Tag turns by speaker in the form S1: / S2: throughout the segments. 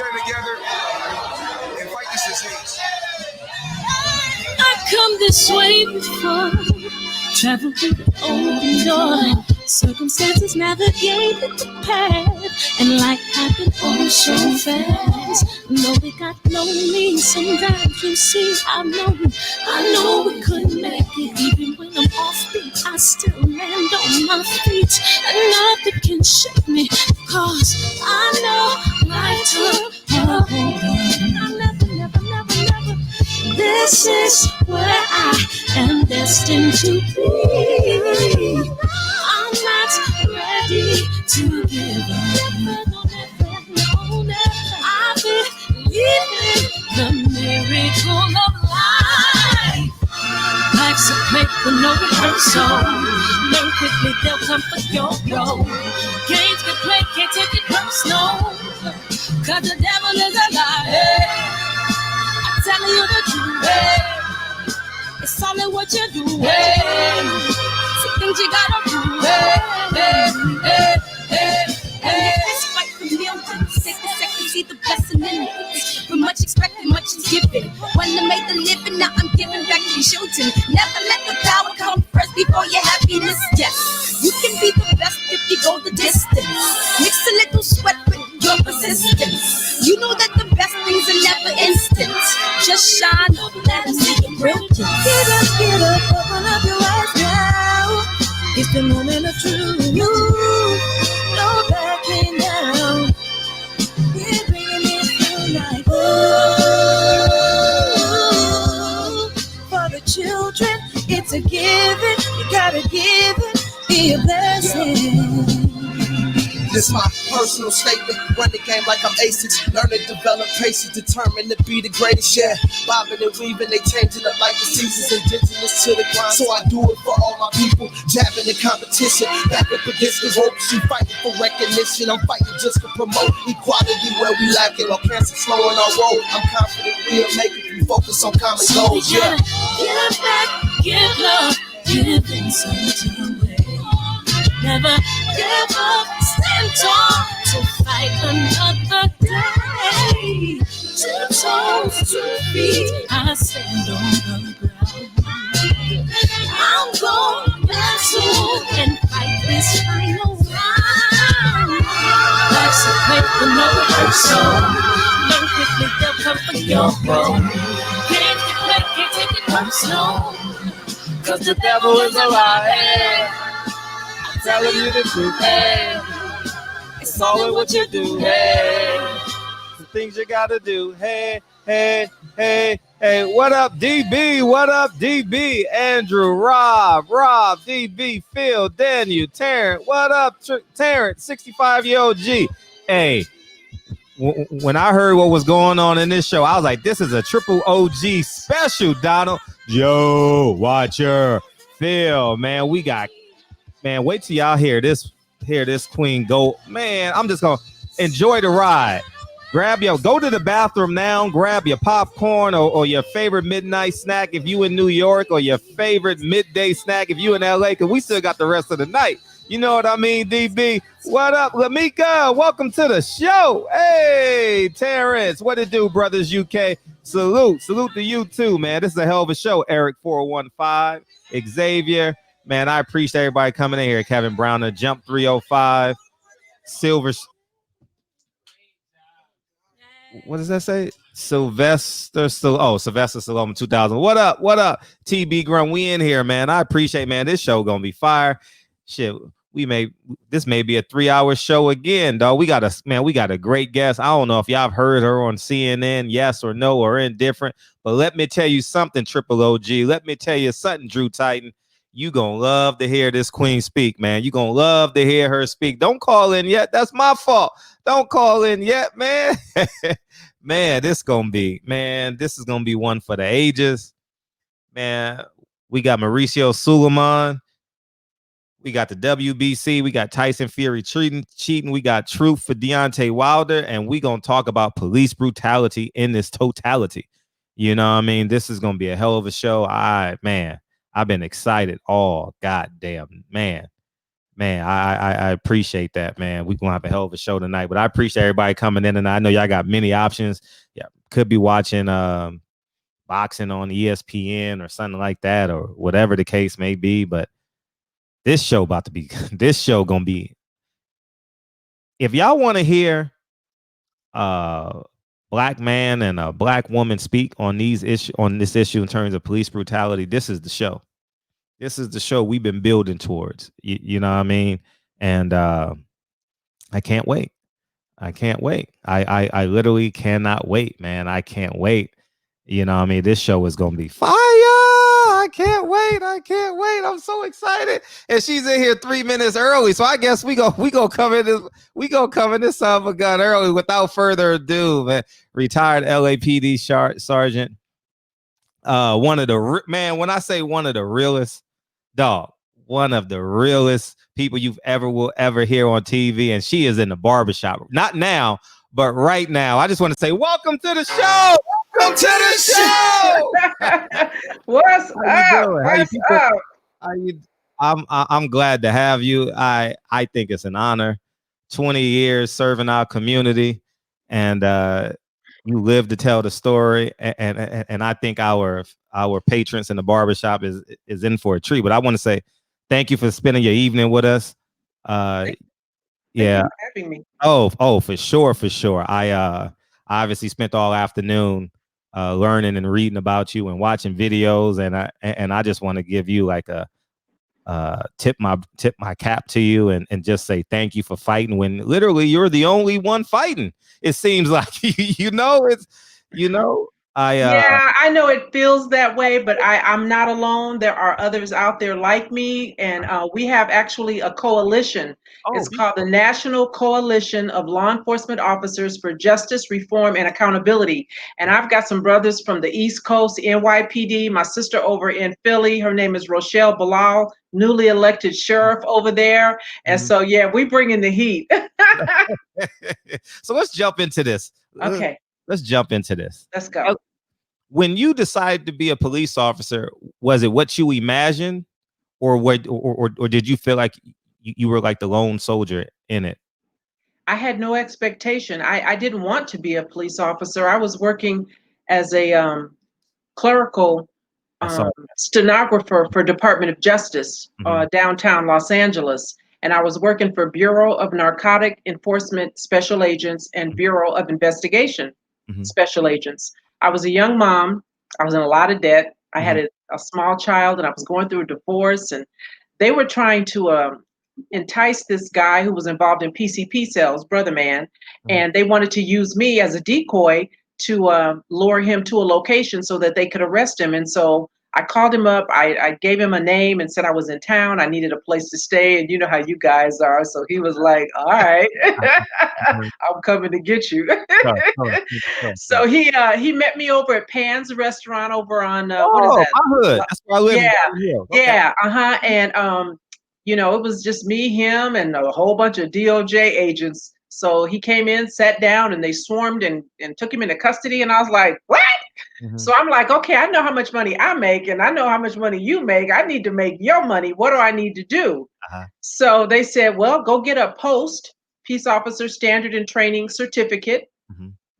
S1: stand together and fight this disease.
S2: I come this way before, travel through the open door. Circumstances navigated the path, and life happened all so fast. No, it got lonely. Sometimes you see, I know we couldn't make it. Even when I'm off beat, I still land on my feet, and nothing can shake me, cause I know life took a hold on. I never. This is where I am destined to be. I'm not ready to give up. I believe in the miracle of life. Life's a play for no rehearsal. Learn quickly, they'll come for your role. Games can play, can't take it personal, cause the devil is a liar. Telling you the truth, it's only what you do, some things you gotta do, It's fight for millions, take a second, see the blessing in it. For much expected, much is given. When I made the living, now I'm giving back to children. Never let the power come first before your happiness, yes. You can be the best if you go the distance. Mix a little sweat with your persistence. You know that the best things are never instant. Just shine, let them see your brilliance. Get up, open up your eyes now. It's the moment of truth. No backing down. We're bringing it through like for the children, it's a given. You gotta give it, be a blessing.
S3: This my personal statement. Run the game like I'm ASICs. Learn to develop patience, determined to be the greatest. Yeah, bobbing and weaving, they changing up like the seasons. Indigenous to the grind, so I do it for all my people. Jabbing the competition, back up against the ropes. You fighting for recognition, I'm fighting just to promote equality where we lack it. Or cancer slowing our road. I'm confident we'll make it. We focus on common goals. Yeah.
S2: Give back, give love, giving something away. Never give up, stand tall to fight another day. 2 toes, 2 feet, I stand on the ground. I'm going battle and fight this final round. Life's a play for no rehearsal. Learn quickly, they'll come for your role. Can't take it personal, cause the devil is a liar. Telling you the truth, it's only what you do,
S4: the things you gotta do, hey. What up, DB? What up, DB? Andrew, Rob, DB, Phil, Daniel, Terrence. What up, Terrence? 65-year-old G. Hey, when I heard what was going on in this show, I was like, this is a triple OG special, Donald. Joe, Watcher, Phil, man, we got. Man, wait till y'all hear this queen go. Man, I'm just gonna enjoy the ride. Go to the bathroom now, grab your popcorn or your favorite midnight snack if you in New York, or your favorite midday snack if you in LA, because we still got the rest of the night. You know what I mean, DB? What up, Lamika? Welcome to the show. Hey, Terrence, what it do, Brothers UK? Salute to you too, man. This is a hell of a show. Eric 415, Xavier. Man, I appreciate everybody coming in here. Kevin Browner, Jump 305, Silver. What does that say? Sylvester Stallone 2000. What up? TB Grum, we in here, man. I appreciate, man. This show gonna be fire. Shit, this may be a 3-hour show again, dog. We got a great guest. I don't know if y'all have heard her on CNN, yes or no, or indifferent. But let me tell you something, Triple OG. Let me tell you something, Drew Titan. You gonna love to hear this queen speak, man. You gonna love to hear her speak. Don't call in yet. That's my fault. Don't call in yet, man. Man, this is gonna be one for the ages. Man, we got Mauricio Suleiman. We got the WBC. We got Tyson Fury cheating. We got truth for Deontay Wilder. And we gonna talk about police brutality in this totality. You know what I mean? This is gonna be a hell of a show. I've been excited all goddamn man. Man, I appreciate that, man. We're gonna have a hell of a show tonight, but I appreciate everybody coming in, and I know y'all got many options. Yeah, could be watching boxing on ESPN or something like that, or whatever the case may be. But this show about to be this show gonna be. If y'all want to hear black man and a black woman speak on this issue in terms of police brutality, this is the show. This is the show we've been building towards. You know what I mean? And I can't wait. I can't wait. I literally cannot wait, man. I can't wait. You know what I mean? This show is going to be fire. I can't wait. I can't wait. I'm so excited. And she's in here 3 minutes early. So I guess we go cover this son of a gun early without further ado, man. Retired LAPD sergeant. One of the when I say one of the realest, dog, one of the realest people you've will ever hear on TV, and she is in the barbershop. Not now, but right now. I just want to say, welcome to the show. Welcome to the show.
S5: What's up? What's up?
S4: I'm glad to have you. I think it's an honor. 20 years serving our community, and you live to tell the story, and I think our patrons in the barbershop is in for a treat. But I want to say thank you for spending your evening with us.
S5: Thank
S4: yeah.
S5: you for having me.
S4: Oh, for sure. I obviously spent all afternoon learning and reading about you and watching videos, and I just want to give you like a tip my cap to you and just say thank you for fighting when literally you're the only one fighting. It seems like
S5: I know it feels that way, but I'm not alone. There are others out there like me, and we have actually a coalition. It's called the National Coalition of Law Enforcement Officers for Justice, Reform, and Accountability. And I've got some brothers from the East Coast, NYPD, my sister over in Philly, her name is Rochelle Bilal, newly elected sheriff over there. And so, yeah, we bring in the heat.
S4: So let's jump into this.
S5: Okay.
S4: Let's jump into this.
S5: Let's go.
S4: When you decided to be a police officer, was it what you imagined, or did you feel like you were like the lone soldier in it?
S5: I had no expectation. I didn't want to be a police officer. I was working as a clerical stenographer for Department of Justice, downtown Los Angeles. And I was working for Bureau of Narcotic Enforcement Special Agents and Bureau of Investigation Special Agents. I was a young mom. I was in a lot of debt. I had a small child, and I was going through a divorce. And they were trying to entice this guy who was involved in PCP sales, brother man. And they wanted to use me as a decoy to lure him to a location so that they could arrest him. And so I called him up. I gave him a name and said I was in town. I needed a place to stay. And you know how you guys are. So he was like, all right, I'm coming to get you. So he met me over at Pan's restaurant over on, what is that?
S4: My hood. That's where I live.
S5: Yeah. And, you know, it was just me, him, and a whole bunch of DOJ agents. So he came in, sat down, and they swarmed and took him into custody. And I was like, what? So I'm like, okay, I know how much money I make, and I know how much money you make. I need to make your money. What do I need to do? So they said, well, go get a post peace officer standard and training certificate.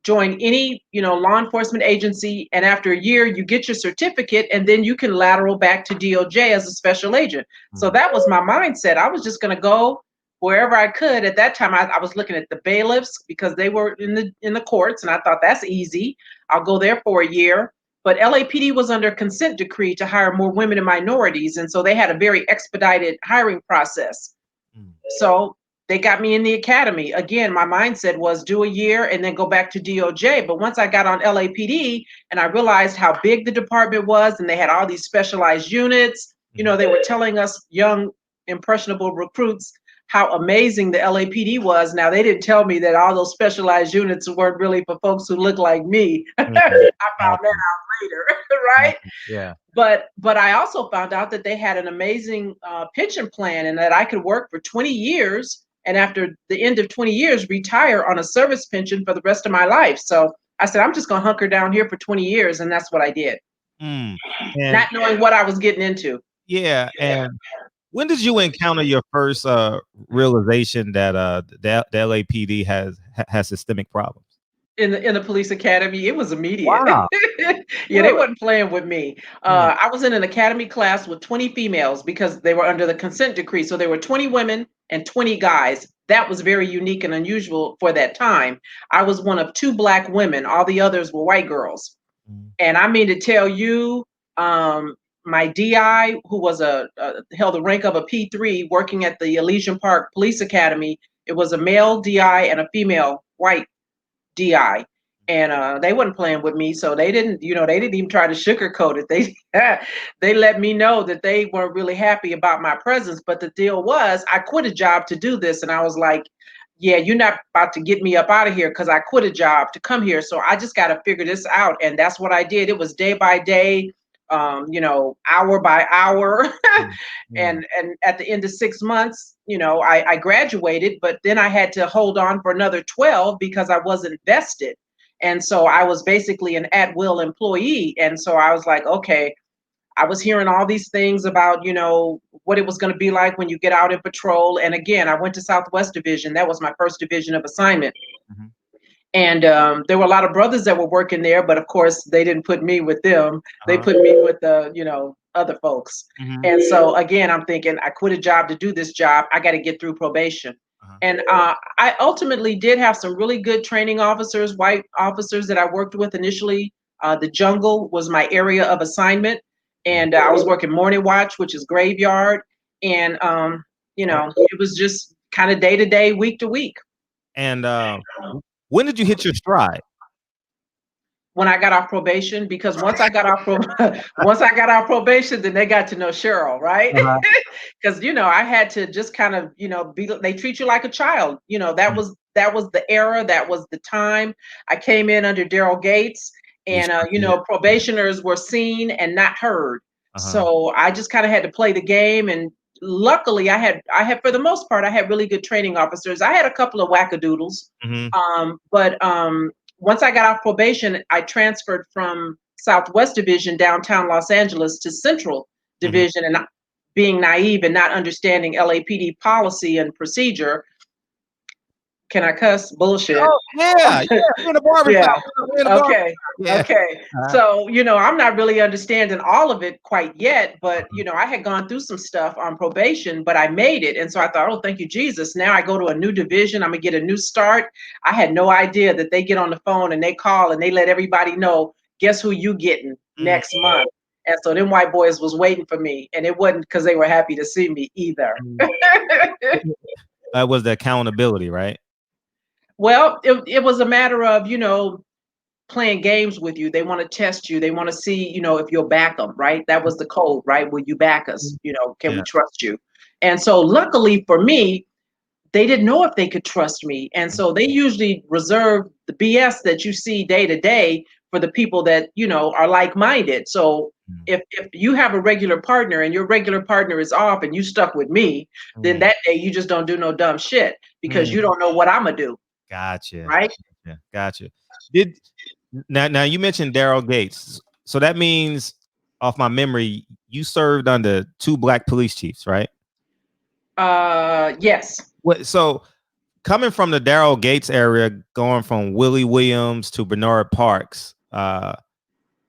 S5: Join any, law enforcement agency, and after a year, you get your certificate, and then you can lateral back to DOJ as a special agent. So that was my mindset. I was just going to go wherever I could. At that time, I was looking at the bailiffs because they were in the courts, and I thought that's easy. I'll go there for a year. But LAPD was under consent decree to hire more women and minorities, and so they had a very expedited hiring process. So they got me in the academy. Again, my mindset was do a year and then go back to DOJ. But once I got on LAPD and I realized how big the department was, and they had all these specialized units, they were telling us young, impressionable recruits how amazing the LAPD was. Now, they didn't tell me that all those specialized units weren't really for folks who look like me. I found that out later, right?
S4: Yeah.
S5: But I also found out that they had an amazing pension plan, and that I could work for 20 years. And after the end of 20 years, retire on a service pension for the rest of my life. So I said, I'm just going to hunker down here for 20 years. And that's what I did. Not knowing what I was getting into.
S4: Yeah. And When did you encounter your first realization that the LAPD has systemic problems?
S5: In the police academy, it was immediate.
S4: Wow.
S5: Yeah, they wasn't playing with me. I was in an academy class with 20 females because they were under the consent decree. So there were 20 women and 20 guys. That was very unique and unusual for that time. I was one of 2 Black women. All the others were white girls. And I mean to tell you, my DI, who was held the rank of a P3 working at the Elysian Park Police Academy, it was a male DI and a female white DI, and they wasn't playing with me, so they didn't even try to sugarcoat it. They let me know that they weren't really happy about my presence. But the deal was, I quit a job to do this, and I was like, yeah, you're not about to get me up out of here because I quit a job to come here. So I just got to figure this out, and that's what I did. It was day by day, hour by hour. And at the end of 6 months, I graduated, but then I had to hold on for another 12 because I wasn't vested. And so I was basically an at-will employee. And so I was like, okay, I was hearing all these things about, what it was going to be like when you get out in patrol. And again, I went to Southwest Division. That was my first division of assignment.
S4: Mhm.
S5: And there were a lot of brothers that were working there, but of course they didn't put me with them. They
S4: Uh-huh.
S5: put me with the, other folks.
S4: Mhm.
S5: And so again, I'm thinking, I quit a job to do this job. I got to get through probation.
S4: Uh-huh.
S5: And I ultimately did have some really good training officers, white officers that I worked with initially. The jungle was my area of assignment. And I was working morning watch, which is graveyard. And, it was just kind of day to day, week to week.
S4: And when did you hit your stride?
S5: When I got off probation, because once I got off probation, then they got to know Cheryl, right?
S4: Uh-huh.
S5: Because I had to just kind of they treat you like a child. That was the era, that was the time. I came in under Daryl Gates, and probationers were seen and not heard.
S4: Uh-huh.
S5: So I just kind of had to play the game, and luckily I had for the most part I had really good training officers. I had a couple of wackadoodles, but once I got off probation, I transferred from Southwest Division, downtown Los Angeles, to Central Division. And being naive and not understanding LAPD policy and procedure. Can I cuss? Bullshit.
S4: Oh, yeah. We're in the barbershop.
S5: Yeah. Okay.
S4: Yeah.
S5: Okay. So, I'm not really understanding all of it quite yet, but, I had gone through some stuff on probation, but I made it. And so I thought, oh, thank you, Jesus. Now I go to a new division. I'm going to get a new start. I had no idea that they get on the phone and they call and they let everybody know, guess who you getting next month. And so them white boys was waiting for me, and it wasn't because they were happy to see me either.
S4: That was the accountability, right?
S5: Well, it was a matter of, playing games with you. They want to test you. They want to see, if you'll back them, right? That was the code, right? Will you back us? Can we trust you? And so luckily for me, they didn't know if they could trust me. And so they usually reserve the BS that you see day to day for the people that, are like-minded. So if you have a regular partner and your regular partner is off and you stuck with me, then that day you just don't do no dumb shit because you don't know what I'm going to do.
S4: Gotcha.
S5: Right?
S4: Yeah, gotcha. Now you mentioned Daryl Gates. So that means, off my memory, you served under 2 Black police chiefs, right?
S5: Yes.
S4: So coming from the Daryl Gates area, going from Willie Williams to Bernard Parks,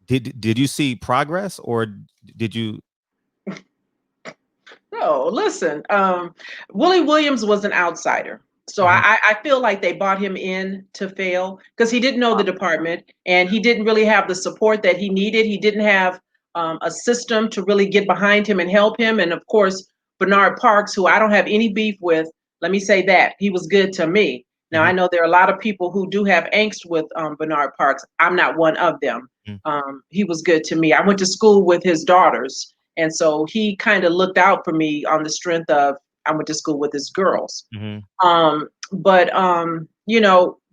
S4: did you see progress, or did you?
S5: No, listen. Willie Williams was an outsider. So I feel like they brought him in to fail because he didn't know the department and he didn't really have the support that he needed. He didn't have a system to really get behind him and help him. And of course, Bernard Parks, who I don't have any beef with, let me say that he was good to me. Now, I know there are a lot of people who do have angst with Bernard Parks. I'm not one of them. He was good to me. I went to school with his daughters. And so he kind of looked out for me on the strength of I went to school with his girls. But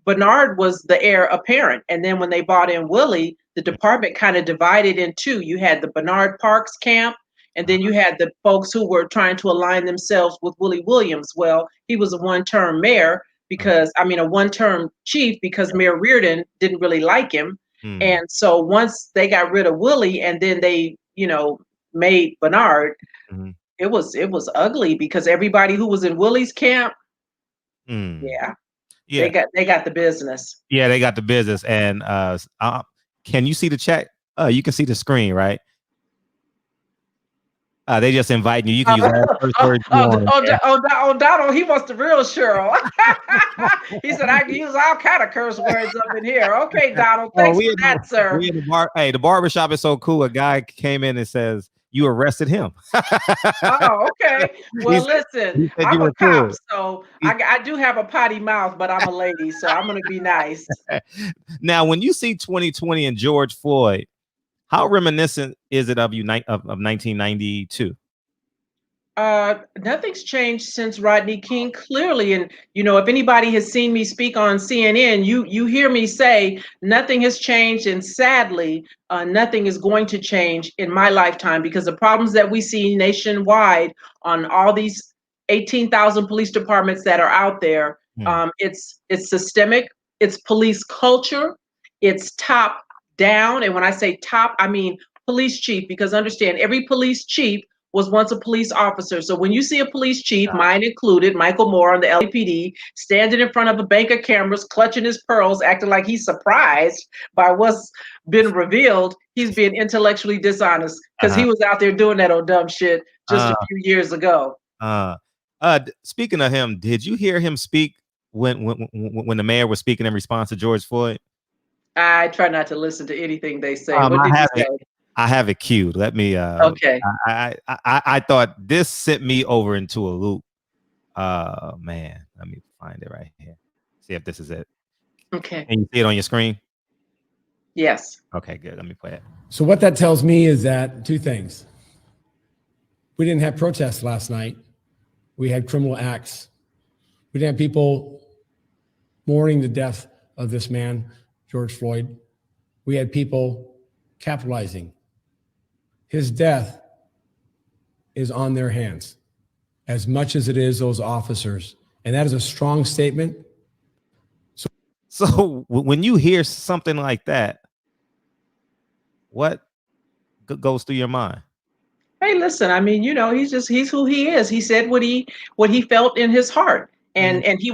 S5: Bernard was the heir apparent. And then when they brought in Willie, the department kind of divided in two. You had the Bernard Parks camp, and then you had the folks who were trying to align themselves with Willie Williams. Well, he was a one-term mayor a one-term chief because Mayor Reardon didn't really like him. And so once they got rid of Willie and then they, made Bernard, It was ugly because everybody who was in Willie's camp,
S4: Mm.
S5: yeah,
S4: Yeah.
S5: they got the business.
S4: Yeah, they got the business. And can you see the chat? You can see the screen, right? They just inviting you. You can use all the first words you want.
S5: Donald, he wants the real Cheryl. He said I can use all kind of curse words up in here. Okay, Donald, thanks for that, sir.
S4: We in the bar. Hey, the barbershop is so cool. A guy came in and says, "You arrested him."
S5: Oh, okay. Well, listen,
S4: said
S5: I'm
S4: you
S5: a
S4: were
S5: cop,
S4: cool.
S5: so I do have a potty mouth, but I'm a lady, so I'm gonna be nice.
S4: Now, when you see 2020 and George Floyd, how reminiscent is it of you of 1992?
S5: Nothing's changed since Rodney King, clearly. And if anybody has seen me speak on CNN, you hear me say nothing has changed, and sadly, nothing is going to change in my lifetime, because the problems that we see nationwide on all these 18,000 police departments that are out there, it's systemic, it's police culture, it's top down. And when I say top, I mean police chief, because understand, every police chief was once a police officer. So when you see a police chief, mine included, Michael Moore on the LAPD, standing in front of a bank of cameras, clutching his pearls, acting like he's surprised by what's been revealed, he's being intellectually dishonest, because he was out there doing that old dumb shit just a few years ago.
S4: Speaking of him, did you hear him speak when the mayor was speaking in response to George Floyd?
S5: I try not to listen to anything they say. What did he say?
S4: I have it queued. Let me.
S5: Okay.
S4: I thought this sent me over into a loop. Man, let me find it right here. See if this is it.
S5: Okay.
S4: Can you see it on your screen?
S5: Yes.
S4: Okay, good. Let me play it.
S6: So what that tells me is that two things. We didn't have protests last night. We had criminal acts. We didn't have people mourning the death of this man, George Floyd. We had people capitalizing. His death is on their hands as much as it is those officers. And that is a strong statement.
S4: So when you hear something like that, what goes through your mind?
S5: Hey, listen, I mean, he's who he is. He said what he felt in his heart. And he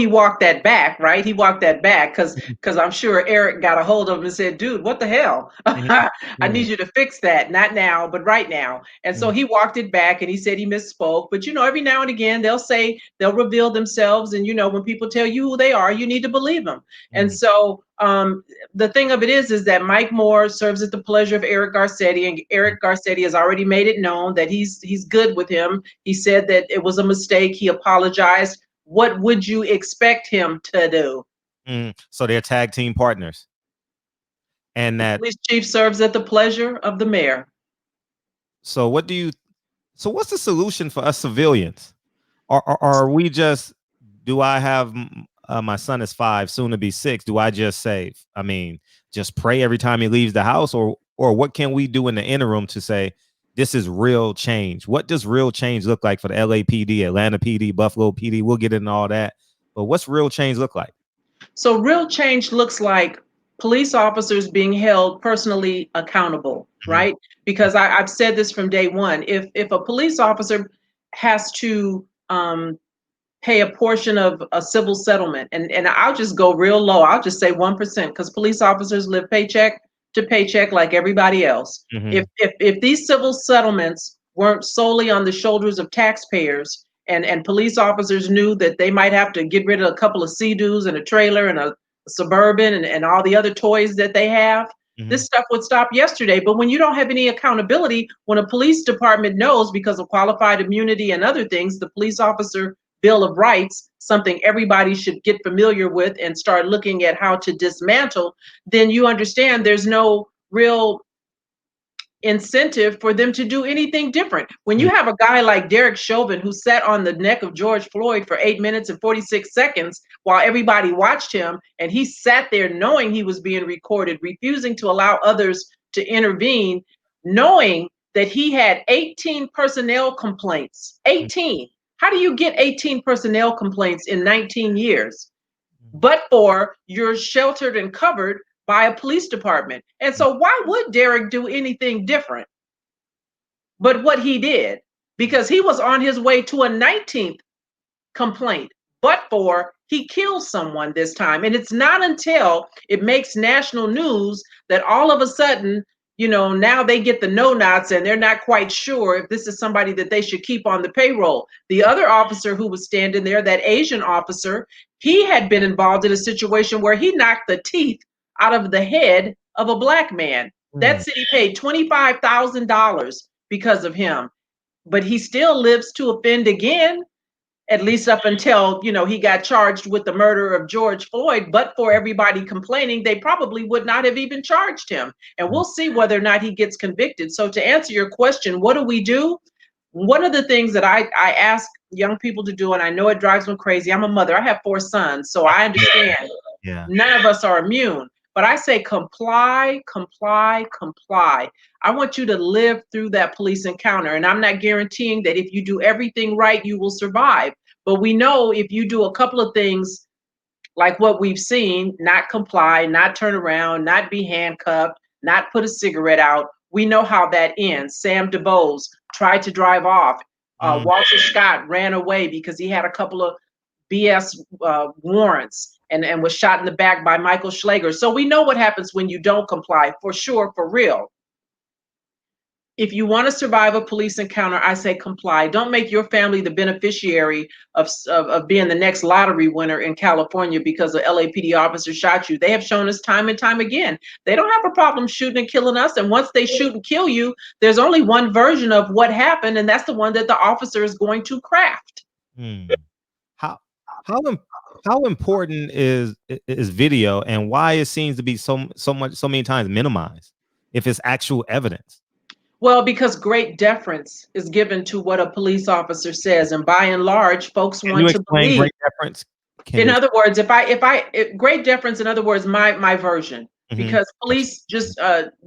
S5: walked that back, right? He walked that back because I'm sure Eric got a hold of him and said, dude, what the hell? I need you to fix that. Not now, but right now. And so he walked it back, and he said he misspoke. But, every now and again, they'll reveal themselves. And, when people tell you who they are, you need to believe them. And so the thing of it is that Mike Moore serves at the pleasure of Eric Garcetti, and Eric Garcetti has already made it known that he's good with him. He said that it was a mistake. He apologized. What would you expect him to do?
S4: So they're tag team partners. And that
S5: police chief serves at the pleasure of the mayor.
S4: So what's the solution for us civilians? Are we just, do I have, my son is 5, soon to be 6. Do I just say, just pray every time he leaves the house, or what can we do in the interim to say, this is real change? What does real change look like for the LAPD, Atlanta PD, Buffalo PD? We'll get into all that. But what's real change look like?
S5: So real change looks like police officers being held personally accountable, right? Because I've said this from day one. If a police officer has to pay a portion of a civil settlement, and I'll just go real low, I'll just say 1%, because police officers live paycheck to paycheck like everybody else. If these civil settlements weren't solely on the shoulders of taxpayers, and police officers knew that they might have to get rid of a couple of Sea-Doos and a trailer and a Suburban and all the other toys that they have, this stuff would stop yesterday. But when you don't have any accountability, when a police department knows, because of qualified immunity and other things, the police officer Bill of Rights, something everybody should get familiar with and start looking at how to dismantle, then you understand there's no real incentive for them to do anything different. When you have a guy like Derek Chauvin, who sat on the neck of George Floyd for 8 minutes and 46 seconds while everybody watched him, and he sat there knowing he was being recorded, refusing to allow others to intervene, knowing that he had 18 personnel complaints. 18. How do you get 18 personnel complaints in 19 years? But for you're sheltered and covered by a police department. And so why would Derek do anything different? But what he did, because he was on his way to a 19th complaint, but for he killed someone this time. And it's not until it makes national news that all of a sudden, you know, now they get the no-nots and they're not quite sure if this is somebody that they should keep on the payroll. The other officer who was standing there, that Asian officer, he had been involved in a situation where he knocked the teeth out of the head of a black man. That city paid $25,000 because of him, but he still lives to offend again, at least up until, you know, he got charged with the murder of George Floyd. But for everybody complaining, they probably would not have even charged him. And we'll see whether or not he gets convicted. So to answer your question, what do we do? One of the things that I ask young people to do, and I know it drives them crazy. I'm a mother. I have 4 sons, so I understand.
S4: Yeah.
S5: None of us are immune. But I say comply, comply, comply. I want you to live through that police encounter. And I'm not guaranteeing that if you do everything right, you will survive. But we know if you do a couple of things like what we've seen, not comply, not turn around, not be handcuffed, not put a cigarette out, we know how that ends. Sam DuBose tried to drive off. Walter Scott ran away because he had a couple of BS warrants and was shot in the back by Michael Schlager. So we know what happens when you don't comply, for sure, for real. If you want to survive a police encounter, I say comply. Don't make your family the beneficiary of being the next lottery winner in California because an LAPD officer shot you. They have shown us time and time again. They don't have a problem shooting and killing us. And once they shoot and kill you, there's only one version of what happened, and that's the one that the officer is going to craft.
S4: How important is video, and why it seems to be so many times minimized if it's actual evidence?
S5: Well, because great deference is given to what a police officer says, and by and large, folks want to believe.
S4: Great deference?
S5: In other words, if great deference, in other words, my version, because police just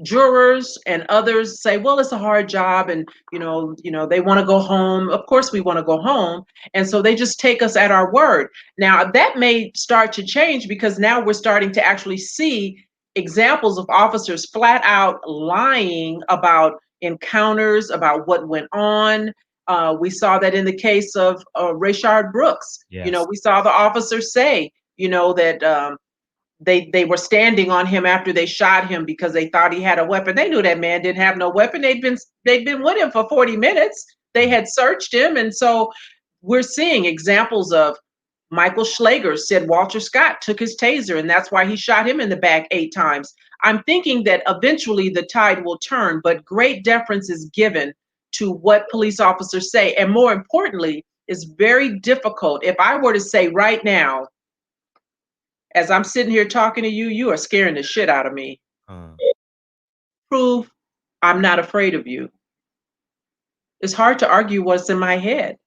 S5: jurors and others say, well, it's a hard job, and you know they want to go home. Of course, we want to go home, and so they just take us at our word. Now that may start to change because now we're starting to actually see examples of officers flat out lying about encounters, about what went on. We saw that in the case of Rayshard Brooks.
S4: Yes.
S5: You know, we saw the officer say, you know, that they were standing on him after they shot him because they thought he had a weapon. They knew that man didn't have no weapon. They'd been with him for 40 minutes. They had searched him, and so we're seeing examples of Michael Schlager said Walter Scott took his taser, and that's why he shot him in the back 8 times. I'm thinking that eventually the tide will turn, but great deference is given to what police officers say. And more importantly, it's very difficult. If I were to say right now, as I'm sitting here talking to you, you are scaring the shit out of me. Prove I'm not afraid of you. It's hard to argue what's in my head.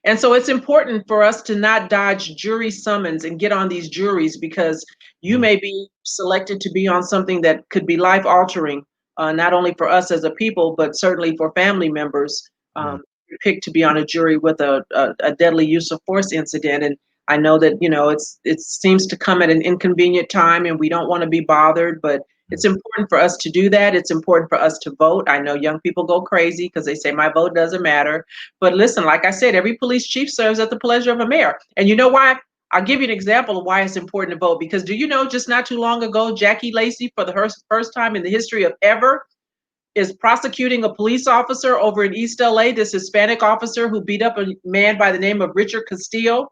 S5: And so it's important for us to not dodge jury summons and get on these juries, because you may be selected to be on something that could be life altering, not only for us as a people, but certainly for family members. You're picked to be on a jury with a deadly use of force incident. And I know that, you know, it seems to come at an inconvenient time, and we don't want to be bothered, but it's important for us to do that. It's important for us to vote. I know young people go crazy because they say my vote doesn't matter. But listen, like I said, every police chief serves at the pleasure of a mayor. And you know why? I'll give you an example of why it's important to vote. Because do you know, just not too long ago, Jackie Lacey, for the first time in the history of ever, is prosecuting a police officer over in East LA, this Hispanic officer who beat up a man by the name of Richard Castillo.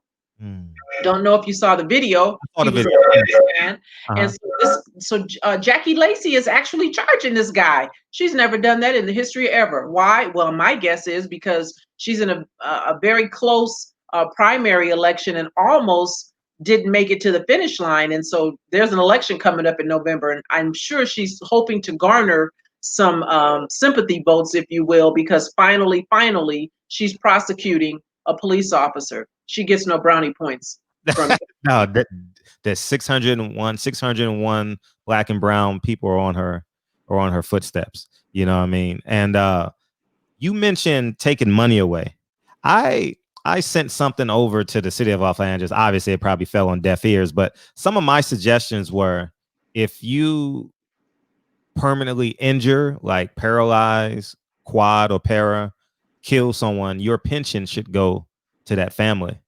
S5: Don't know if you saw the video. He was a man. And so Jackie Lacey is actually charging this guy. She's never done that in the history ever. Why? Well, my guess is because she's in a very close primary election and almost didn't make it to the finish line. And so there's an election coming up in November, and I'm sure she's hoping to garner some sympathy votes, if you will, because finally, she's prosecuting a police officer. She gets no brownie points from it.
S4: No, that 601 black and brown people are on her footsteps. You know what I mean? And you mentioned taking money away. I sent something over to the city of Los Angeles. Obviously, it probably fell on deaf ears, but some of my suggestions were, if you permanently injure, like paralyze, quad or para, kill someone, your pension should go to that family.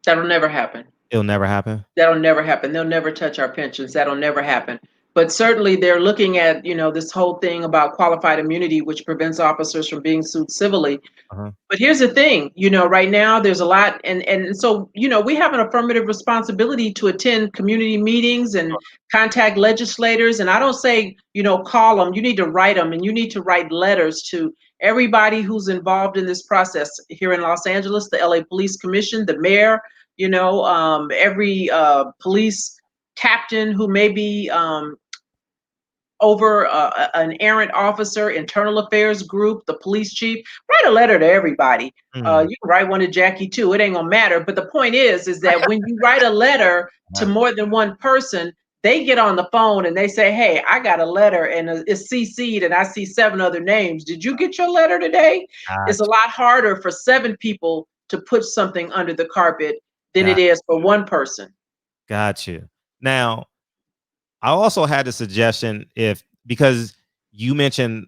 S5: That'll never happen.
S4: It'll never happen.
S5: That'll never happen. They'll never touch our pensions. That'll never happen. But certainly they're looking at, this whole thing about qualified immunity, which prevents officers from being sued civilly.
S4: Uh-huh.
S5: But here's the thing, right now there's a lot. And so, we have an affirmative responsibility to attend community meetings and contact legislators. And I don't say, call them. You need to write them, and you need to write letters to everybody who's involved in this process here in Los Angeles, the LA Police Commission, the mayor, every police captain who may be over an errant officer, internal affairs group, the police chief. Write a letter to everybody. You can write one to Jackie too. It ain't gonna matter. But the point is that when you write a letter to more than one person, they get on the phone and they say, "Hey, I got a letter and it's CC'd and I see 7 other names. Did you get your letter today?" It's a lot harder for 7 people to put something under the carpet than it is for one person.
S4: Got you. Now, I also had a suggestion because you mentioned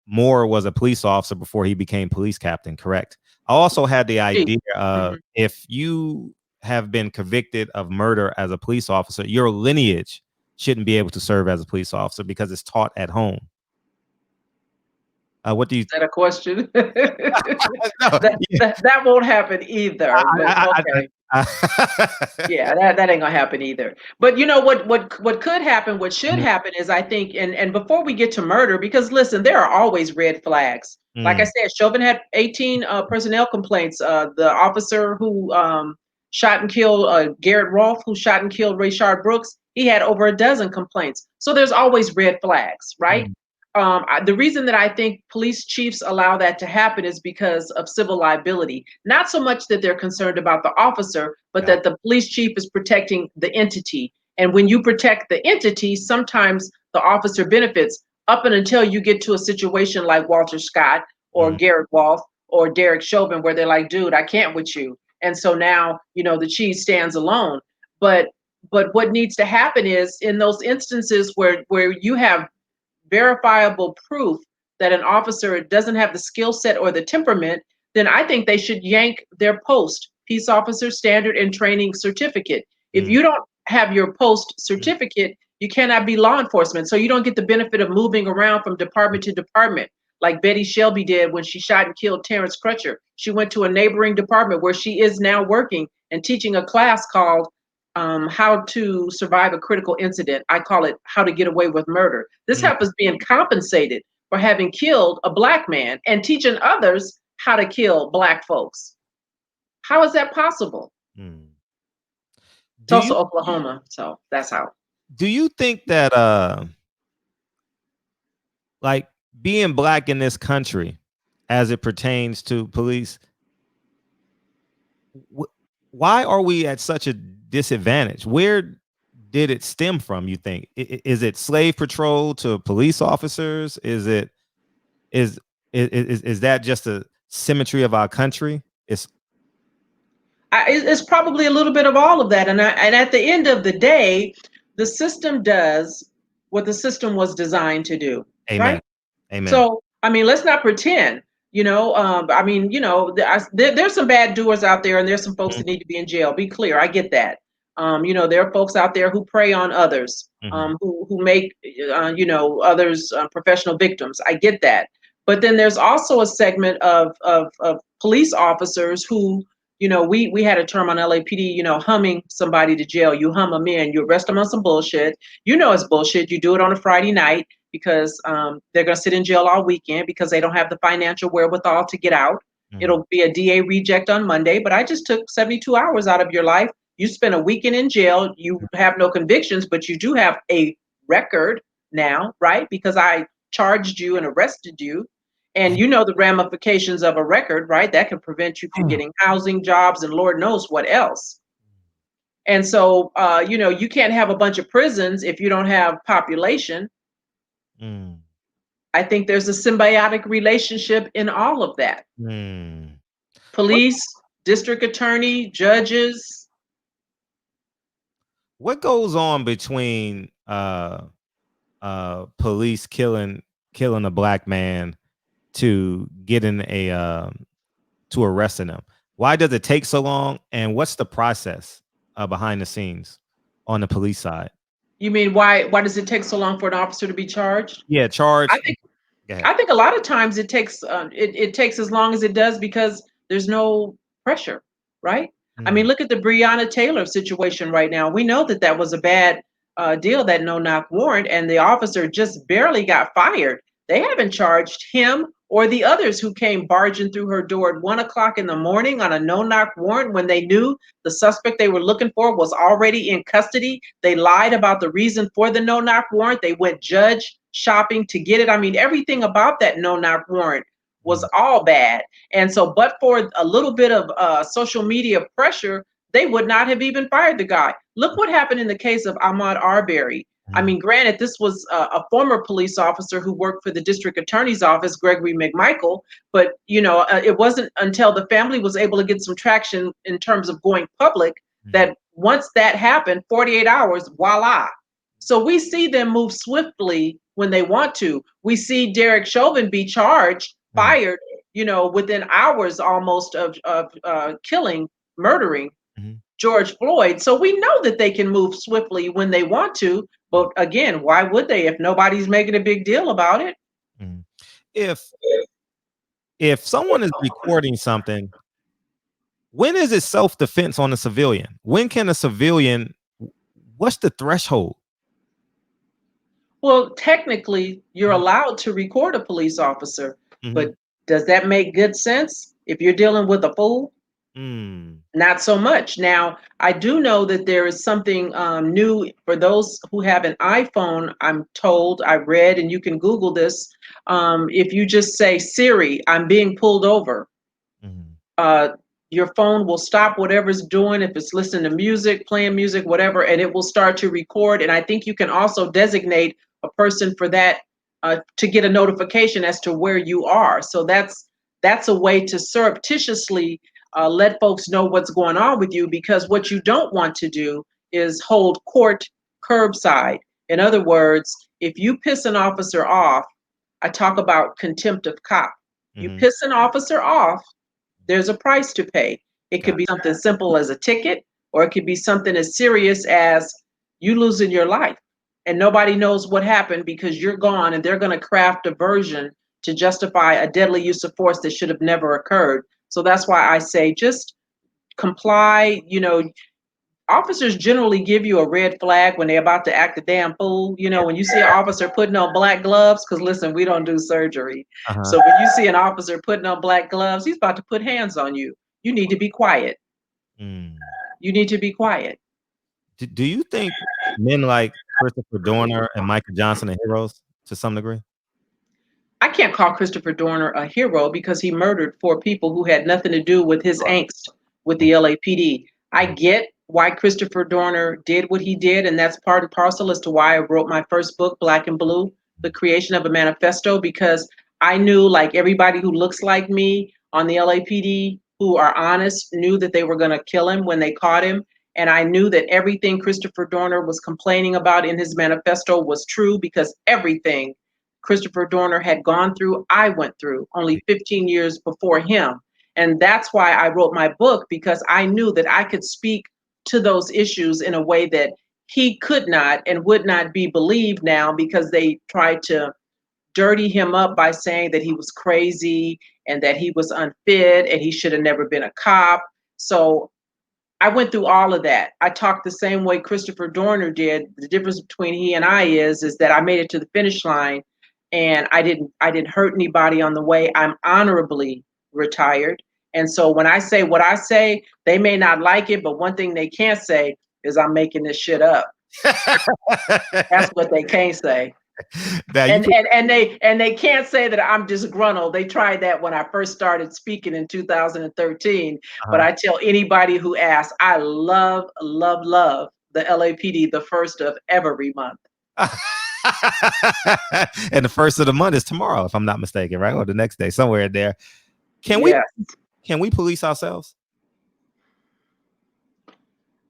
S4: Moore was a police officer before he became police captain, correct? I also had the idea if you have been convicted of murder as a police officer, your lineage shouldn't be able to serve as a police officer because it's taught at home. What do you?
S5: Is that a question?
S4: No,
S5: that won't happen either. Okay. Yeah, that ain't gonna happen either. But what could happen, what should happen is, I think, and before we get to murder, because listen, there are always red flags. Like I said, Chauvin had 18 personnel complaints. The officer who shot and killed Garrett Rolfe, who shot and killed Rayshard Brooks, he had over a dozen complaints. So there's always red flags, right? The reason that I think police chiefs allow that to happen is because of civil liability. Not so much that they're concerned about the officer, but that the police chief is protecting the entity. And when you protect the entity, sometimes the officer benefits up and until you get to a situation like Walter Scott or Garrett Rolfe or Derek Chauvin, where they're like, "Dude, I can't with you." And so now, the chief stands alone. But what needs to happen is, in those instances where you have verifiable proof that an officer doesn't have the skill set or the temperament, then I think they should yank their post, peace officer standard and training certificate. If you don't have your post certificate, you cannot be law enforcement. So you don't get the benefit of moving around from department to department, like Betty Shelby did when she shot and killed Terrence Crutcher. She went to a neighboring department where she is now working and teaching a class called How to Survive a Critical Incident. I call it How to Get Away with Murder. This help is being compensated for having killed a Black man and teaching others how to kill Black folks. How is that possible? Tulsa, Oklahoma. So that's how.
S4: Do you think that like being Black in this country, as it pertains to police, why are we at such a disadvantage? Where did it stem from, you think? Is it slave patrol to police officers? Is that just a symmetry of our country? It's
S5: probably a little bit of all of that. And at the end of the day, the system does what the system was designed to do.
S4: Amen.
S5: Right?
S4: Amen.
S5: So, let's not pretend, there's some bad doers out there and there's some folks that need to be in jail. Be clear. I get that. There are folks out there who prey on others, who make, others professional victims. I get that. But then there's also a segment of police officers who, we had a term on LAPD, humming somebody to jail. You hum them in, you arrest them on some bullshit. It's bullshit. You do it on a Friday night because they're going to sit in jail all weekend because they don't have the financial wherewithal to get out. It'll be a DA reject on Monday, but I just took 72 hours out of your life. You spent a weekend in jail. You have no convictions, but you do have a record now, right? Because I charged you and arrested you. And the ramifications of a record, right? That can prevent you from getting housing, jobs, and Lord knows what else. And so, you can't have a bunch of prisons if you don't have population. I think there's a symbiotic relationship in all of that. Police, district attorney, judges.
S4: What goes on between police killing a black man to getting to arresting him? Why does it take so long? And what's the process behind the scenes on the police side?
S5: You mean why does it take so long for an officer to be charged?
S4: Yeah, charged.
S5: I think a lot of times it takes it takes as long as it does because there's no pressure, right? I mean, look at the Breonna Taylor situation right now. We know that was a bad deal, that no-knock warrant, and the officer just barely got fired. They haven't charged him or the others who came barging through her door at 1 o'clock in the morning on a no-knock warrant when they knew the suspect they were looking for was already in custody. They lied about the reason for the no-knock warrant. They went judge shopping to get it. I mean, everything about that no-knock warrant was all bad. And so, but for a little bit of social media pressure, they would not have even fired the guy. Look what happened in the case of Ahmaud Arbery. I mean, granted, this was a former police officer who worked for the district attorney's office, Gregory McMichael, but it wasn't until the family was able to get some traction in terms of going public that once that happened, 48 hours, voila. So we see them move swiftly when they want to. We see Derek Chauvin be charged, fired, within hours almost of murdering George Floyd. So we know that they can move swiftly when they want to. But again, why would they if nobody's making a big deal about it?
S4: If someone is recording something, when is it self-defense on a civilian? When can a civilian, what's the threshold?
S5: Well, technically, you're allowed to record a police officer, but does that make good sense if you're dealing with a fool? Not so much. Now, I do know that there is something new for those who have an iPhone. I'm told, I read, and you can Google this. If you just say, Siri, I'm being pulled over, your phone will stop whatever it's doing. If it's listening to music, playing music, whatever, and it will start to record. And I think you can also designate a person for that to get a notification as to where you are. So that's a way to surreptitiously let folks know what's going on with you, because what you don't want to do is hold court curbside. In other words, if you piss an officer off, I talk about contempt of cop. You piss an officer off, there's a price to pay. It could be something simple as a ticket, or it could be something as serious as you losing your life and nobody knows what happened because you're gone, and they're going to craft a version to justify a deadly use of force that should have never occurred. So that's why I say just comply. Officers generally give you a red flag when they're about to act a damn fool. When you see an officer putting on black gloves, because listen, we don't do surgery. So when you see an officer putting on black gloves, he's about to put hands on you. You need to be quiet. You need to be quiet.
S4: Do you think men like Christopher Dorner and Michael Johnson are heroes to some degree?
S5: I can't call Christopher Dorner a hero because he murdered 4 people who had nothing to do with his angst with the LAPD. I get why Christopher Dorner did what he did, and that's part and parcel as to why I wrote my first book, Black and Blue, The Creation of a Manifesto, because I knew, like everybody who looks like me on the LAPD, who are honest, knew that they were going to kill him when they caught him. And I knew that everything Christopher Dorner was complaining about in his manifesto was true, because everything Christopher Dorner had gone through, I went through only 15 years before him. And that's why I wrote my book, because I knew that I could speak to those issues in a way that he could not and would not be believed now, because they tried to dirty him up by saying that he was crazy and that he was unfit and he should have never been a cop. So I went through all of that. I talked the same way Christopher Dorner did. The difference between he and I is that I made it to the finish line, and I didn't hurt anybody on the way. I'm honorably retired. And so when I say what I say, they may not like it, but one thing they can't say is I'm making this shit up. That's what they can't say. And they can't say that I'm disgruntled. They tried that when I first started speaking in 2013. But I tell anybody who asks, I love the LAPD the first of every month.
S4: And the first of the month is tomorrow, if I'm not mistaken, right? Or the next day, somewhere in there. Can we police ourselves?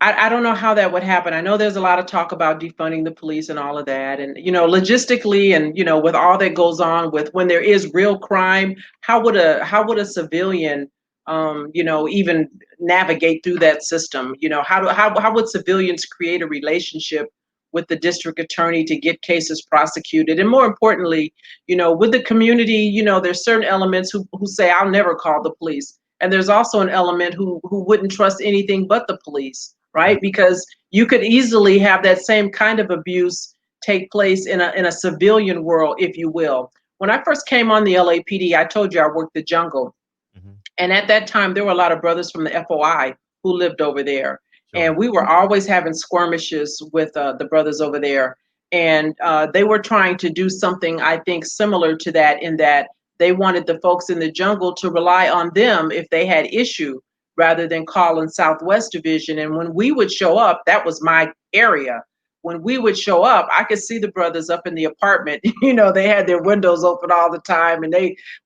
S5: I don't know how that would happen. I know there's a lot of talk about defunding the police and all of that. And, logistically and, with all that goes on with when there is real crime, how would a civilian, even navigate through that system? How would civilians create a relationship with the district attorney to get cases prosecuted? And more importantly, with the community, there's certain elements who say, I'll never call the police. And there's also an element who wouldn't trust anything but the police, right? Because you could easily have that same kind of abuse take place in a civilian world, if you will. When I first came on the LAPD, I told you I worked the jungle.
S4: Mhm.
S5: And at that time, there were a lot of brothers from the FOI who lived over there.
S4: Sure.
S5: And we were always having skirmishes with the brothers over there. And they were trying to do something, I think, similar to that, in that they wanted the folks in the jungle to rely on them if they had issue rather than calling Southwest Division. And when we would show up, that was my area. When we would show up, I could see the brothers up in the apartment. They had their windows open all the time. And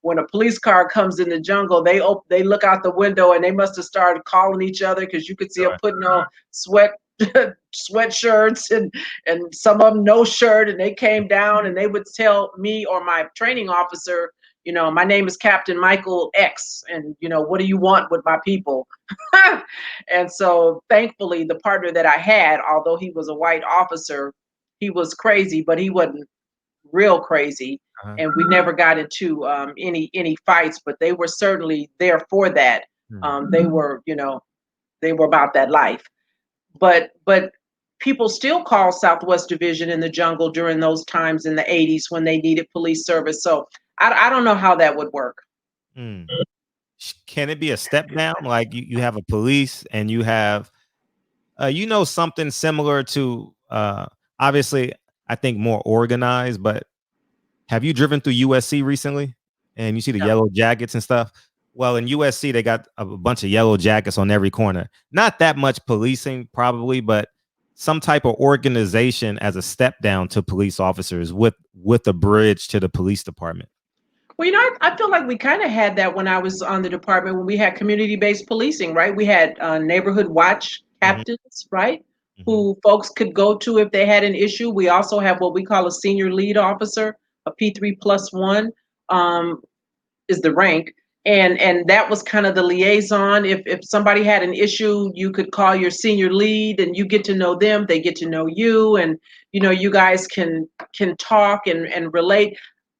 S5: when a police car comes in the jungle, they look out the window and they must have started calling each other, because you could see them putting on sweatshirts and some of them no shirt, and they came down and they would tell me or my training officer, my name is Captain Michael X, and what do you want with my people? And so thankfully the partner that I had, although he was a white officer, he was crazy, but he wasn't real crazy.
S4: Uh-huh.
S5: And we never got into any fights, but they were certainly there for that. They were about that life. But people still call Southwest Division in the jungle during those times in the 80s when they needed police service. So I don't know how that would work.
S4: Mm. Can it be a step down? Like you have a police and you have, something similar to, obviously, I think more organized, but have you driven through USC recently? And you see the yellow jackets and stuff? Well, in USC, they got a bunch of yellow jackets on every corner. Not that much policing, probably, but some type of organization as a step down to police officers with a bridge to the police department.
S5: Well, I feel like we kind of had that when I was on the department, when we had community-based policing, right? We had neighborhood watch captains, right? Who folks could go to if they had an issue. We also have what we call a senior lead officer, a P3+1 is the rank. And that was kind of the liaison. If somebody had an issue, you could call your senior lead and you get to know them, they get to know you, and you guys can talk and relate.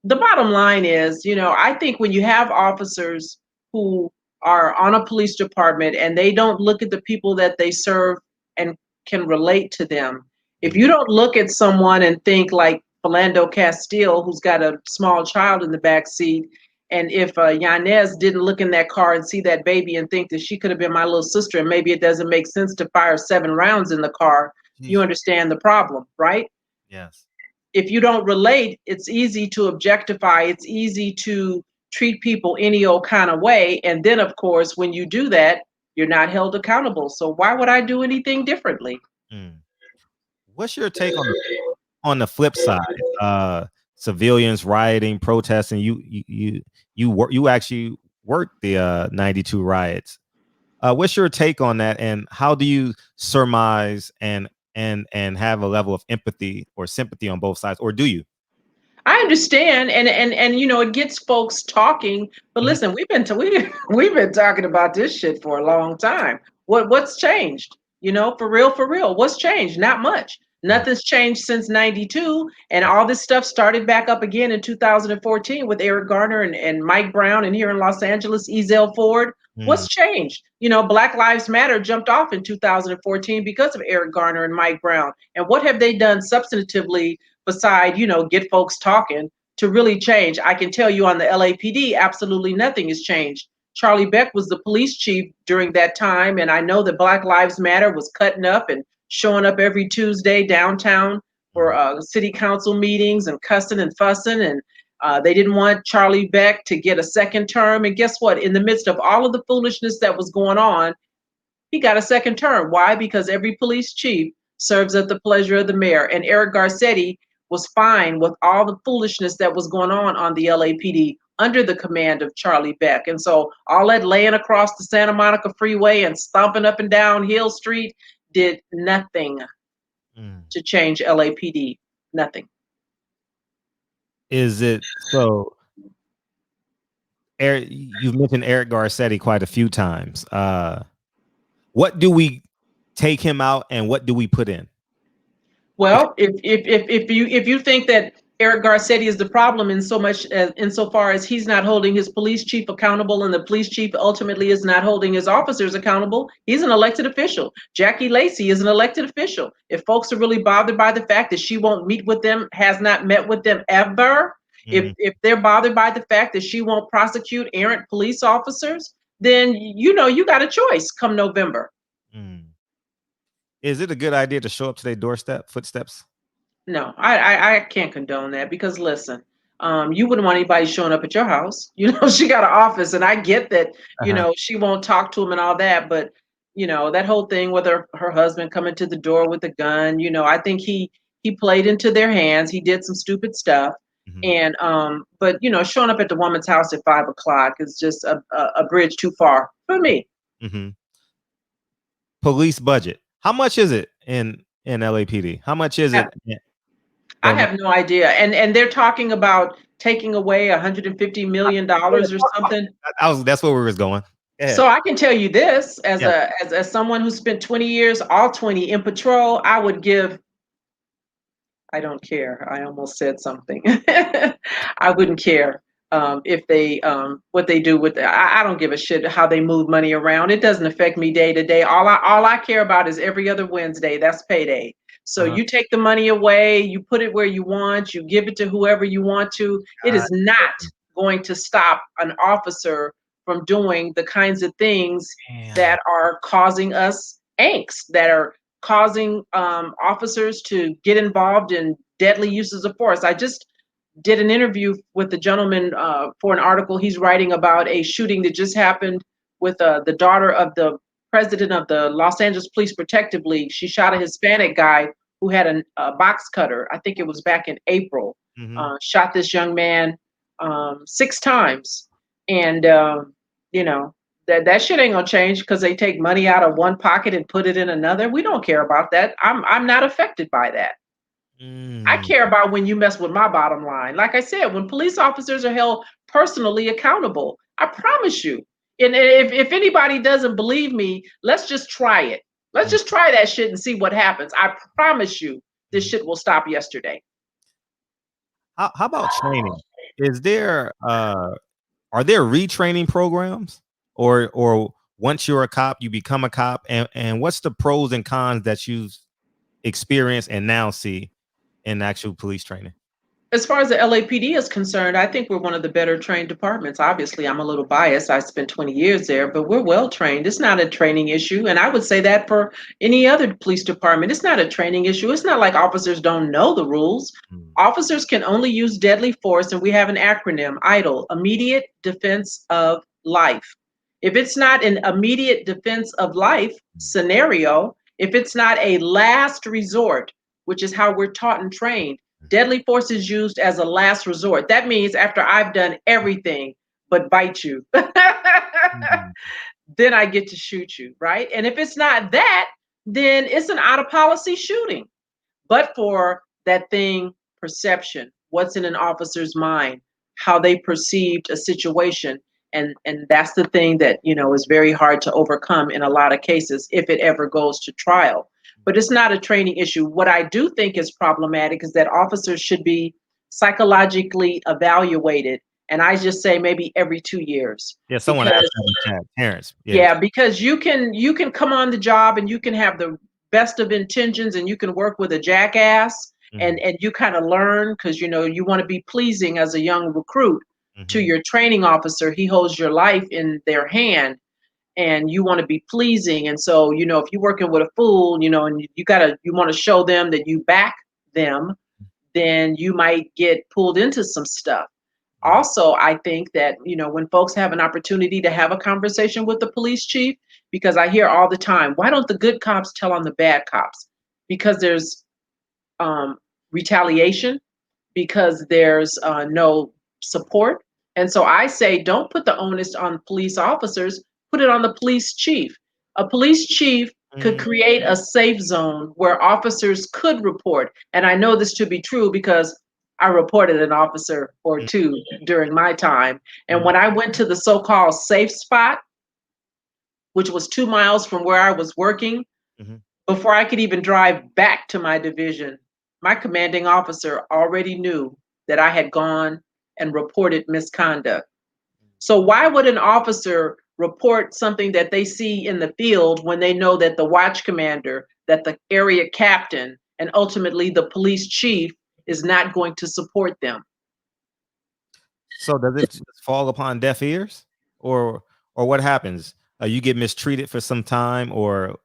S5: The bottom line is, I think when you have officers who are on a police department and they don't look at the people that they serve and can relate to them, if you don't look at someone and think like Philando Castile, who's got a small child in the back seat, and if Yanez didn't look in that car and see that baby and think that she could have been my little sister, and maybe it doesn't make sense to fire 7 rounds in the car, you understand the problem, right?
S4: Yes.
S5: If you don't relate, it's easy to objectify. It's easy to treat people any old kind of way. And then, of course, when you do that, you're not held accountable. So why would I do anything differently?
S4: What's your take on the flip side? Civilians rioting, protesting. You actually worked the 92 riots. What's your take on that, and how do you surmise and have a level of empathy or sympathy on both sides, or do you?
S5: I understand, and it gets folks talking. But listen, we've been talking about this shit for a long time. What's changed? For real, what's changed? Not much. Nothing's changed since 92, and all this stuff started back up again in 2014 with Eric Garner and Mike Brown, and here in Los Angeles, Ezell Ford. What's changed? Black Lives Matter jumped off in 2014 because of Eric Garner and Mike Brown. And what have they done substantively beside, get folks talking to really change? I can tell you on the LAPD, absolutely nothing has changed. Charlie Beck was the police chief during that time, and I know that Black Lives Matter was cutting up and showing up every Tuesday downtown for city council meetings and cussing and fussing, and they didn't want Charlie Beck to get a second term. And guess what? In the midst of all of the foolishness that was going on, he got a second term. Why? Because every police chief serves at the pleasure of the mayor. And Eric Garcetti was fine with all the foolishness that was going on the LAPD under the command of Charlie Beck. And so all that laying across the Santa Monica freeway and stomping up and down Hill Street did nothing to change LAPD. Nothing.
S4: Is it so? Eric, you've mentioned Eric Garcetti quite a few times. What do we take him out, and what do we put in?
S5: Well, if you think that Eric Garcetti is the problem insofar as he's not holding his police chief accountable, and the police chief ultimately is not holding his officers accountable, he's an elected official. Jackie Lacey is an elected official. If folks are really bothered by the fact that she won't meet with them, has not met with them ever, if they're bothered by the fact that she won't prosecute errant police officers, then you got a choice come November.
S4: Is it a good idea to show up to their footsteps?
S5: No, I can't condone that, because listen, you wouldn't want anybody showing up at your house. She got an office, and I get that, she won't talk to him and all that, but that whole thing with her husband coming to the door with a gun, I think he played into their hands. He did some stupid stuff. And but showing up at the woman's house at 5 o'clock is just a bridge too far for me.
S4: Police budget. How much is it in LAPD? How much is it?
S5: I have no idea. And they're talking about taking away $150 million or something.
S4: That's where we was going.
S5: So I can tell you this, as someone who spent 20 years, all 20 in patrol, I would give. I don't care. I almost said something. I wouldn't care if they what they do with it. I don't give a shit how they move money around. It doesn't affect me day to day. All I care about is every other Wednesday. That's payday. So you take the money away, you put it where you want, you give it to whoever you want to. It is not going to stop an officer from doing the kinds of things that are causing us angst, that are causing officers to get involved in deadly uses of force. I just did an interview with the gentleman for an article he's writing about a shooting that just happened with the daughter of the president of the Los Angeles Police Protective League. She shot a Hispanic guy who had a box cutter. I think it was back in April. Shot this young man 6 times. And, that shit ain't gonna change because they take money out of one pocket and put it in another. We don't care about that. I'm not affected by that. I care about when you mess with my bottom line. Like I said, when police officers are held personally accountable, I promise you. And if anybody doesn't believe me, let's just try it. Let's just try that shit and see what happens. I promise you, this shit will stop yesterday.
S4: How about training? Is there are there retraining programs, or once you're a cop, you become a cop, and what's the pros and cons that you experience and now see in actual police training?
S5: As far as the LAPD is concerned, I think we're one of the better trained departments. Obviously, I'm a little biased. I spent 20 years there, but we're well trained. It's not a training issue. And I would say that for any other police department, it's not a training issue. It's not like officers don't know the rules. Officers can only use deadly force, and we have an acronym, IDLE, Immediate Defense of Life. If it's not an immediate defense of life scenario, if it's not a last resort, which is how we're taught and trained, deadly force is used as a last resort. That means after I've done everything but bite you, then I get to shoot you, right? And if it's not that, then it's an out of policy shooting. But for that thing, perception, what's in an officer's mind, how they perceived a situation. And that's the thing that, is very hard to overcome in a lot of cases if it ever goes to trial. But it's not a training issue. What I do think is problematic is that officers should be psychologically evaluated. And I just say maybe every 2 years.
S4: Yeah, someone asked parents.
S5: Yeah, because you can come on the job and you can have the best of intentions and you can work with a jackass and you kind of learn because you want to be pleasing as a young recruit to your training officer. He holds your life in their hand. And you want to be pleasing. And so, if you're working with a fool, and you want to show them that you back them, then you might get pulled into some stuff. Also, I think that, when folks have an opportunity to have a conversation with the police chief, because I hear all the time, why don't the good cops tell on the bad cops? Because there's retaliation, because there's no support. And so I say, don't put the onus on police officers. Put it on the police chief. A police chief could create a safe zone where officers could report. And I know this to be true because I reported an officer or two during my time. And when I went to the so-called safe spot, which was 2 miles from where I was working, before I could even drive back to my division, my commanding officer already knew that I had gone and reported misconduct. So why would an officer report something that they see in the field when they know that the watch commander, that the area captain, and ultimately the police chief is not going to support them?
S4: So does it just fall upon deaf ears, or what happens? You get mistreated for some time, or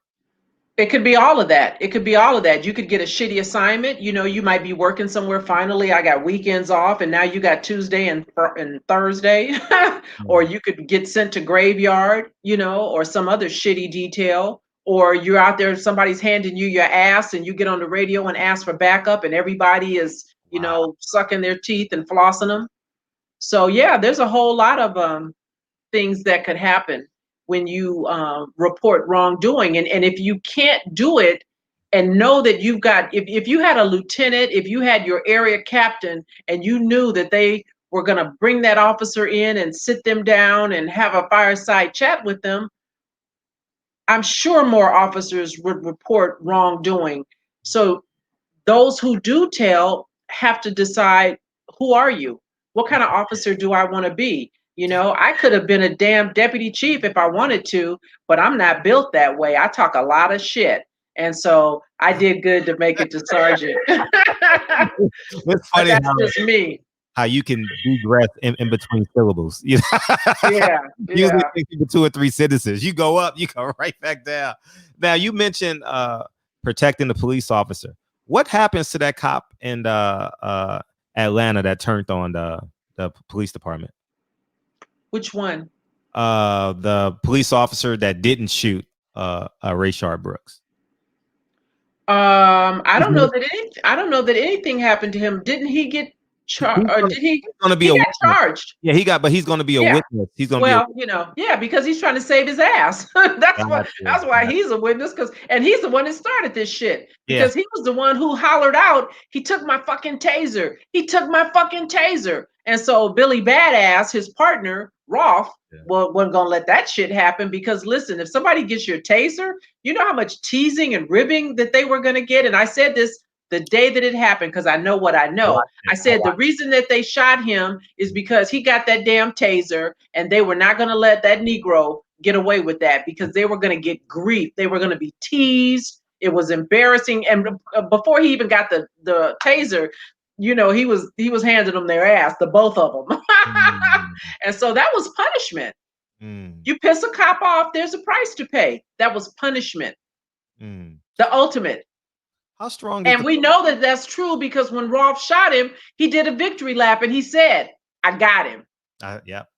S5: It could be all of that. It could be all of that. You could get a shitty assignment. You know, you might be working somewhere. Finally, I got weekends off, and now you got Tuesday and Thursday. Or you could get sent to graveyard, you know, or some other shitty detail. Or you're out there, somebody's handing you your ass, and you get on the radio and ask for backup, and everybody is, you know, sucking their teeth and flossing them. So yeah, there's a whole lot of things that could happen when you report wrongdoing. And if you can't do it and know that you've got, if you had a lieutenant, if you had your area captain and you knew that they were going to bring that officer in and sit them down and have a fireside chat with them, I'm sure more officers would report wrongdoing. So those who do tell have to decide, who are you? What kind of officer do I want to be? You know, I could have been a damn deputy chief if I wanted to, but I'm not built that way. I talk a lot of shit. And so I did good to make it to sergeant.
S4: it's funny
S5: That's just me.
S4: how you can degress in between syllables. You know?
S5: Yeah.
S4: Usually it takes you 2 or 3 sentences. You go up, you go right back down. Now you mentioned protecting the police officer. What happens to that cop in Atlanta that turned on the police department?
S5: Which one?
S4: The police officer that didn't shoot Rayshard Brooks.
S5: I don't know that anything happened to him. Didn't he get charged? Or did he?
S4: He's going to be
S5: he
S4: a
S5: got
S4: witness.
S5: charged.
S4: Yeah, but he's going to be a witness. He's going to be.
S5: Well, you know, yeah, because he's trying to save his ass. That's why he's a witness. And he's the one that started this shit. Because he was the one who hollered out, "He took my fucking taser. He took my fucking taser." And so Billy Badass, his partner, Rolf, wasn't gonna let that shit happen. Because listen, if somebody gets your taser, you know how much teasing and ribbing that they were gonna get. And I said this the day that it happened, because I know what I know. I said the reason that they shot him is because he got that damn taser, and they were not going to let that Negro get away with that, because they were going to get grief. They were going to be teased. It was embarrassing. And before he even got the taser, you know, he was handing them their ass, the both of them. And so that was punishment. You piss a cop off, there's a price to pay. That was punishment. The ultimate.
S4: How strong?
S5: And we know that that's true, because when Rolf shot him, he did a victory lap and he said, "I got him."
S4: Yep.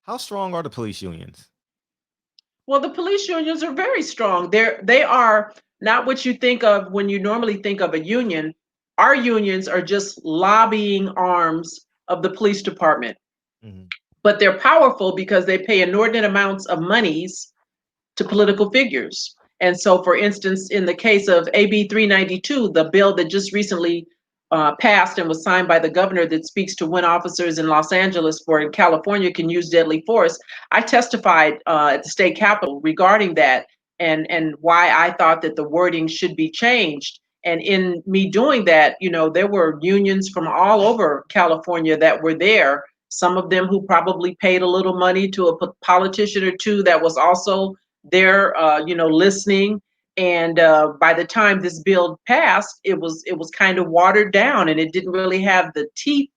S4: How strong are the police unions?
S5: Well, the police unions are very strong. They are not what you think of when you normally think of a union. Our unions are just lobbying arms of the police department. But they're powerful because they pay inordinate amounts of monies to political figures. And so, for instance, in the case of AB 392, the bill that just recently passed and was signed by the governor that speaks to when officers in Los Angeles or in California can use deadly force, I testified at the state capitol regarding that and why I thought that the wording should be changed. And in me doing that, you know, there were unions from all over California that were there. Some of them who probably paid a little money to a politician or two that was also there, you know, listening. And by the time this bill passed, it was kind of watered down, and it didn't really have the teeth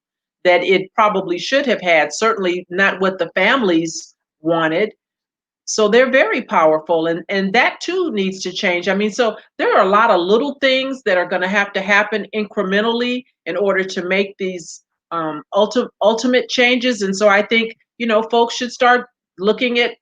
S5: that it probably should have had. Certainly not what the families wanted. So they're very powerful, and that too needs to change. I mean, so there are a lot of little things that are going to happen incrementally in order to make these ultimate changes. And so I think, you know, folks should start looking at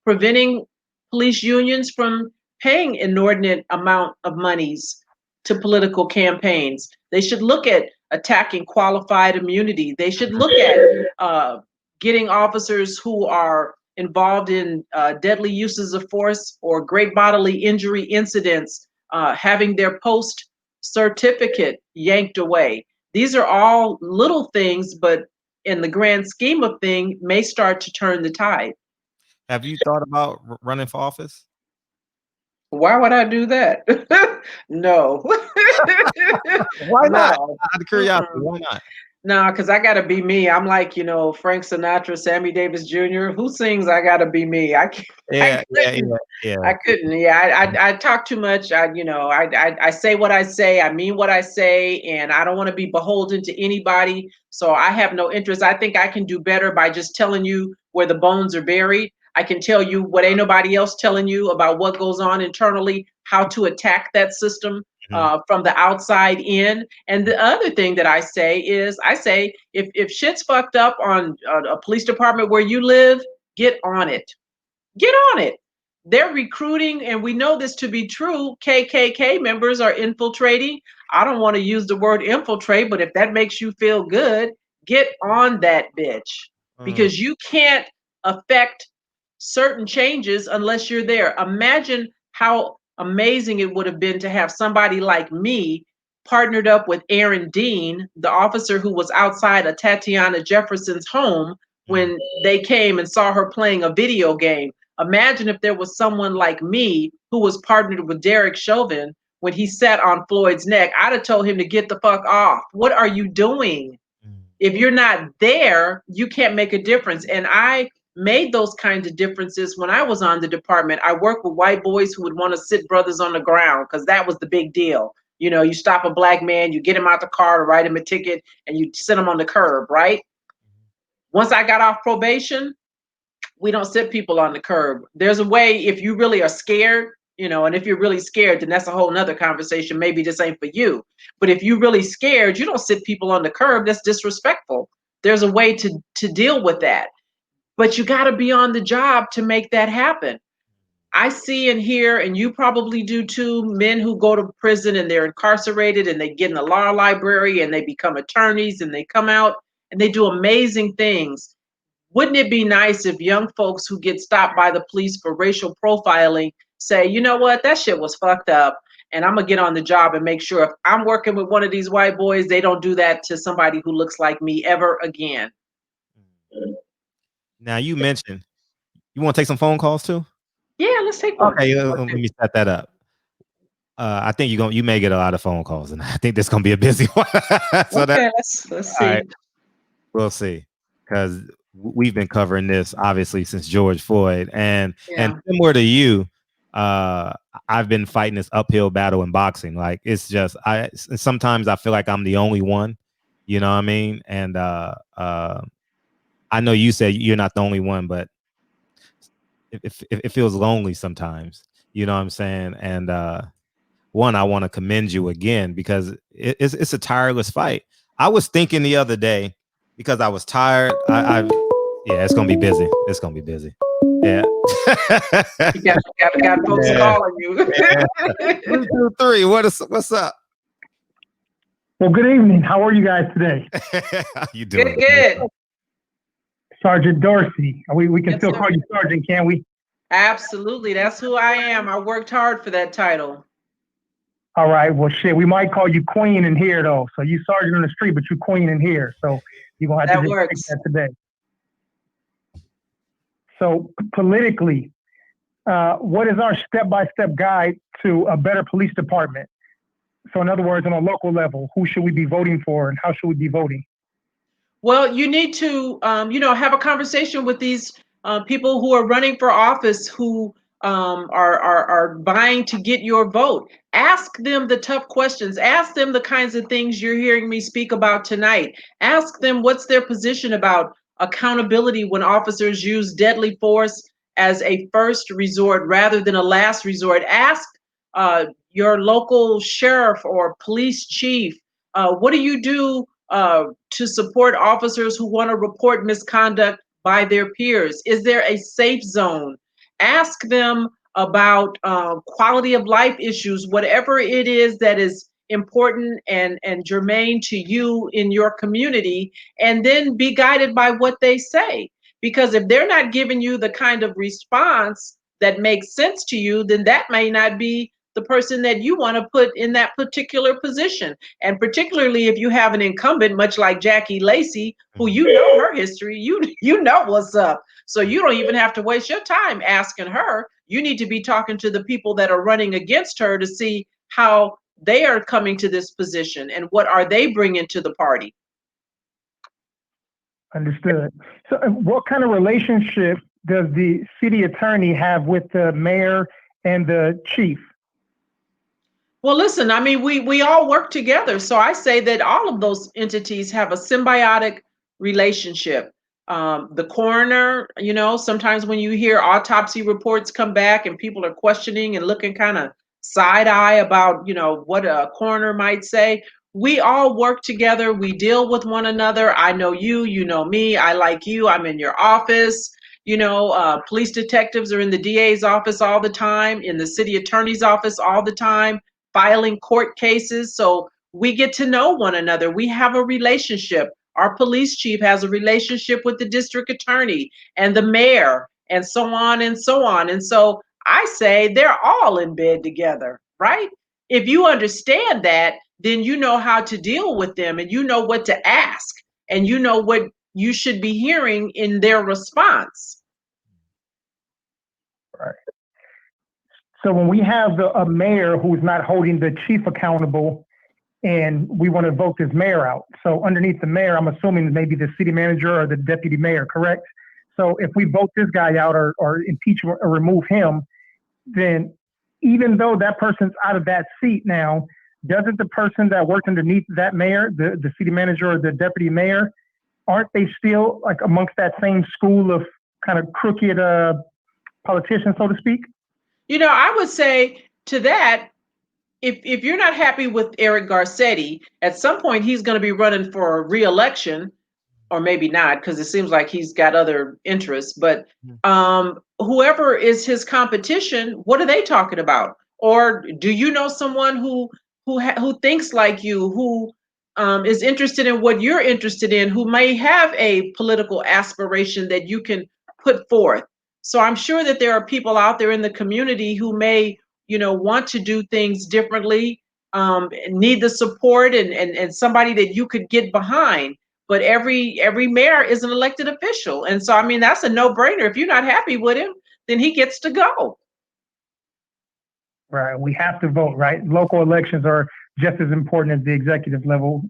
S5: preventing police unions from paying inordinate amount of monies to political campaigns. They should look at attacking qualified immunity. They should look at getting officers who are involved in deadly uses of force or great bodily injury incidents having their post certificate yanked away. These are all little things, but in the grand scheme of things, may start to turn the tide.
S4: Have you thought about running for office?
S5: Why would I do that? No.
S4: Why not?
S5: No.
S4: Out of curiosity,
S5: Mm-mm.
S4: why not?
S5: No, because I gotta be me. I'm like, Frank Sinatra, Sammy Davis Jr. Who sings I Gotta Be Me? I can't,
S4: Yeah, yeah,
S5: couldn't.
S4: yeah,
S5: I couldn't. Yeah, I talk too much. I say what I say. I mean what I say, and I don't want to be beholden to anybody. So I have no interest. I think I can do better by just telling you where the bones are buried. I can tell you what ain't nobody else telling you about what goes on internally, how to attack that system from the outside in. And the other thing that I say is, if shit's fucked up on a police department where you live, get on it. Get on it. They're recruiting, and we know this to be true. KKK members are infiltrating. I don't want to use the word infiltrate, but if that makes you feel good, get on that bitch. Because you can't affect certain changes unless you're there. Imagine how amazing it would have been to have somebody like me partnered up with Aaron Dean, the officer who was outside of Tatiana Jefferson's home when they came and saw her playing a video game. Imagine if there was someone like me who was partnered with Derek Chauvin when he sat on Floyd's neck. I'd have told him to get the fuck off. What are you doing? If you're not there, you can't make a difference. And I made those kinds of differences when I was on the department. I worked with white boys who would want to sit brothers on the ground because that was the big deal. You stop a black man, you get him out the car to write him a ticket, and you sit him on the curb, right? Once I got off probation, we don't sit people on the curb. There's a way, if you really are scared, and if you're really scared, then that's a whole nother conversation. Maybe this ain't for you. But if you're really scared, you don't sit people on the curb. That's disrespectful. There's a way to deal with that. But you got to be on the job to make that happen. I see and hear, and you probably do too, men who go to prison and they're incarcerated and they get in the law library and they become attorneys and they come out and they do amazing things. Wouldn't it be nice if young folks who get stopped by the police for racial profiling say, you know what, that shit was fucked up, and I'm gonna get on the job and make sure if I'm working with one of these white boys, they don't do that to somebody who looks like me ever again.
S4: Now you mentioned you want to take some phone calls too.
S5: Yeah, let's take one.
S4: Okay, let me set that up. I think you may get a lot of phone calls, and I think this is gonna be a busy one. So
S5: okay, let's see.
S4: Right, we'll see, because we've been covering this obviously since George Floyd, and similar to you, I've been fighting this uphill battle in boxing. Like it's just sometimes I feel like I'm the only one, you know what I mean? And I know you said you're not the only one, but it feels lonely sometimes, you know what I'm saying? And one, I want to commend you again because it's a tireless fight. I was thinking the other day because I was tired. Yeah, it's gonna be busy. It's gonna be busy. Yeah.
S5: You got folks calling you.
S4: 1, 2, 3. What's up?
S7: Well, good evening. How are you guys today?
S4: How you doing?
S5: Good.
S7: Sergeant Dorsey. We can
S5: Yes,
S7: still
S5: sir.
S7: call you Sergeant, can't we?
S5: Absolutely. That's who I am. I worked hard for that title.
S7: All right. Well, shit, we might call you Queen in here, though. So you Sergeant on the street, but you Queen in here. So you're going to have
S5: That
S7: to
S5: works.
S7: fix that today. So politically, what is our step-by-step guide to a better police department? So in other words, on a local level, who should we be voting for and how should we be voting?
S5: Well, you need to, have a conversation with these people who are running for office who are vying to get your vote. Ask them the tough questions. Ask them the kinds of things you're hearing me speak about tonight. Ask them what's their position about accountability when officers use deadly force as a first resort rather than a last resort. Ask your local sheriff or police chief, what do you do to support officers who want to report misconduct by their peers? Is there a safe zone? Ask them about quality of life issues, whatever it is that is important and germane to you in your community, and then be guided by what they say. Because if they're not giving you the kind of response that makes sense to you, then that may not be the person that you want to put in that particular position. And particularly if you have an incumbent, much like Jackie Lacey, who you know her history, you know what's up. So you don't even have to waste your time asking her. You need to be talking to the people that are running against her to see how they are coming to this position and what are they bringing to the party.
S7: Understood. So what kind of relationship does the city attorney have with the mayor and the chief?
S5: Well, listen, I mean, we all work together. So I say that all of those entities have a symbiotic relationship. The coroner, you know, sometimes when you hear autopsy reports come back and people are questioning and looking kind of side eye about, you know, what a coroner might say, we all work together. We deal with one another. I know you, you know me. I like you. I'm in your office. You know, police detectives are in the DA's office all the time, in the city attorney's office all the time, filing court cases. So we get to know one another. We have a relationship. Our police chief has a relationship with the district attorney and the mayor, and so on and so on. And so I say they're all in bed together, right? If you understand that, then you know how to deal with them and you know what to ask and you know what you should be hearing in their response.
S7: Right. So when we have a mayor who's not holding the chief accountable and we want to vote this mayor out. So underneath the mayor, I'm assuming maybe the city manager or the deputy mayor, correct? So if we vote this guy out or impeach or remove him, then even though that person's out of that seat now, doesn't the person that worked underneath that mayor, the city manager or the deputy mayor, aren't they still like amongst that same school of kind of crooked politicians, so to speak?
S5: You know, I would say to that, if you're not happy with Eric Garcetti, at some point he's going to be running for re-election, or maybe not, because it seems like he's got other interests. But whoever is his competition, what are they talking about? Or do you know someone who thinks like you, who is interested in what you're interested in, who may have a political aspiration that you can put forth? So I'm sure that there are people out there in the community who may, you know, want to do things differently, need the support and somebody that you could get behind. But every mayor is an elected official. And so, I mean, that's a no-brainer. If you're not happy with him, then he gets to go.
S7: Right. We have to vote, right? Local elections are just as important as the executive level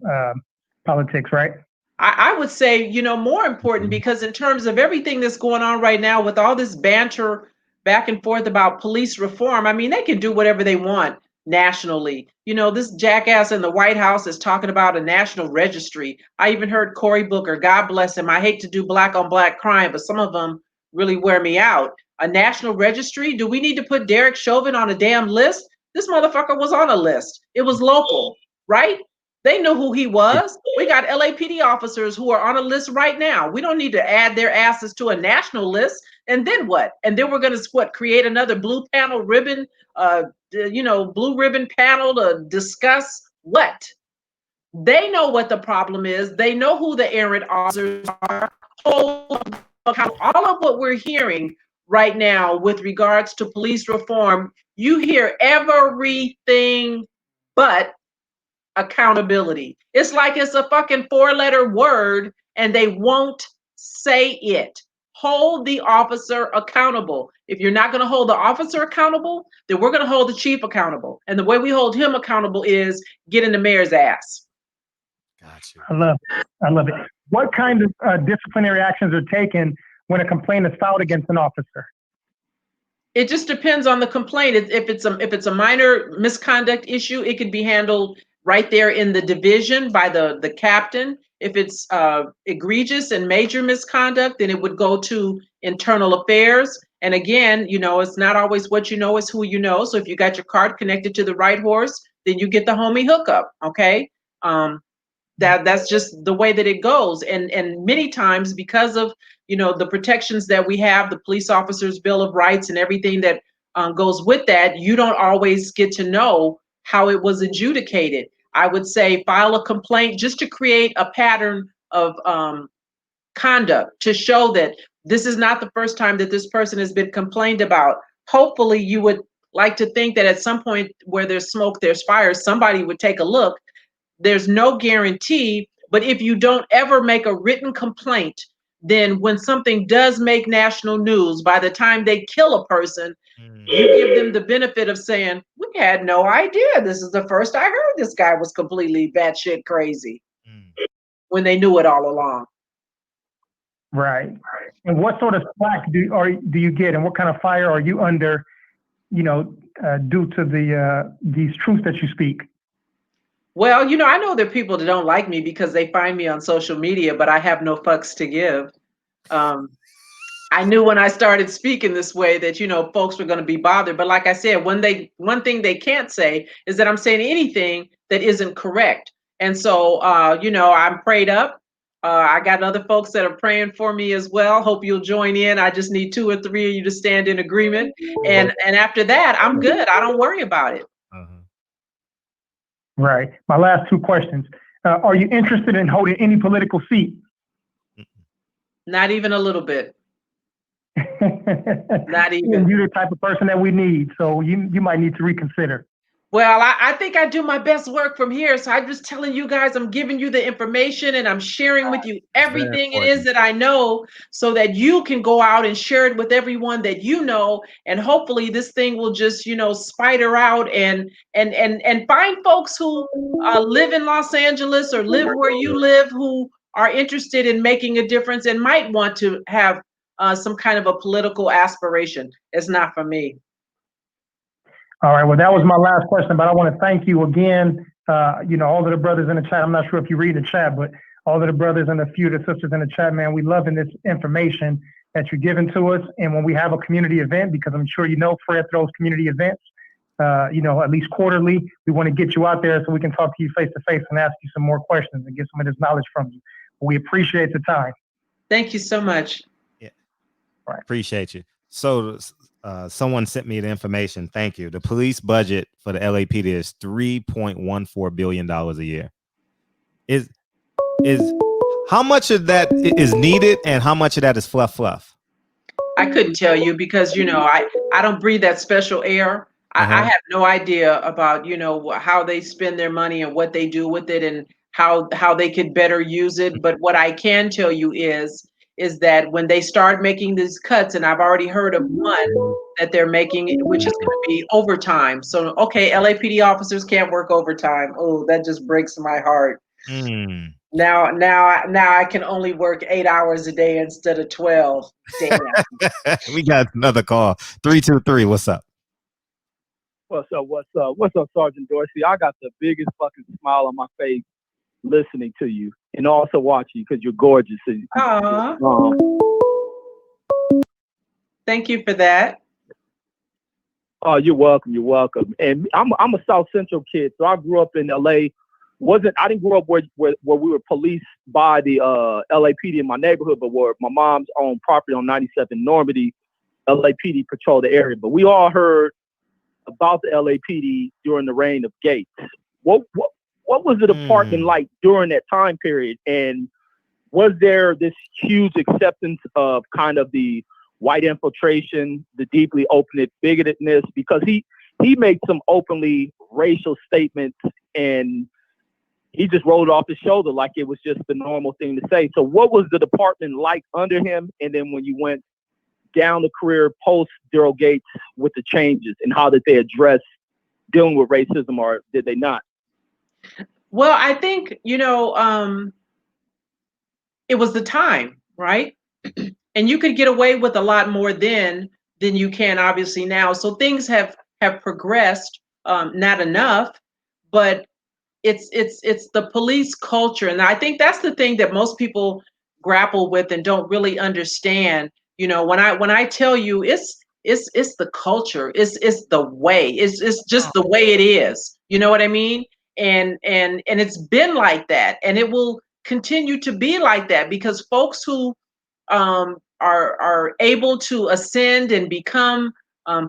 S7: politics, right?
S5: I would say, you know, more important, because in terms of everything that's going on right now with all this banter back and forth about police reform, I mean, they can do whatever they want nationally. You know, this jackass in the White House is talking about a national registry. I even heard Cory Booker, God bless him. I hate to do black on black crime, but some of them really wear me out. A national registry? Do we need to put Derek Chauvin on a damn list? This motherfucker was on a list. It was local, right? They knew who he was. We got LAPD officers who are on a list right now. We don't need to add their asses to a national list. And then what? And then we're going to create another blue panel ribbon, blue ribbon panel to discuss what? They know what the problem is. They know who the errant officers are. All of what we're hearing right now with regards to police reform, you hear everything but accountability. It's like it's a fucking 4-letter word and they won't say it. Hold the officer accountable. If you're not going to hold the officer accountable, then we're going to hold the chief accountable. And the way we hold him accountable is get in the mayor's ass.
S4: Gotcha.
S7: I love it. What kind of disciplinary actions are taken when a complaint is filed against an officer?
S5: It just depends on the complaint. If it's a minor misconduct issue, it could be handled right there in the division by the captain. If it's egregious and major misconduct, then it would go to internal affairs. And again, you know, it's not always what you know, it's who you know. So if you got your card connected to the right horse, then you get the homie hookup. Okay. That's just the way that it goes. And many times, because of, you know, the protections that we have, the police officers' Bill of Rights and everything that goes with that, you don't always get to know how it was adjudicated. I would say file a complaint just to create a pattern of conduct, to show that This is not the first time that this person has been complained about. Hopefully you would like to think that at some point where there's smoke, there's fire, somebody would take a look. There's no guarantee, but if you don't ever make a written complaint, then when something does make national news, by the time they kill a person, you give them the benefit of saying, we had no idea. This is the first I heard this guy was completely batshit crazy, when they knew it all along.
S7: Right. And what sort of slack do you get, and what kind of fire are you under, due to these truths that you speak?
S5: Well, I know there are people that don't like me because they find me on social media, but I have no fucks to give. I knew when I started speaking this way that, folks were going to be bothered. But like I said, one thing they can't say is that I'm saying anything that isn't correct. And so, I'm prayed up. I got other folks that are praying for me as well. Hope you'll join in. I just need 2 or 3 of you to stand in agreement. And after that, I'm good. I don't worry about it.
S7: Right. My last 2 questions. Are you interested in holding any political seat?
S5: Not even a little bit. Not even.
S7: You're the type of person that we need, so you might need to reconsider.
S5: Well, I think I do my best work from here. So I'm just telling you guys, I'm giving you the information and I'm sharing with you everything it is that I know so that you can go out and share it with everyone that you know. And hopefully this thing will just, spider out and find folks who live in Los Angeles or live where you live who are interested in making a difference and might want to have some kind of a political aspiration. It's not for me.
S7: All right. Well, that was my last question, but I want to thank you again. All of the brothers in the chat. I'm not sure if you read the chat, but all of the brothers and a few of the sisters in the chat, man, we loving this information that you're giving to us. And when we have a community event, because I'm sure Fred throws community events, at least quarterly, we want to get you out there so we can talk to you face to face and ask you some more questions and get some of this knowledge from you. We appreciate the time.
S5: Thank you so much.
S4: Yeah. Right. Appreciate you. So someone sent me the information. Thank you. The police budget for the LAPD is $3.14 billion a year. Is how much of that is needed and how much of that is fluff?
S5: I couldn't tell you because, I don't breathe that special air. I have no idea about, how they spend their money and what they do with it and how they could better use it. But what I can tell you is that when they start making these cuts, and I've already heard of one that they're making, which is going to be overtime. So, okay, LAPD officers can't work overtime. Oh, that just breaks my heart. Now I can only work 8 hours a day instead of 12. Damn.
S4: We got another call. 323. What's up?
S8: What's up, Sergeant Dorsey? I got the biggest fucking smile on my face listening to you and also watching you because you're gorgeous.
S5: Thank you for that.
S8: Oh, you're welcome. And I'm a South Central kid, so I grew up in LA. I didn't grow up where we were policed by the LAPD in my neighborhood, but where my mom's own property on 97 Normandy, LAPD patrolled the area. But we all heard about the LAPD during the reign of Gates. What was the department like during that time period? And was there this huge acceptance of kind of the white infiltration, the deeply open bigotedness? Because he made some openly racial statements and he just rolled off his shoulder like it was just the normal thing to say. So what was the department like under him? And then when you went down the career post Daryl Gates with the changes, and how did they address dealing with racism, or did they not?
S5: Well, I think, it was the time, right? And you could get away with a lot more then than you can obviously now. So things have progressed, not enough, but it's the police culture. And I think that's the thing that most people grapple with and don't really understand. When I tell you it's the culture, it's the way, it's just the way it is. You know what I mean? And it's been like that, and it will continue to be like that because folks who are able to ascend and become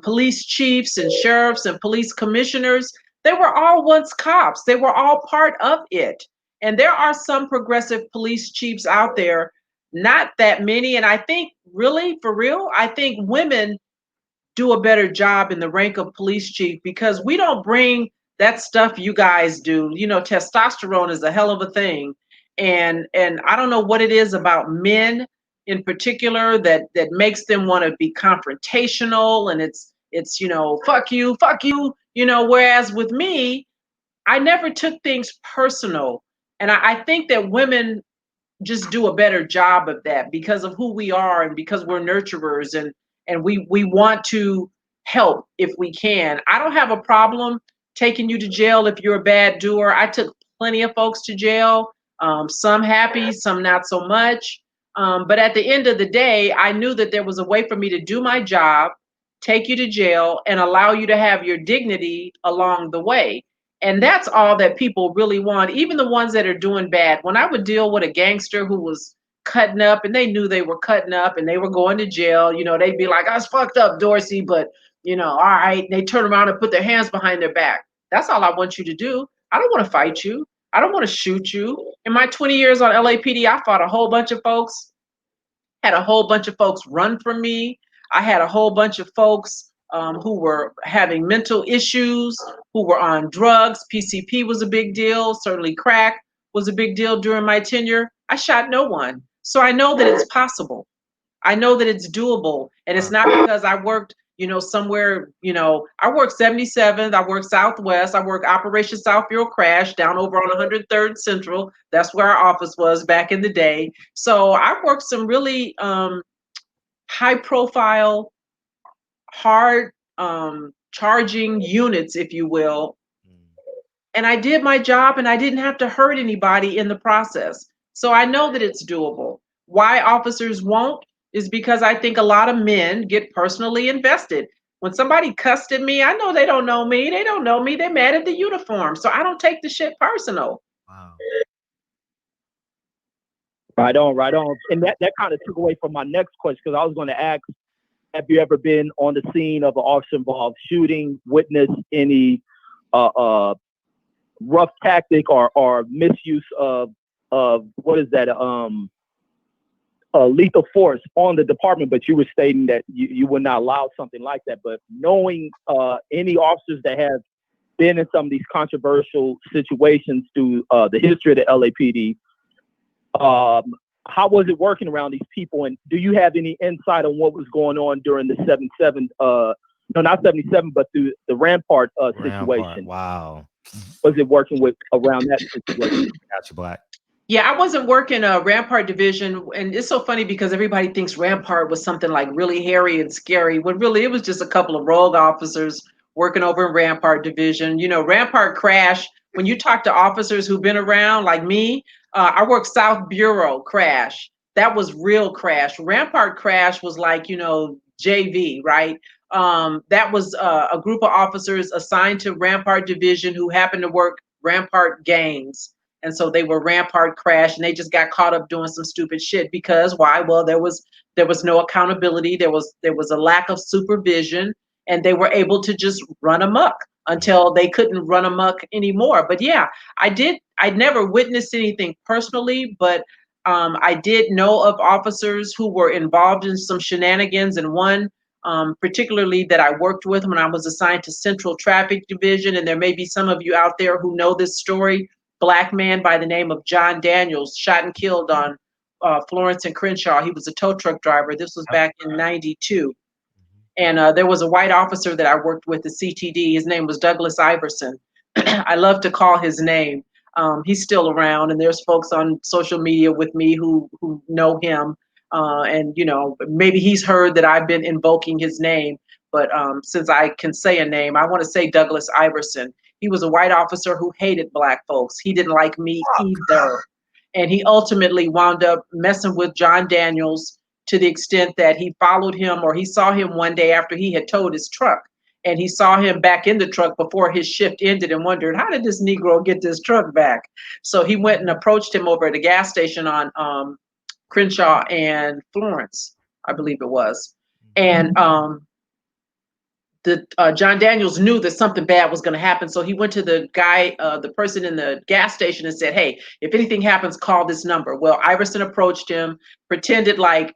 S5: police chiefs and sheriffs and police commissioners, they were all once cops. They were all part of it. And there are some progressive police chiefs out there not that many. And I think really, for real, I think women do a better job in the rank of police chief because we don't bring that stuff you guys do. You know, testosterone is a hell of a thing. And I don't know what it is about men in particular that makes them want to be confrontational, and it's, you know, fuck you, you know, whereas with me, I never took things personal. And I think that women just do a better job of that because of who we are and because we're nurturers, and we want to help if we can. I don't have a problem taking you to jail if you're a bad doer. I took plenty of folks to jail, some happy, some not so much. But at the end of the day, I knew that there was a way for me to do my job, take you to jail, and allow you to have your dignity along the way. And that's all that people really want, even the ones that are doing bad. When I would deal with a gangster who was cutting up and they knew they were cutting up and they were going to jail, you know, they'd be like, I was fucked up, Dorsey, but, you know, all right. They turn around and put their hands behind their back. That's all I want you to do. I don't want to fight you. I don't want to shoot you. In my 20 years on LAPD, I fought a whole bunch of folks, had a whole bunch of folks run from me. I had a whole bunch of folks who were having mental issues, who were on drugs. PCP was a big deal. Certainly crack was a big deal during my tenure. I shot no one. So I know that it's possible. I know that it's doable. And it's not because I worked, you know, somewhere, you know, I worked 77th, I worked Southwest, I worked Operation South Bureau Crash down over on 103rd Central. That's where our office was back in the day. So I worked some really high profile, hard charging units, if you will. And I did my job and I didn't have to hurt anybody in the process. So I know that it's doable. Why officers won't is because I think a lot of men get personally invested. When somebody cussed at me, I know they don't know me. They don't know me. They're mad at the uniform. So I don't take the shit personal.
S4: Wow.
S8: Right on, right on. And that kind of took away from my next question, because I was going to ask, have you ever been on the scene of an officer-involved shooting, witnessed any rough tactic or misuse of what is that, lethal force on the department? But you were stating that you would not allow something like that. But knowing any officers that have been in some of these controversial situations through the history of the LAPD, how was it working around these people? And do you have any insight on what was going on during the 77, no, not 77, but through the Rampart situation?
S4: Wow.
S8: Was it working with around that situation?
S4: Gotcha, Black.
S5: Yeah, I wasn't working a Rampart division. And it's so funny because everybody thinks Rampart was something like really hairy and scary, when really it was just a couple of rogue officers working over in Rampart division. You know, Rampart Crash, when you talk to officers who've been around like me, I worked South Bureau Crash. That was real crash. Rampart Crash was like, you know, JV, right? That was a group of officers assigned to Rampart division who happened to work Rampart gangs. And so they were Rampart Crash, and they just got caught up doing some stupid shit. Because why? Well, there was no accountability. There was a lack of supervision, and they were able to just run amok until they couldn't run amok anymore. But yeah, I never witnessed anything personally, but I did know of officers who were involved in some shenanigans, and one particularly that I worked with when I was assigned to Central Traffic Division. And there may be some of you out there who know this story. Black man by the name of John Daniels shot and killed on Florence and Crenshaw. He was a tow truck driver. This was back in '92. And there was a white officer that I worked with at CTD. His name was Douglas Iverson. I love to call his name. He's still around, and there's folks on social media with me who know him. And, you know, maybe he's heard that I've been invoking his name. But since I can say a name, I want to say Douglas Iverson. He was a white officer who hated Black folks. He didn't like me either. And he ultimately wound up messing with John Daniels to the extent that he followed him, or he saw him one day after he had towed his truck. And he saw him back in the truck before his shift ended and wondered, how did this Negro get this truck back? So he went and approached him over at a gas station on Crenshaw and Florence, I believe it was. And John Daniels knew that something bad was going to happen. So he went to the guy, the person in the gas station, and said, hey, if anything happens, call this number. Well, Iverson approached him, pretended like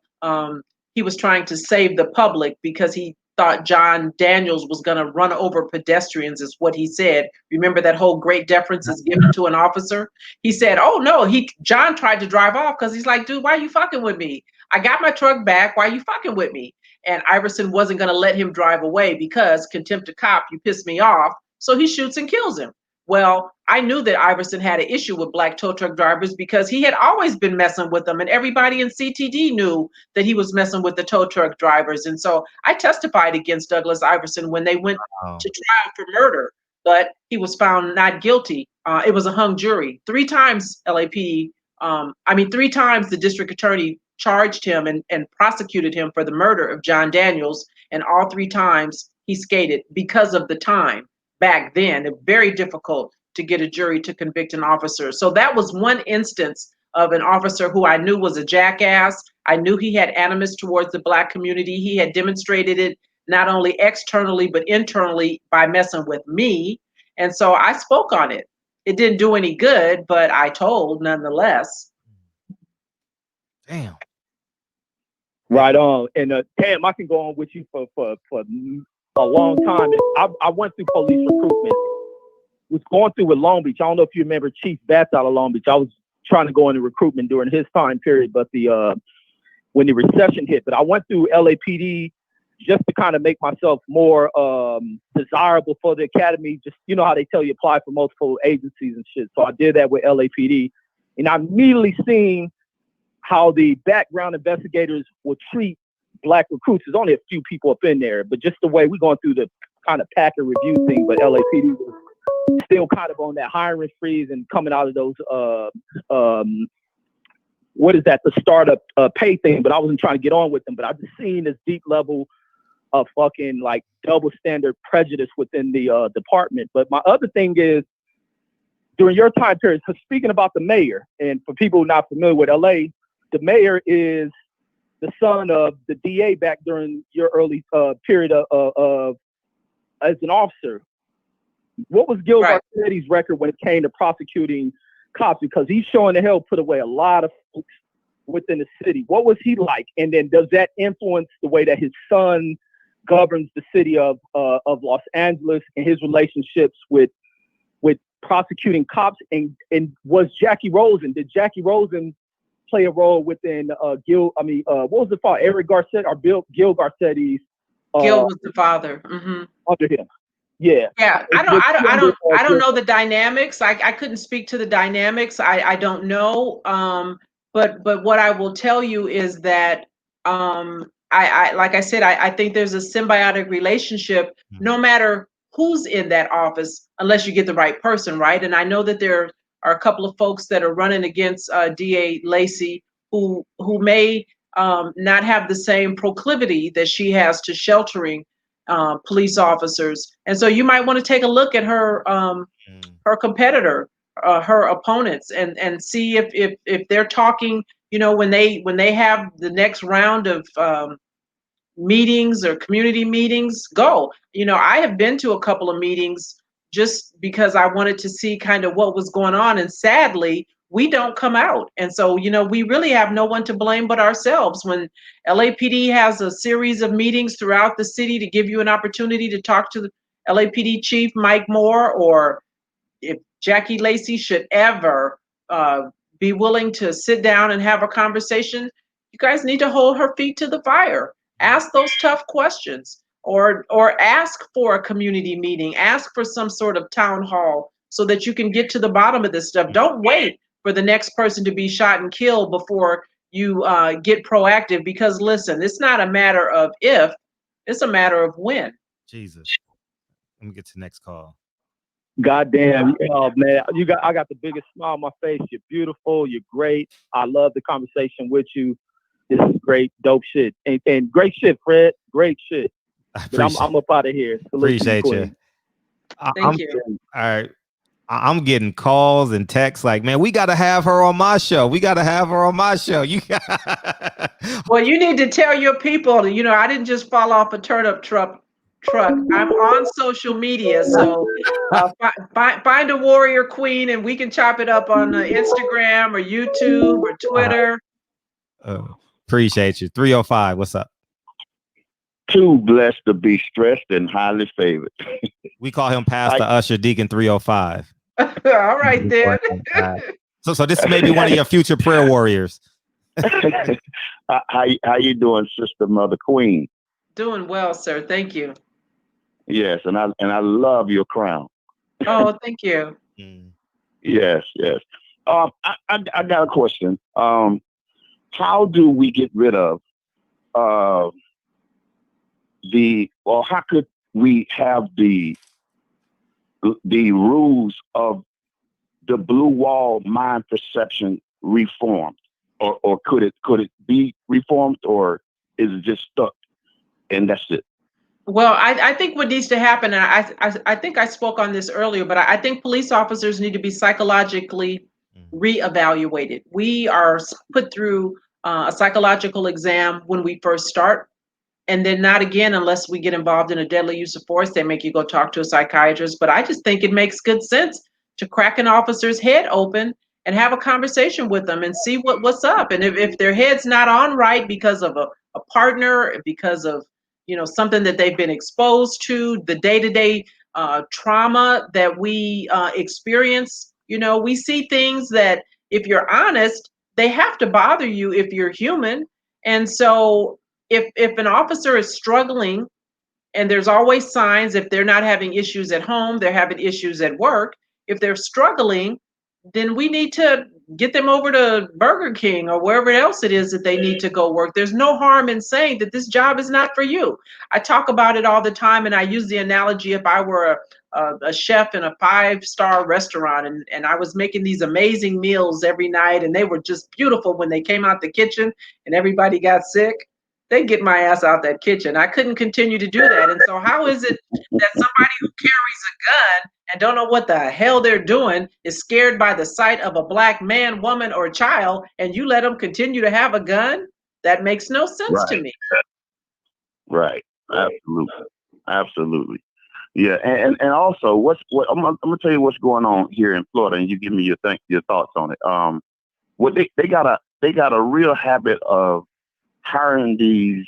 S5: he was trying to save the public because he thought John Daniels was going to run over pedestrians, is what he said. Remember that whole great deference is given to an officer? He said, oh, no, John tried to drive off because he's like, dude, why are you fucking with me? I got my truck back. Why are you fucking with me? And Iverson wasn't going to let him drive away because contempt of cop, you pissed me off. So he shoots and kills him. Well, I knew that Iverson had an issue with black tow truck drivers because he had always been messing with them. And everybody in CTD knew that he was messing with the tow truck drivers. And so I testified against Douglas Iverson when they went to trial for murder, but he was found not guilty. It was a hung jury. 3 times LAPD, 3 times the district attorney charged him and prosecuted him for the murder of John Daniels. And all 3 times he skated because of the time. Back then, it's very difficult to get a jury to convict an officer. So that was one instance of an officer who I knew was a jackass. I knew he had animus towards the black community. He had demonstrated it not only externally, but internally by messing with me. And so I spoke on it. It didn't do any good, but I told nonetheless.
S4: Damn.
S8: Right on. And Tam, I can go on with you for a long time. I went through police recruitment. Was going through with Long Beach. I don't know if you remember Chief Batts out of Long Beach. I was trying to go into recruitment during his time period, but when the recession hit. But I went through LAPD just to kind of make myself more desirable for the academy. Just, you know how they tell you apply for multiple agencies and shit. So I did that with LAPD, and I immediately seen how the background investigators would treat black recruits. There's only a few people up in there, but just the way we're going through the kind of packet review thing, but LAPD was still kind of on that hiring freeze and coming out of those, what is that, the startup pay thing, but I wasn't trying to get on with them, but I just seen this deep level of fucking like double standard prejudice within the department. But my other thing is, during your time period, so speaking about the mayor, and for people not familiar with LA, the mayor is the son of the DA back during your early period of as an officer. What was Gil Garcetti's record when it came to prosecuting cops? Because he's showing the hell put away a lot of folks within the city. What was he like? And then does that influence the way that his son governs the city of Los Angeles and his relationships with prosecuting cops? And was Jackie Rosen? Did Jackie Rosen play a role within what was the father? Eric Garcetti or Gil Garcetti's?
S5: Gil was the father. Mm-hmm.
S8: Under him. Yeah.
S5: Yeah. I don't know the dynamics. I couldn't speak to the dynamics. I don't know. But what I will tell you is that I like I said, I think there's a symbiotic relationship no matter who's in that office, unless you get the right person, right? And I know that there are a couple of folks that are running against DA Lacey who may not have the same proclivity that she has to sheltering police officers. And so you might want to take a look at her her competitor, her opponents, and see if they're talking, you know, when they have the next round of meetings or community meetings, go. You know, I have been to a couple of meetings just because I wanted to see kind of what was going on. And sadly, we don't come out. And so, you know, we really have no one to blame but ourselves. When LAPD has a series of meetings throughout the city to give you an opportunity to talk to the LAPD chief, Mike Moore, or if Jackie Lacey should ever be willing to sit down and have a conversation, you guys need to hold her feet to the fire. Ask those tough questions, or ask for a community meeting, ask for some sort of town hall so that you can get to the bottom of this stuff. Don't wait for the next person to be shot and killed before you get proactive, because listen, it's not a matter of if, it's a matter of when.
S4: Jesus. Let me get to the next call.
S8: Goddamn, oh man, I got the biggest smile on my face. You're beautiful, you're great. I love the conversation with you. This is great, dope shit. And great shit, Fred. Great shit. But I'm up out of here.
S4: Appreciate you.
S5: Thank you.
S4: All right. I'm getting calls and texts like, man, we got to have her on my show. We got to have her on my show.
S5: Well, you need to tell your people, you know, I didn't just fall off a turnip truck truck. I'm on social media, so find a warrior queen, and we can chop it up on Instagram or YouTube or Twitter.
S4: Appreciate you. 305. What's up?
S9: Too blessed to be stressed and highly favored.
S4: We call him Pastor Usher Deacon 305.
S5: All right then.
S4: So this may be one of your future prayer warriors.
S9: How you doing, Sister Mother Queen?
S5: Doing well, sir. Thank you.
S9: Yes, and I love your crown.
S5: Oh, thank you.
S9: Yes. I got a question. How do we get rid of how could we have the rules of the blue wall mind perception reformed, or could it be reformed, or is it just stuck and that's it?
S5: Well, I think what needs to happen, and I think I spoke on this earlier, but I think police officers need to be psychologically reevaluated. We are put through a psychological exam when we first start, and then not again unless we get involved in a deadly use of force. They make you go talk to a psychiatrist. But I just think it makes good sense to crack an officer's head open and have a conversation with them and see what's up. And if their head's not on right because of a partner, because of something that they've been exposed to, the day-to-day trauma that we experience, we see things that, if you're honest, they have to bother you if you're human. And so if an officer is struggling, and there's always signs, if they're not having issues at home, they're having issues at work. If they're struggling, then we need to get them over to Burger King or wherever else it is that they need to go work. There's no harm in saying that this job is not for you. I talk about it all the time, and I use the analogy, if I were a chef in a 5-star restaurant and I was making these amazing meals every night, and they were just beautiful when they came out the kitchen and everybody got sick, they get my ass out that kitchen. I couldn't continue to do that. And so how is it that somebody who carries a gun and don't know what the hell they're doing is scared by the sight of a black man, woman, or child, and you let them continue to have a gun? That makes no sense to me.
S9: Right. Absolutely. Yeah. And also I'm gonna tell you what's going on here in Florida, and you give me your thoughts on it. What they got a real habit of hiring these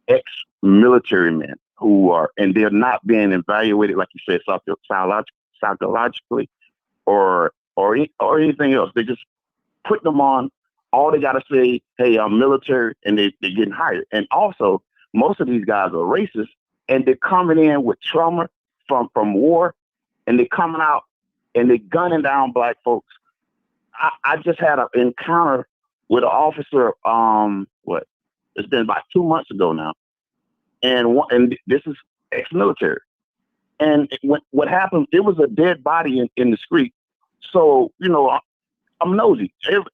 S9: ex-military men who are, and they're not being evaluated, like you said, psychologically or anything else. They just put them on. All they got to say, hey, I'm military, and they're getting hired. And also, most of these guys are racist, and they're coming in with trauma from war, and they're coming out and they're gunning down black folks. I just had an encounter with an officer, it's been about 2 months ago now. And this is ex-military. And what happened, there was a dead body in the street. So, I'm nosy.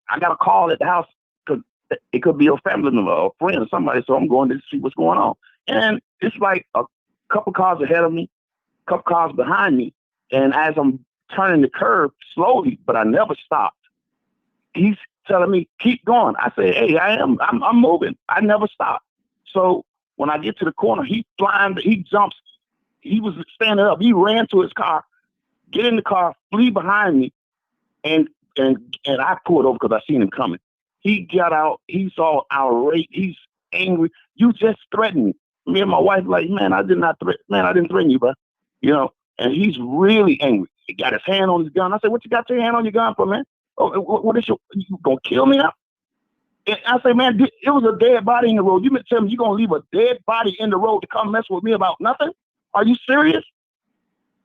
S9: I got a call at the house because it could be a family member or a friend or somebody. So I'm going to see what's going on. And it's like a couple cars ahead of me, a couple cars behind me. And as I'm turning the curve slowly, but I never stopped, he's telling me, keep going. I say, hey, I'm moving. I never stop. So when I get to the corner, he jumps. He was standing up. He ran to his car, get in the car, flee behind me. And I pulled over because I seen him coming. He got out. He's all irate. He's angry. You just threatened me. Me and my wife like, man, I didn't threaten you, bro. And he's really angry. He got his hand on his gun. I said, what you got your hand on your gun for, man? Oh, what is you gonna kill me now? And I say, man, it was a dead body in the road. You been telling me you gonna leave a dead body in the road to come mess with me about nothing? Are you serious?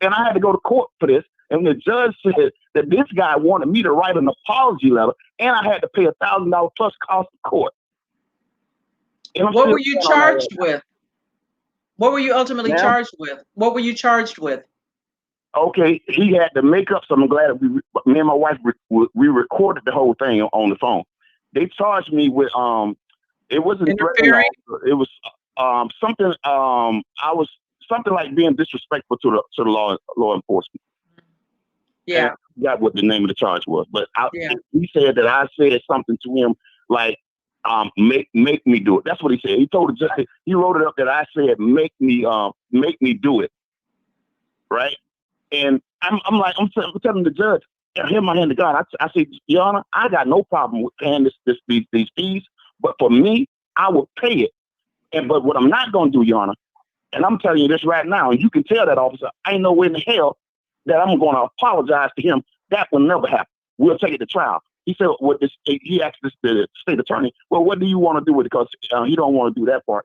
S9: And I had to go to court for this. And the judge said that this guy wanted me to write an apology letter, and I had to pay $1,000 plus cost of court.
S5: What were you charged with? What were you ultimately charged with? What were you charged with?
S9: Okay, he had to make up something. I'm glad me and my wife we recorded the whole thing on the phone. They charged me with it wasn't
S5: interfering.
S9: It was something I was something like being disrespectful to the law enforcement.
S5: Yeah,
S9: and I forgot what the name of the charge was, but he said that I said something to him like make me do it. That's what he said. He told the judge, he wrote it up that I said, make me do it. Right. And I'm telling the judge, hear my hand to God. I said, Your Honor, I got no problem with paying these fees, but for me, I will pay it. But what I'm not going to do, Your Honor, and I'm telling you this right now, and you can tell that officer, ain't no way in the hell that I'm going to apologize to him. That will never happen. We'll take it to trial. He said, he asked the state attorney, well, what do you want to do with it? Because he don't want to do that part.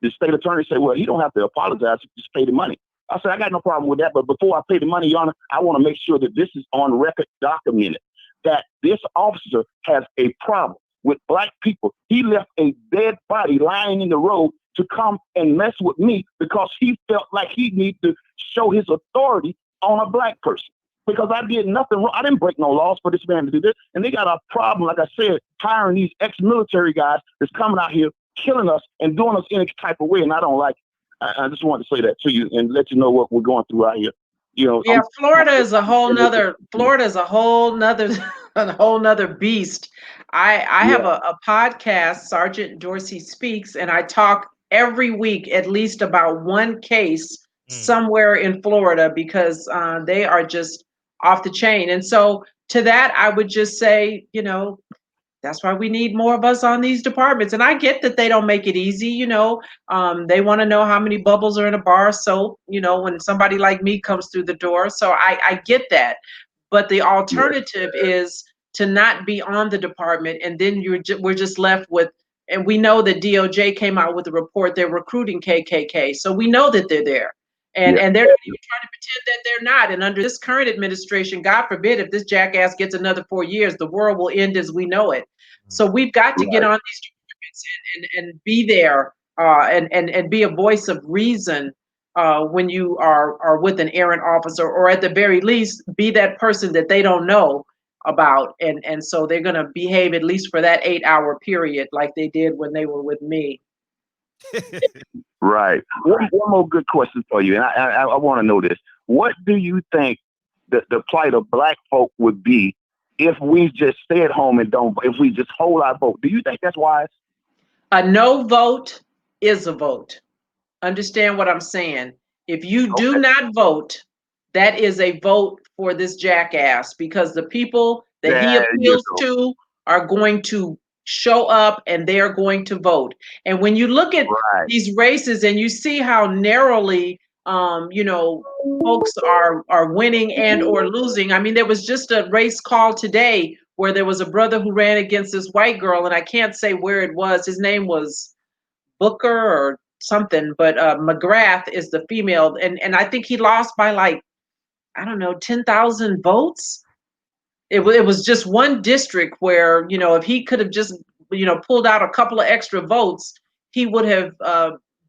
S9: The state attorney said, well, he don't have to apologize, just pay the money. I said, I got no problem with that. But before I pay the money, Your Honor, I want to make sure that this is on record, documented, that this officer has a problem with black people. He left a dead body lying in the road to come and mess with me because he felt like he needed to show his authority on a black person. Because I did nothing wrong. I didn't break no laws for this man to do this. And they got a problem, like I said, hiring these ex-military guys that's coming out here, killing us and doing us any type of way. And I don't like it. I just wanted to say that to you and let you know what we're going through out here. You know,
S5: yeah, Florida is a whole nother beast. I have a podcast, Sergeant Dorsey Speaks, and I talk every week at least about one case somewhere in Florida because they are just off the chain. And so to that, I would just say, you know, that's why we need more of us on these departments. And I get that they don't make it easy, you know. They want to know how many bubbles are in a bar of soap, you know, when somebody like me comes through the door. So I get that. But the alternative is to not be on the department. And then we're just left with, and we know that DOJ came out with a report, they're recruiting KKK. So we know that they're there. And they're not even trying to pretend that they're not. And under this current administration, God forbid, if this jackass gets another 4 years, the world will end as we know it. So we've got to get on these departments and be there and be a voice of reason when you are with an errant officer, or at the very least, be that person that they don't know about. And so they're going to behave at least for that 8-hour period like they did when they were with me.
S9: Right. One more good question for you, and I want to know this. What do you think the plight of black folk would be if we just stay at home and if we just hold our vote? Do you think that's wise?
S5: A no vote is a vote. Understand what I'm saying? If you do not vote, that is a vote for this jackass, because the people that he appeals to are going to show up and they're going to vote. And when you look at these races and you see how narrowly you know, folks are winning and or losing. I mean, there was just a race call today where there was a brother who ran against this white girl, and I can't say where it was. His name was Booker or something, but McGrath is the female, and I think he lost by like, I don't know, 10,000 votes. It was just one district where, you know, if he could have just, you know, pulled out a couple of extra votes, he would have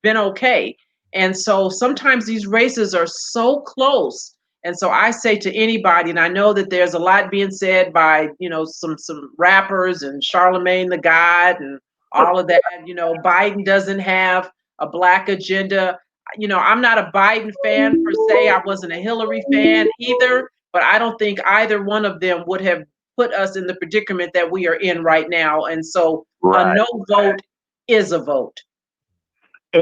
S5: been okay. And so sometimes these races are so close. And so I say to anybody, and I know that there's a lot being said by, you know, some rappers and Charlemagne the God and all of that, you know, Biden doesn't have a black agenda. You know, I'm not a Biden fan per se. I wasn't a Hillary fan either, but I don't think either one of them would have put us in the predicament that we are in right now. And so a no vote is a vote.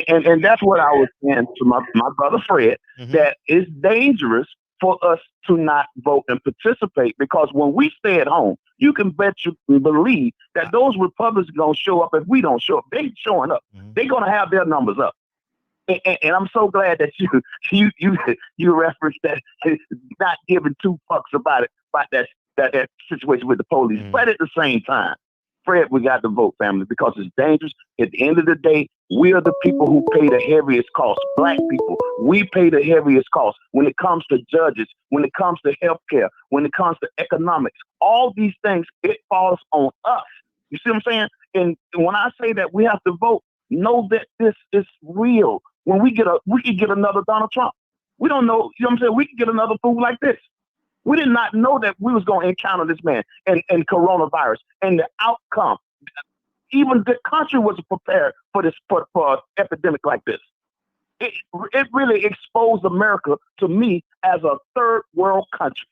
S9: And that's what I was saying to my brother Fred, that it's dangerous for us to not vote and participate, because when we stay at home, you can bet you believe that those Republicans are going to show up if we don't show up. They're showing up. They're going to have their numbers up. And I'm so glad that you referenced that, not giving two fucks about that situation with the police. But at the same time, Fred, we got to vote, family, because it's dangerous. At the end of the day, we are the people who pay the heaviest cost. Black people, we pay the heaviest cost when it comes to judges, when it comes to healthcare, when it comes to economics. All these things, it falls on us. You see what I'm saying? And when I say that we have to vote, know that this is real. When we could get another Donald Trump. We don't know, you know what I'm saying? We could get another fool like this. We did not know that we was going to encounter this man and coronavirus and the outcome. Even the country wasn't prepared for this, for an epidemic like this. It really exposed America to me as a third world country.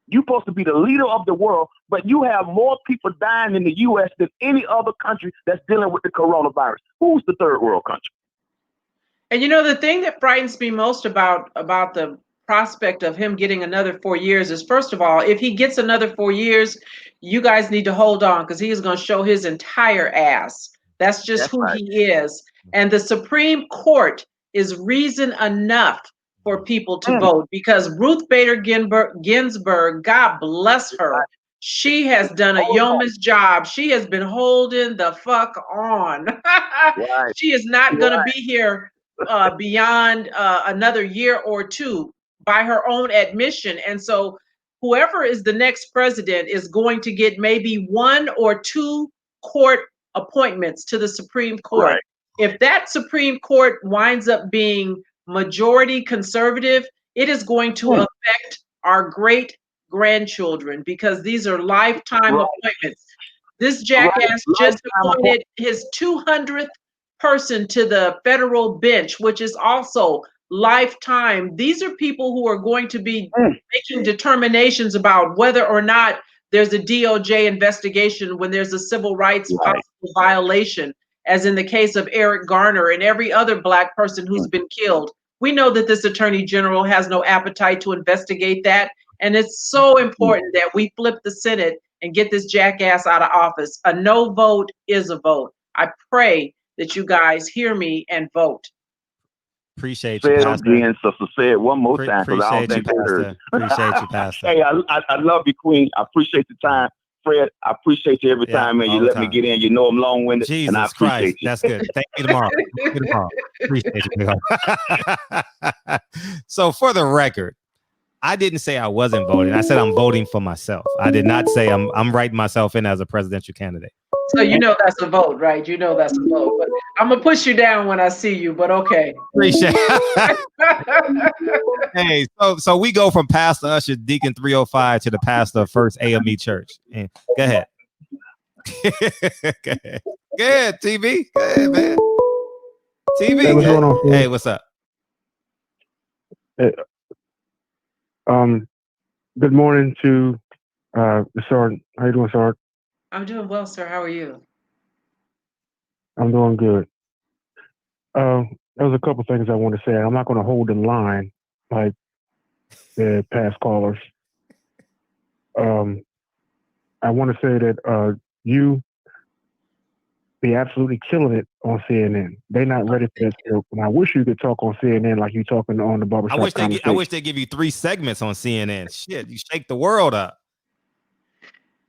S9: You're supposed to be the leader of the world, but you have more people dying in the U.S. than any other country that's dealing with the coronavirus. Who's the third world country?
S5: And you know, the thing that frightens me most about the prospect of him getting another 4 years is, first of all, if he gets another 4 years, you guys need to hold on, because he is going to show his entire ass. That's just who
S9: right.
S5: he is. And the Supreme Court is reason enough for people to vote, because Ruth Bader Ginsburg, God bless her, she has done a yeoman's job. She has been holding the fuck on.
S9: Right.
S5: She is not going to be here beyond another year or two, by her own admission. And so whoever is the next president is going to get maybe 1 or 2 court appointments to the Supreme Court.
S9: Right.
S5: If that Supreme Court winds up being majority conservative, it is going to affect our great grandchildren, because these are lifetime appointments. This jackass just appointed his 200th person to the federal bench, which is also lifetime. These are people who are going to be making determinations about whether or not there's a DOJ investigation when there's a civil rights possible violation, as in the case of Eric Garner and every other Black person who's been killed. We know that this attorney general has no appetite to investigate that. And it's so important that we flip the Senate and get this jackass out of office. A no vote is a vote. I pray that you guys hear me and vote.
S4: Appreciate
S9: say
S4: you,
S9: it
S4: Pastor.
S9: again, sister. Say it one more time, because I don't think they heard.
S4: Appreciate you, Pastor.
S9: Hey, I love you, Queen. I appreciate the time. Fred, I appreciate you every time, man. You let me get in. You know I'm long-winded,
S4: Jesus
S9: and I appreciate
S4: Christ,
S9: you.
S4: that's good. Thank you tomorrow. Thank you tomorrow. Appreciate you. So for the record, I didn't say I wasn't voting. I said I'm voting for myself. I did not say I'm writing myself in as a presidential candidate.
S5: So you know that's a vote, right? You know that's a vote. But I'm gonna push you down when I see you, but okay.
S4: Appreciate it. Hey, so we go from Pastor Usher, Deacon 305 to the pastor of First AME Church. And go ahead. Go ahead, TB. Go ahead, man. TB.
S10: Hey, what's going on, Phil?
S4: Hey, what's up?
S10: Hey, good morning to the Sergeant. How you doing, Sergeant?
S5: I'm doing well, sir. How are you?
S10: I'm doing good. There was a couple things I want to say. I'm not going to hold in line like the past callers. I want to say that you be absolutely killing it on CNN. They're not ready for that script. And I wish you could talk on CNN like you talking on the barbershop.
S4: I wish they give you 3 segments on CNN. Shit, you shake the world up.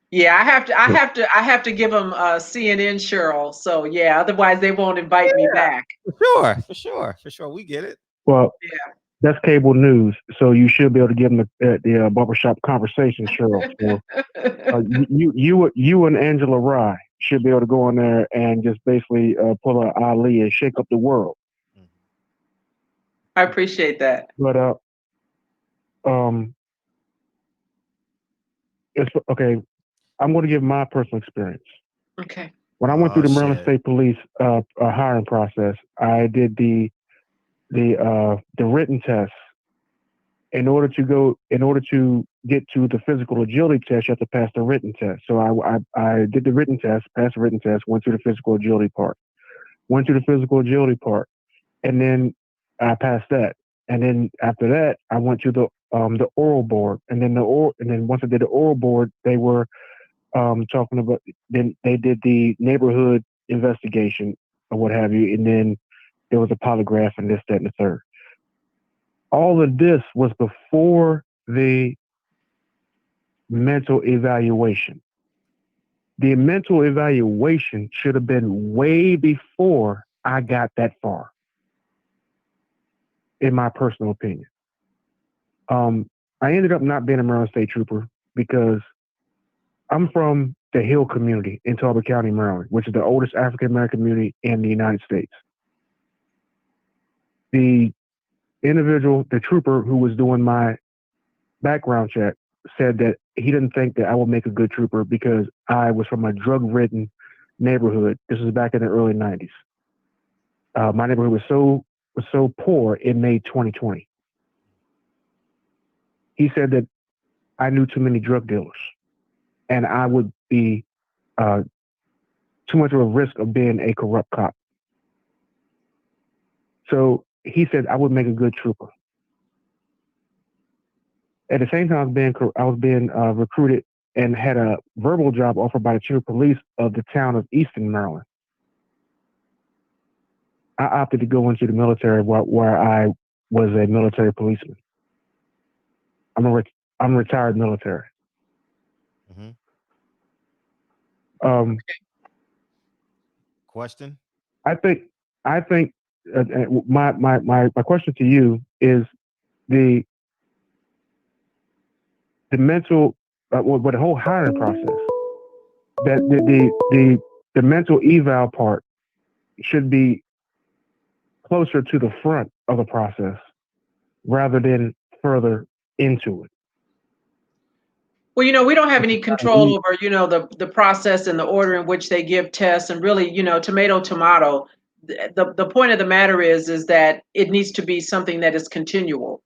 S5: Yeah, I have to give them CNN Cheryl. So yeah, otherwise they won't invite me back.
S4: For sure. We get it.
S10: Well,
S5: yeah,
S10: that's cable news, so you should be able to give them the barbershop conversation, Cheryl. So, you and Angela Rye should be able to go in there and just basically pull a Ali and shake up the world.
S5: I appreciate that.
S10: But it's okay. I'm going to give my personal experience.
S5: Okay.
S10: When I went through the Maryland State Police hiring process, I did the written test. In order to get to the physical agility test, you have to pass the written test. So I did the written test, passed the written test, went through the physical agility part, and then I passed that. And then after that, I went to the oral board, and then once I did the oral board, they were talking about, then they did the neighborhood investigation or what have you, and then there was a polygraph and this, that, and the third. All of this was before the mental evaluation. The mental evaluation should have been way before I got that far, in my personal opinion. I ended up not being a Maryland State Trooper because I'm from the Hill community in Talbot County, Maryland, which is the oldest African American community in the United States. The individual, the trooper who was doing my background check, said that he didn't think that I would make a good trooper because I was from a drug-ridden neighborhood. This was back in the early 90s. My neighborhood was so poor it made 2020. He said that I knew too many drug dealers, and I would be too much of a risk of being a corrupt cop. So he said I would make a good trooper. At the same time, I was being recruited and had a verbal job offered by the chief of police of the town of Easton, Maryland. I opted to go into the military where I was a military policeman. I'm retired military.
S4: Question?
S10: I think my question to you is the mental with the whole hiring process, that the mental eval part should be closer to the front of the process rather than further into it.
S5: Well, we don't have any control over, the process and the order in which they give tests, and really, tomato. The point of the matter is that it needs to be something that is continual,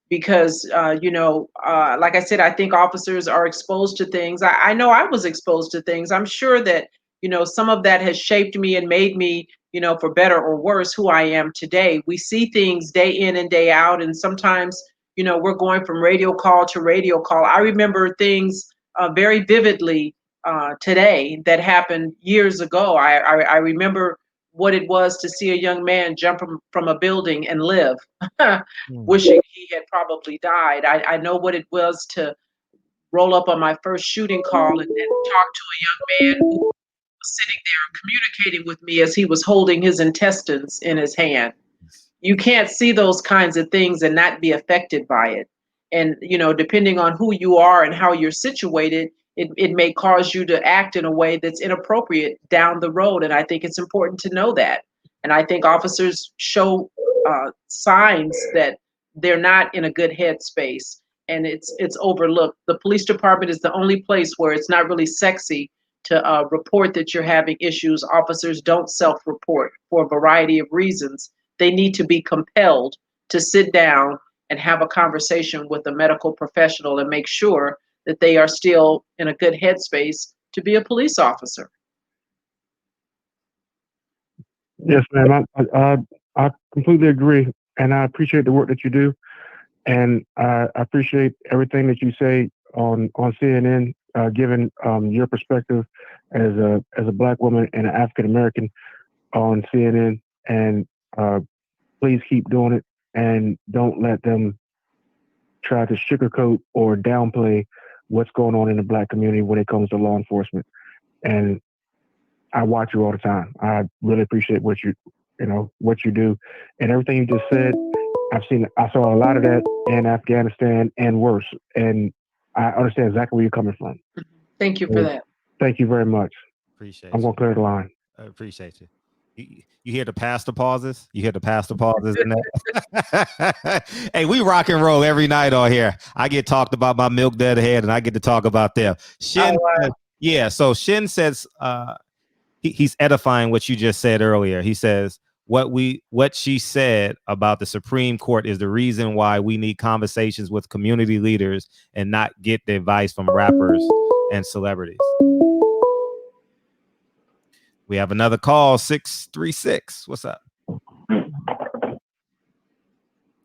S5: because, like I said, I think officers are exposed to things. I know I was exposed to things. I'm sure that, some of that has shaped me and made me, for better or worse, who I am today. We see things day in and day out, and sometimes, we're going from radio call to radio call. I remember things very vividly today that happened years ago. I remember what it was to see a young man jump from a building and live, wishing he had probably died. I know what it was to roll up on my first shooting call and talk to a young man who was sitting there communicating with me as he was holding his intestines in his hand. You can't see those kinds of things and not be affected by it. And, depending on who you are and how you're situated, it may cause you to act in a way that's inappropriate down the road. And I think it's important to know that. And I think officers show signs that they're not in a good headspace, and it's overlooked. The police department is the only place where it's not really sexy to report that you're having issues. Officers don't self-report for a variety of reasons. They need to be compelled to sit down and have a conversation with a medical professional and make sure that they are still in a good headspace to be a police officer.
S10: Yes, ma'am. I completely agree, and I appreciate the work that you do, and I appreciate everything that you say on CNN, given your perspective as a Black woman and an African American on CNN. And please keep doing it, and don't let them try to sugarcoat or downplay what's going on in the Black community when it comes to law enforcement. And I watch you all the time. I really appreciate what you do, and everything you just said. I saw a lot of that in Afghanistan and worse, and I understand exactly where you're coming from.
S5: Thank you for that.
S10: Thank you very much.
S4: Appreciate
S10: I'm going to clear the line.
S4: I appreciate you. You hear the pastor pauses? You hear the pastor pauses in that? Hey, we rock and roll every night on here. I get talked about my milk dead head, and I get to talk about them. Shin, so Shin says he's edifying what you just said earlier. He says what she said about the Supreme Court is the reason why we need conversations with community leaders and not get the advice from rappers and celebrities. We have another call, 636. What's up?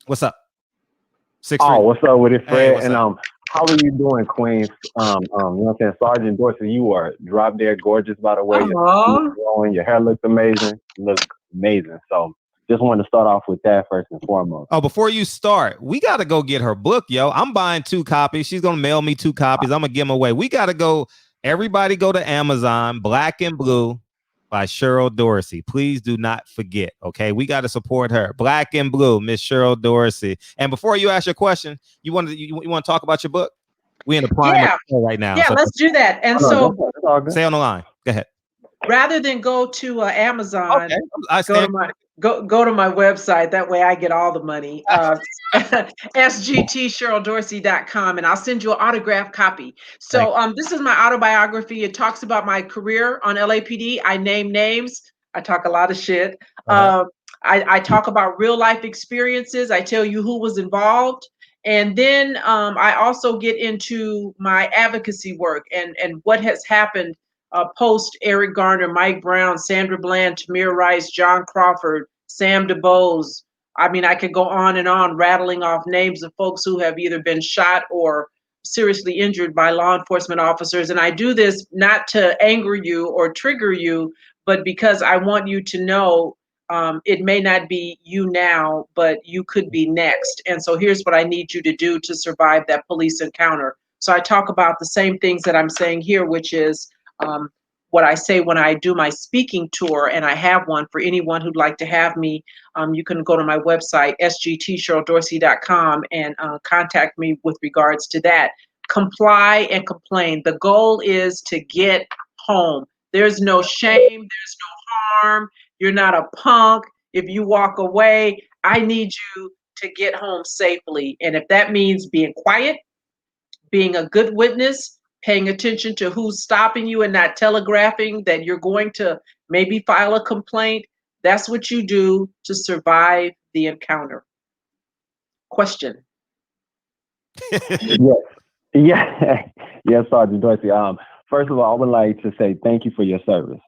S4: What's up?
S11: What's up with it, Fred?
S4: Hey,
S11: and how are you doing, Queens? You know what I'm saying? Sergeant Dorsey, you are drop dead gorgeous, by the way. Your hair looks amazing. You look amazing. So just wanted to start off with that first and foremost.
S4: Oh, before you start, we got to go get her book, yo. I'm buying 2 copies. She's going to mail me 2 copies. I'm going to give them away. We got to go. Everybody go to Amazon, Black and Blue by Cheryl Dorsey. Please do not forget, okay? We got to support her. Black and Blue, Miss Cheryl Dorsey. And before you ask your question, you want to talk about your book? We're in the prime right now.
S5: Yeah, so let's do that. And so
S4: stay on the line. Go ahead.
S5: Rather than go to Amazon, go to my website. That way I get all the money. SGT CherylDorsey.com, and I'll send you an autographed copy. So this is my autobiography. It talks about my career on LAPD. I name names. I talk a lot of shit. I talk about real life experiences. I tell you who was involved. And then I also get into my advocacy work and what has happened post Eric Garner, Mike Brown, Sandra Bland, Tamir Rice, John Crawford, Sam DuBose. I mean, I could go on and on rattling off names of folks who have either been shot or seriously injured by law enforcement officers. And I do this not to anger you or trigger you, but because I want you to know it may not be you now, but you could be next. And so here's what I need you to do to survive that police encounter. So I talk about the same things that I'm saying here, which is what I say when I do my speaking tour, and I have one for anyone who'd like to have me. You can go to my website, sgtcheryldorsey.com, and contact me with regards to that. Comply and complain. The goal is to get home. There's no shame, there's no harm. You're not a punk. If you walk away, I need you to get home safely. And if that means being quiet, being a good witness, paying attention to who's stopping you and not telegraphing that you're going to maybe file a complaint, that's what you do to survive the encounter. Question.
S11: Yes, Sergeant Dorsey. First of all, I would like to say thank you for your service.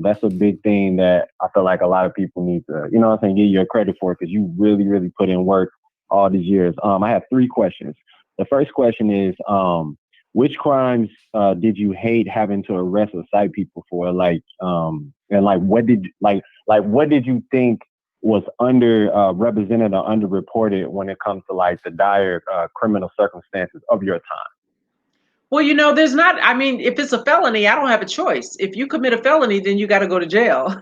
S11: That's a big thing that I feel like a lot of people need to, you know what I'm saying, give you credit for, because you really, really put in work all these years. I have 3 questions. The first question is, which crimes did you hate having to arrest or cite people for? Like, and like, what did you think was represented or underreported when it comes to like the dire criminal circumstances of your time?
S5: Well, you know, there's not, I mean, if it's a felony, I don't have a choice. If you commit a felony, then you got to go to jail.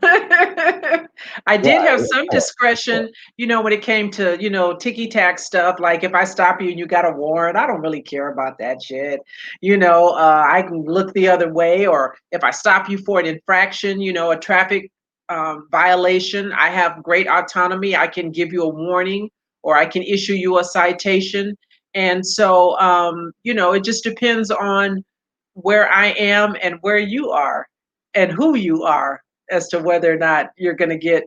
S5: I did have some discretion, you know, when it came to, you know, ticky-tack stuff. Like if I stop you and you got a warrant, I don't really care about that shit. You know, I can look the other way. Or if I stop you for an infraction, you know, a traffic violation, I have great autonomy. I can give you a warning or I can issue you a citation. And so, you know, it just depends on where I am and where you are and who you are as to whether or not you're going to get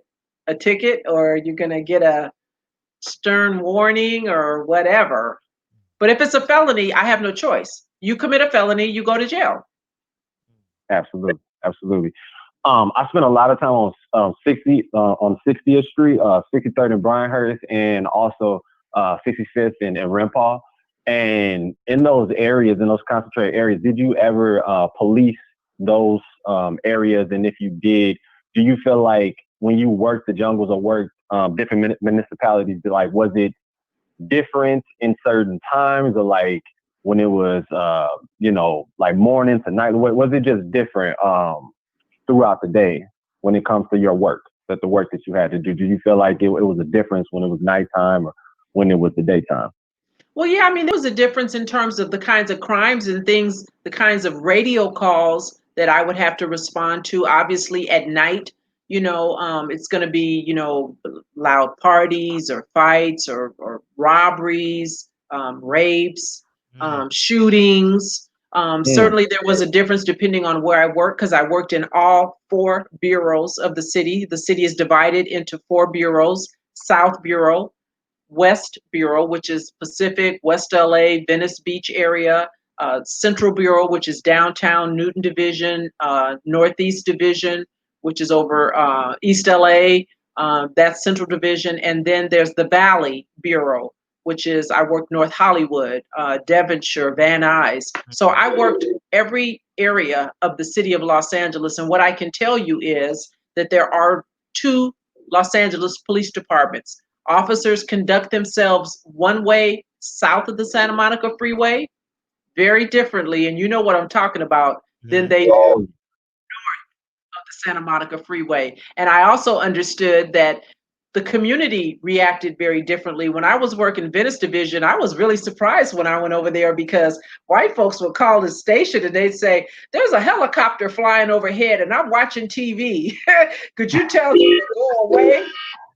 S5: a ticket or you're going to get a stern warning or whatever. But if it's a felony, I have no choice. You commit a felony, you go to jail.
S11: Absolutely. Absolutely. I spent a lot of time on 60th Street, 63rd and Bryanhurst, and also 65th and Rempal. And in those areas, in those concentrated areas, did you ever police those areas? And if you did, do you feel like when you worked the jungles or worked different municipalities, like was it different in certain times, or like when it was, you know, like morning to night? Was it just different throughout the day when it comes to your work, the work that you had to do? Do you feel like it was a difference when it was nighttime or when it was the daytime?
S5: Well, yeah, I mean, there was a difference in terms of the kinds of crimes and things, the kinds of radio calls that I would have to respond to. Obviously, at night, you know, it's going to be, you know, loud parties or fights or robberies, rapes, shootings. Certainly, there was a difference depending on where I worked, because I worked in all 4 bureaus of the city. The city is divided into 4 bureaus: South Bureau, West Bureau, which is Pacific, West LA, Venice Beach area, Central Bureau, which is downtown Newton Division, Northeast Division, which is over East LA, that's Central Division. And then there's the Valley Bureau, which is, I worked North Hollywood, Devonshire, Van Nuys. So I worked every area of the city of Los Angeles. And what I can tell you is that there are 2 Los Angeles police departments. Officers conduct themselves one way south of the Santa Monica Freeway, very differently, and you know what I'm talking about, than they do north of the Santa Monica Freeway. And I also understood that the community reacted very differently. When I was working Venice Division, I was really surprised when I went over there, because white folks would call the station and they'd say, "There's a helicopter flying overhead and I'm watching TV. Could you tell them to go away?"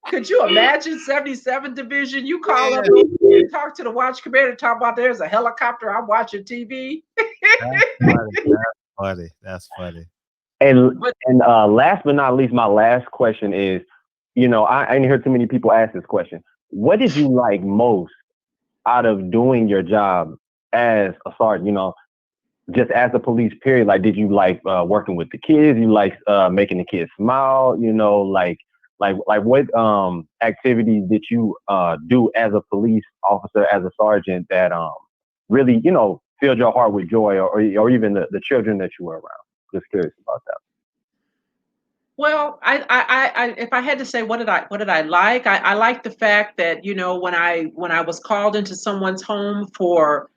S5: Could you imagine 77th Division? You call up and talk to the watch commander, talk about there's a helicopter, I'm watching TV.
S4: That's funny.
S11: And last but not least, my last question is, you know, I didn't hear too many people ask this question. What did you like most out of doing your job as a sergeant, you know, just as a police period? Like, did you like working with the kids? You like making the kids smile? You know, like what activities did you do as a police officer, as a sergeant, that really, you know, filled your heart with joy, or even the children that you were around? Just curious about that.
S5: Well, I if I had to say what did I like, I like the fact that, you know, when I was called into someone's home for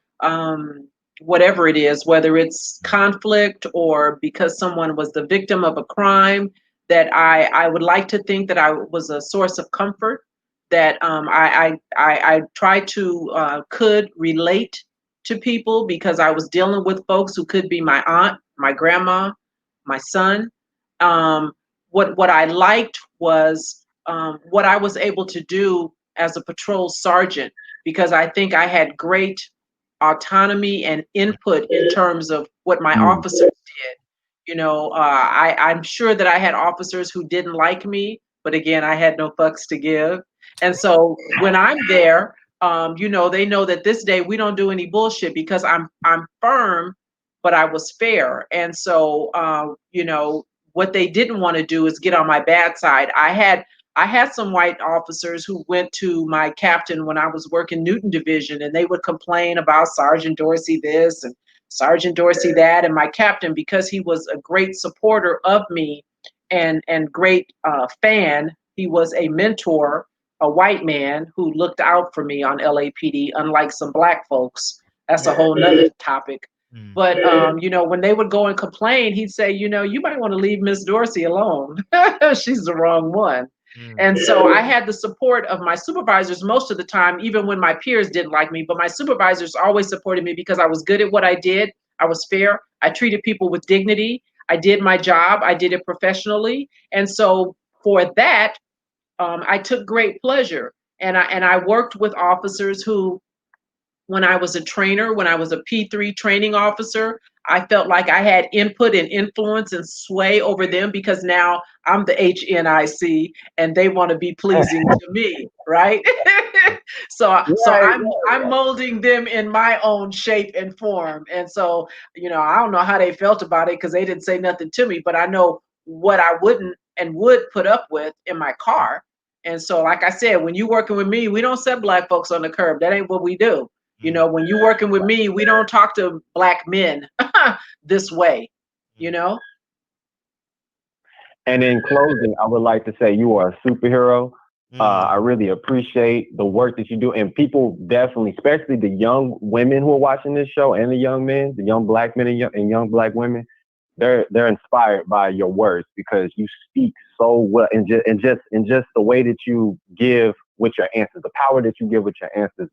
S5: whatever it is, whether it's conflict or because someone was the victim of a crime, that I would like to think that I was a source of comfort, that I tried to could relate to people because I was dealing with folks who could be my aunt, my grandma, my son. Um, what I liked was what I was able to do as a patrol sergeant, because I think I had great autonomy and input in terms of what my officers did. You know, I'm sure that I had officers who didn't like me, but again, I had no fucks to give. And so when I'm there, you know, they know that this day we don't do any bullshit because I'm firm, but I was fair. And so, you know, what they didn't want to do is get on my bad side. I had some white officers who went to my captain when I was working Newton Division, and they would complain about Sergeant Dorsey this and Sergeant Dorsey that. And my captain, because he was a great supporter of me and great fan, he was a mentor, a white man who looked out for me on LAPD, unlike some black folks. That's a whole nother topic. But you know, when they would go and complain, he'd say, you know, you might want to leave Miss Dorsey alone. She's the wrong one. And so I had the support of my supervisors most of the time, even when my peers didn't like me. But my supervisors always supported me because I was good at what I did. I was fair. I treated people with dignity. I did my job. I did it professionally. And so for that, I took great pleasure. And I worked with officers who, when I was a trainer, when I was a P3 training officer, I felt like I had input and influence and sway over them because now I'm the HNIC and they want to be pleasing to me, right? So I'm molding them in my own shape and form. And so, you know, I don't know how they felt about it because they didn't say nothing to me, but I know what I wouldn't and would put up with in my car. And so, like I said, when you're working with me, we don't set black folks on the curb. That ain't what we do. You know, when you're working with me, we don't talk to black men this way, you know?
S11: And in closing, I would like to say you are a superhero. I really appreciate the work that you do. And people definitely, especially the young women who are watching this show and the young men, the young black men and young black women, they're inspired by your words because you speak so well, and just the way that you give with your answers, the power that you give with your answers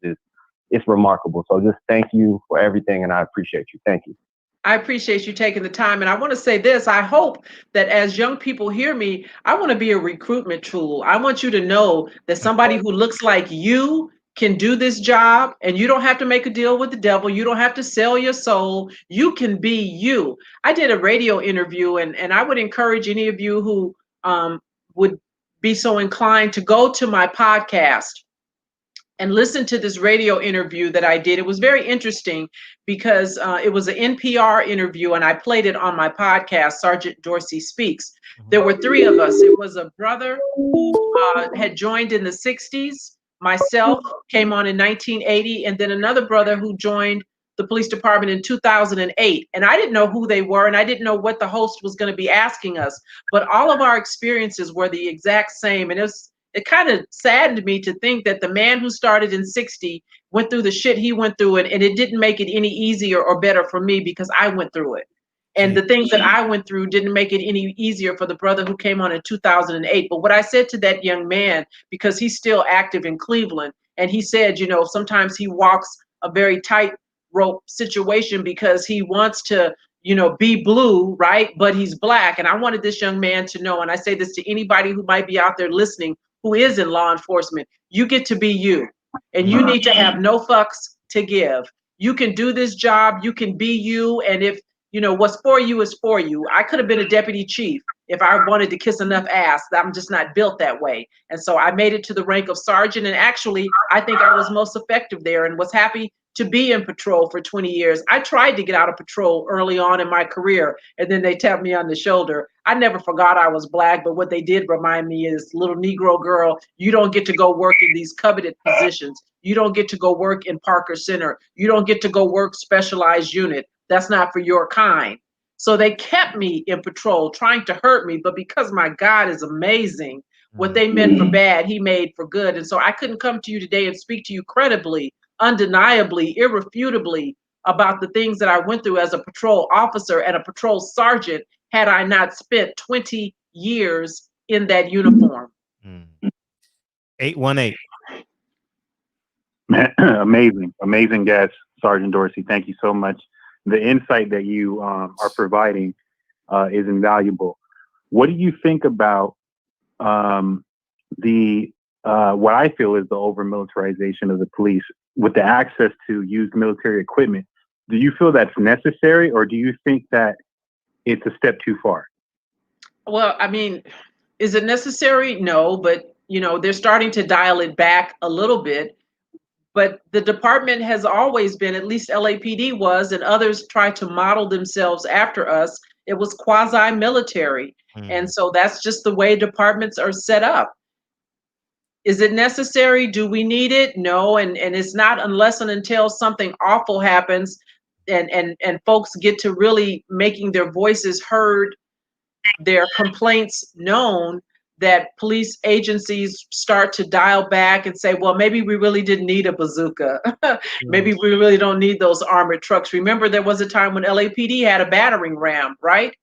S11: it's remarkable. So just thank you for everything, and I appreciate you. Thank you.
S5: I appreciate you taking the time. And I want to say this, I hope that as young people hear me, I want to be a recruitment tool. I want you to know that somebody who looks like you can do this job, and you don't have to make a deal with the devil. You don't have to sell your soul. You can be you. I did a radio interview, and I would encourage any of you who would be so inclined to go to my podcast and listen to this radio interview that I did. It was very interesting because it was an NPR interview, and I played it on my podcast, Sergeant Dorsey Speaks. There were three of us. It was a brother who had joined in the 60s, myself came on in 1980, and then another brother who joined the police department in 2008. And I didn't know who they were, and I didn't know what the host was going to be asking us, but all of our experiences were the exact same. And it kind of saddened me to think that the man who started in 60 went through the shit he went through, and it didn't make it any easier or better for me because I went through it. And the things that I went through didn't make it any easier for the brother who came on in 2008. But what I said to that young man, because he's still active in Cleveland, and he said, you know, sometimes he walks a very tightrope situation because he wants to, you know, be blue, right? But he's black. And I wanted this young man to know, and I say this to anybody who might be out there listening, who is in law enforcement, you get to be you, and you need to have no fucks to give. You can do this job, you can be you, and if you know, what's for you is for you. I could have been a deputy chief if I wanted to kiss enough ass. I'm just not built that way. And so I made it to the rank of sergeant. And actually, I think I was most effective there and was happy to be in patrol for 20 years. I tried to get out of patrol early on in my career, and then they tapped me on the shoulder. I never forgot I was Black, but what they did remind me is, little Negro girl, you don't get to go work in these coveted positions. You don't get to go work in Parker Center. You don't get to go work specialized unit. That's not for your kind. So they kept me in patrol, trying to hurt me, but because my God is amazing, what they meant for bad, he made for good. And so I couldn't come to you today and speak to you credibly, undeniably, irrefutably about the things that I went through as a patrol officer and a patrol sergeant had I not spent 20 years in that uniform.
S4: 818.
S12: Amazing guest, Sergeant Dorsey. Thank you so much. The insight that you are providing is invaluable. What do you think about what I feel is the over-militarization of the police with the access to used military equipment? Do you feel that's necessary, or do you think that it's a step too far?
S5: Well, I mean, is it necessary? No, but you know, they're starting to dial it back a little bit. But the department has always been, at least LAPD was, and others tried to model themselves after us. It was quasi-military. And so that's just the way departments are set up. Is it necessary? Do we need it? No, and it's not unless and until something awful happens and folks get to really making their voices heard, their complaints known, that police agencies start to dial back and say, well, maybe we really didn't need a bazooka. Maybe we really don't need those armored trucks. Remember, there was a time when LAPD had a battering ram, right?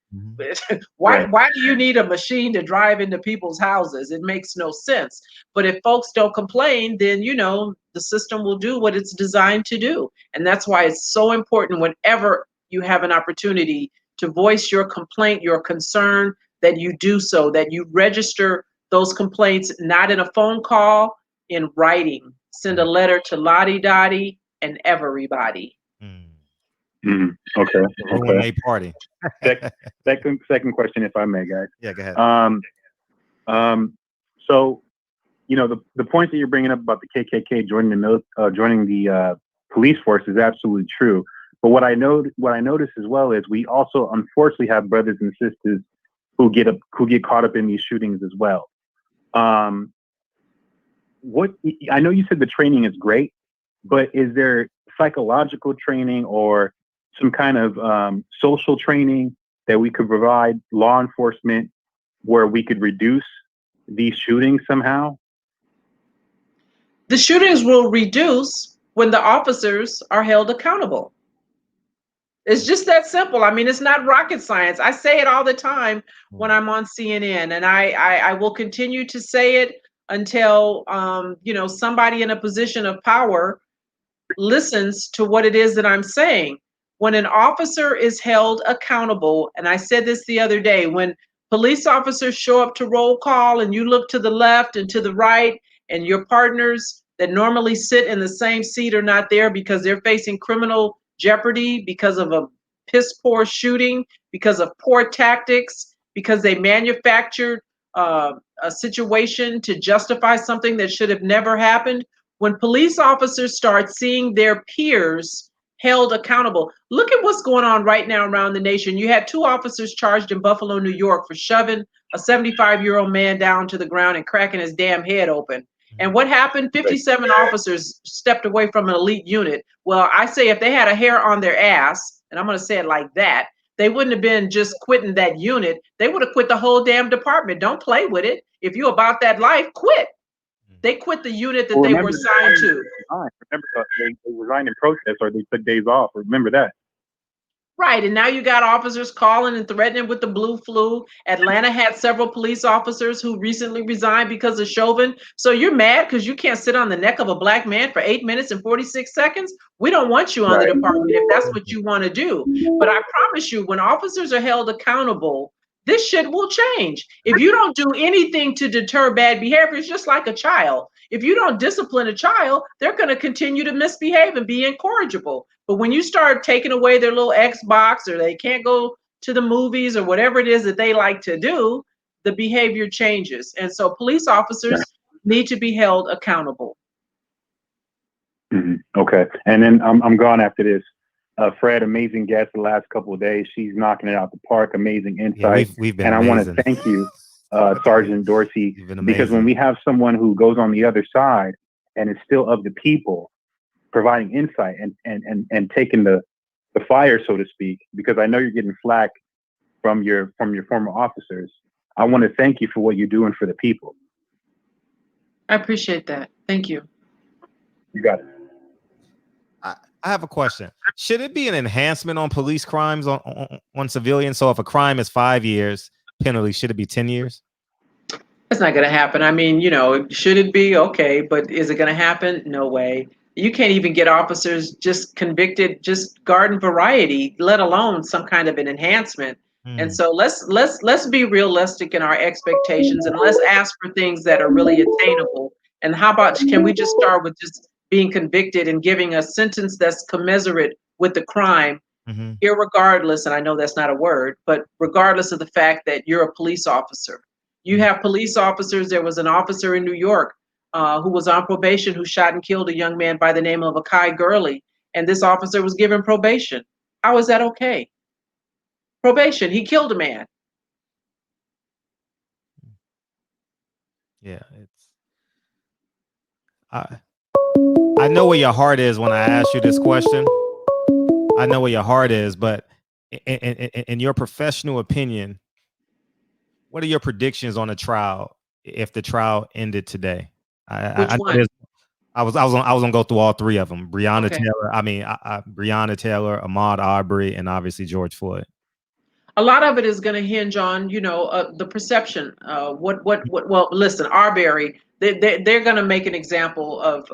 S5: Why do you need a machine to drive into people's houses? It makes no sense. But if folks don't complain, then, you know, the system will do what it's designed to do. And that's why it's so important whenever you have an opportunity to voice your complaint, your concern, that you do so, that you register those complaints, not in a phone call, in writing. Send a letter to Lottie Dottie and everybody.
S12: Okay.
S4: A party.
S12: Second question, if I may, guys.
S4: Yeah, go ahead.
S12: So, you know, the point that you're bringing up about the KKK joining the police force is absolutely true. But what I notice as well is we also unfortunately have brothers and sisters who get caught up in these shootings as well. I know you said the training is great, but is there psychological training or some kind of social training that we could provide law enforcement where we could reduce these shootings somehow?
S5: The shootings will reduce when the officers are held accountable. It's just that simple. I mean, it's not rocket science. I say it all the time when I'm on CNN, and I will continue to say it until you know, somebody in a position of power listens to what it is that I'm saying. When an officer is held accountable, and I said this the other day, when police officers show up to roll call and you look to the left and to the right, and your partners that normally sit in the same seat are not there because they're facing criminal jeopardy because of a piss poor shooting, because of poor tactics, because they manufactured a situation to justify something that should have never happened. When police officers start seeing their peers held accountable, look at what's going on right now around the nation. You had 2 officers charged in Buffalo, New York for shoving a 75-year-old man down to the ground and cracking his damn head open. And what happened? 57 officers stepped away from an elite unit. Well, I say if they had a hair on their ass, and I'm going to say it like that, they wouldn't have been just quitting that unit. They would have quit the whole damn department. Don't play with it. If you're about that life, quit. They quit the unit that they were assigned to.
S12: Remember, they resigned in protest, or they took days off. Remember that.
S5: Right, and now you got officers calling and threatening with the blue flu. Atlanta had several police officers who recently resigned because of Chauvin. So you're mad because you can't sit on the neck of a black man for 8 minutes and 46 seconds? We don't want you on the department if that's what you want to do. But I promise you, when officers are held accountable, this shit will change. If you don't do anything to deter bad behavior, it's just like a child. If you don't discipline a child, they're going to continue to misbehave and be incorrigible. But when you start taking away their little Xbox, or they can't go to the movies or whatever it is that they like to do, the behavior changes. And so police officers need to be held accountable.
S12: Mm-hmm. Okay. And then I'm gone after this. Fred, amazing guest the last couple of days. She's knocking it out the park. Amazing insight.
S4: Yeah, we've been
S12: and
S4: amazing.
S12: I want to thank you, Sergeant Dorsey, because when we have someone who goes on the other side and is still of the people, providing insight and taking the fire, so to speak, because I know you're getting flack from your former officers. I want to thank you for what you're doing for the people.
S5: I appreciate that. Thank you.
S12: You got it.
S4: I have a question. Should it be an enhancement on police crimes on civilians? So if a crime is 5 years penalty, should it be 10 years?
S5: That's not going to happen. I mean, should it be? Okay, but is it going to happen? No way. You can't even get officers just convicted, just garden variety, let alone some kind of an enhancement. And so let's be realistic in our expectations, and let's ask for things that are really attainable. And how about, can we just start with just being convicted and giving a sentence that's commensurate with the crime, irregardless, and I know that's not a word, but regardless of the fact that you're a police officer. You have police officers. There was an officer in New York who was on probation who shot and killed a young man by the name of Akai Gurley, and this officer was given probation. How is that okay? Probation. He killed a man.
S4: Yeah, I know where your heart is when I ask you this question. I know where your heart is, but in your professional opinion, what are your predictions on the trial if the trial ended today?
S5: Which one?
S4: I was gonna go through all three of them. Breonna Taylor. Breonna Taylor, Ahmaud Arbery, and obviously George Floyd. A
S5: lot of it is going to hinge on, the perception. Well, listen, Arbery, they're going to make an example of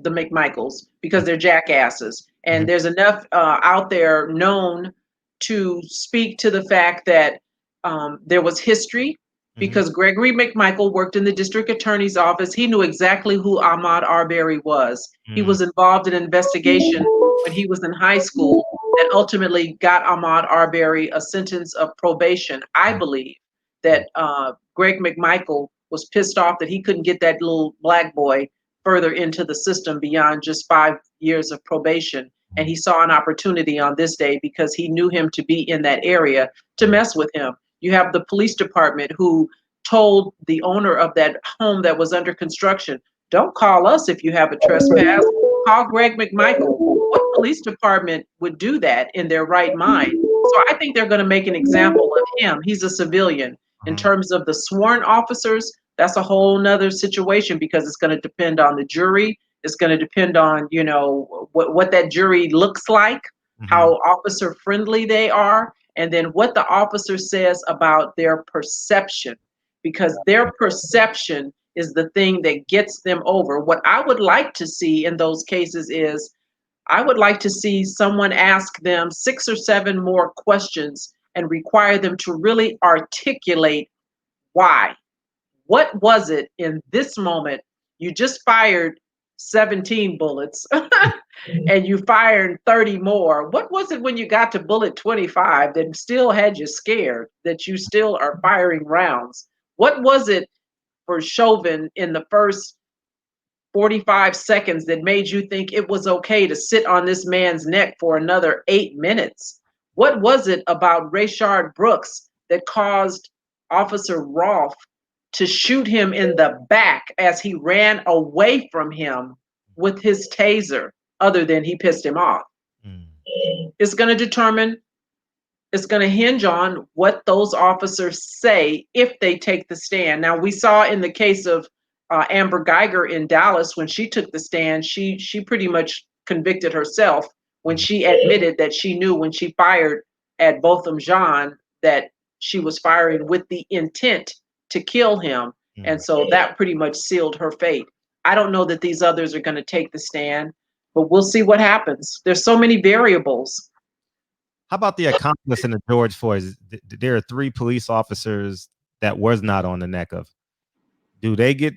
S5: the McMichaels because they're jackasses. And there's enough out there known to speak to the fact that there was history, because Gregory McMichael worked in the district attorney's office. He knew exactly who Ahmaud Arbery was. He was involved in an investigation when he was in high school that ultimately got Ahmaud Arbery a sentence of probation. I believe that Greg McMichael was pissed off that he couldn't get that little black boy further into the system beyond just 5 years of probation. And he saw an opportunity on this day because he knew him to be in that area to mess with him. You have the police department who told the owner of that home that was under construction, don't call us if you have a trespass, call Greg McMichael. What police department would do that in their right mind? So I think they're going to make an example of him. He's a civilian. In terms of the sworn officers, that's a whole nother situation because it's going to depend on the jury. It's going to depend on, what that jury looks like, how officer friendly they are, and then what the officer says about their perception, because their perception is the thing that gets them over. What I would like to see in those cases is I would like to see someone ask them 6 or 7 more questions and require them to really articulate why. What was it in this moment? You just fired 17 bullets and you fired 30 more. What was it when you got to bullet 25 that still had you scared, that you still are firing rounds? What was it for Chauvin in the first 45 seconds that made you think it was okay to sit on this man's neck for another 8 minutes? What was it about Rayshard Brooks that caused Officer Rolfe to shoot him in the back as he ran away from him with his taser, other than he pissed him off? It's going to hinge on what those officers say if they take the stand. Now, we saw in the case of Amber Geiger in Dallas, when she took the stand, she pretty much convicted herself when she admitted that she knew when she fired at Botham Jean that she was firing with the intent to kill him. And so that pretty much sealed her fate. I don't know that these others are going to take the stand, but we'll see what happens. There's so many variables.
S4: How about the accomplice in the George Floyd? There are 3 police officers that was not on the neck of. Do they get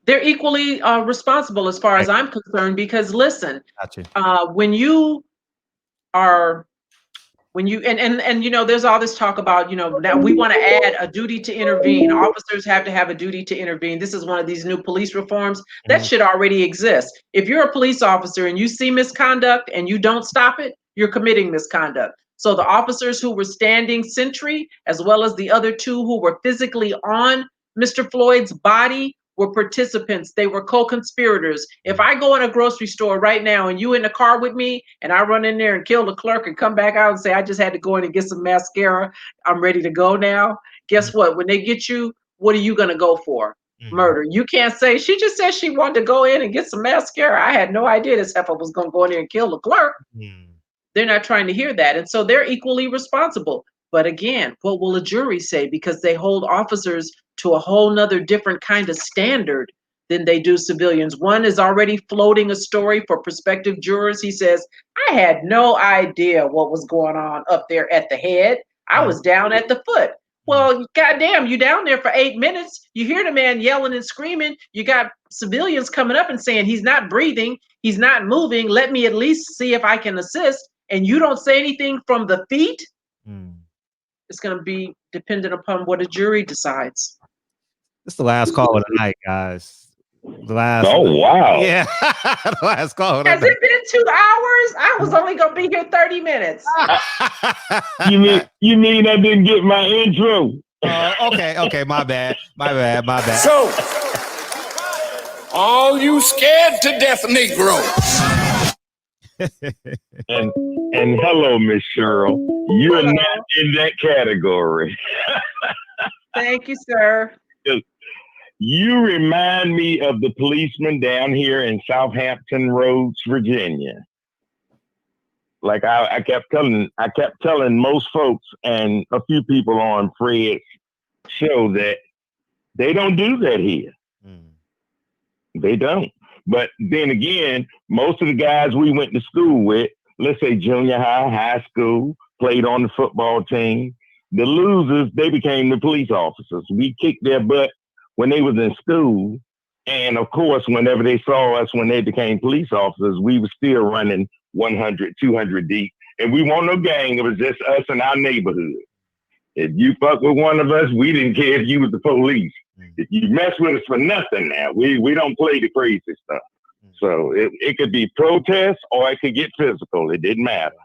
S5: They're equally responsible as far as I'm concerned, because listen,
S4: Gotcha.
S5: when you are, and you know, there's all this talk about, you know, now we want to add a duty to intervene. Officers have to have a duty to intervene. This is one of these new police reforms that should already exist. If you're a police officer and you see misconduct and you don't stop it, you're committing misconduct. So the officers who were standing sentry, as well as the other two who were physically on Mr. Floyd's body, were participants. They were co-conspirators. If I go in a grocery store right now and you in the car with me and I run in there and kill the clerk and come back out and say, I just had to go in and get some mascara, I'm ready to go now. Guess what? When they get you, what are you going to go for? Murder. You can't say, she just said she wanted to go in and get some mascara. I had no idea this heifer was going to go in there and kill the clerk. They're not trying to hear that. And so they're equally responsible. But again, what will a jury say? Because they hold officers to a whole nother different kind of standard than they do civilians. One is already floating a story for prospective jurors. He says, I had no idea what was going on up there at the head. I was down at the foot. Well, goddamn, you down there for 8 minutes. You hear the man yelling and screaming. You got civilians coming up and saying, he's not breathing. He's not moving. Let me at least see if I can assist. And you don't say anything from the feet. It's going to be dependent upon what a jury decides.
S4: This is the last call of the night, guys. The last.
S13: Oh, wow.
S4: Yeah. The last call of the
S5: Has
S4: night.
S5: it been 2 hours? I was only going to be here 30 minutes.
S13: You mean I didn't get my intro?
S4: Okay. My bad.
S1: So, all you scared to death Negroes.
S13: and hello, Miss Cheryl. You're not in that category.
S5: Thank you, sir.
S13: You remind me of the policeman down here in Southampton Roads, Virginia. Like I kept telling most folks and a few people on Fred's show that they don't do that here. They don't. But then again, most of the guys we went to school with, let's say junior high, high school, played on the football team. The losers, they became the police officers. We kicked their butt when they was in school. And of course, whenever they saw us when they became police officers, we were still running 100, 200 deep. And we weren't no gang. It was just us in our neighborhood. If you fuck with one of us, we didn't care if you was the police. If you mess with us for nothing now, we don't play the crazy stuff. So it could be protest or it could get physical. It didn't matter.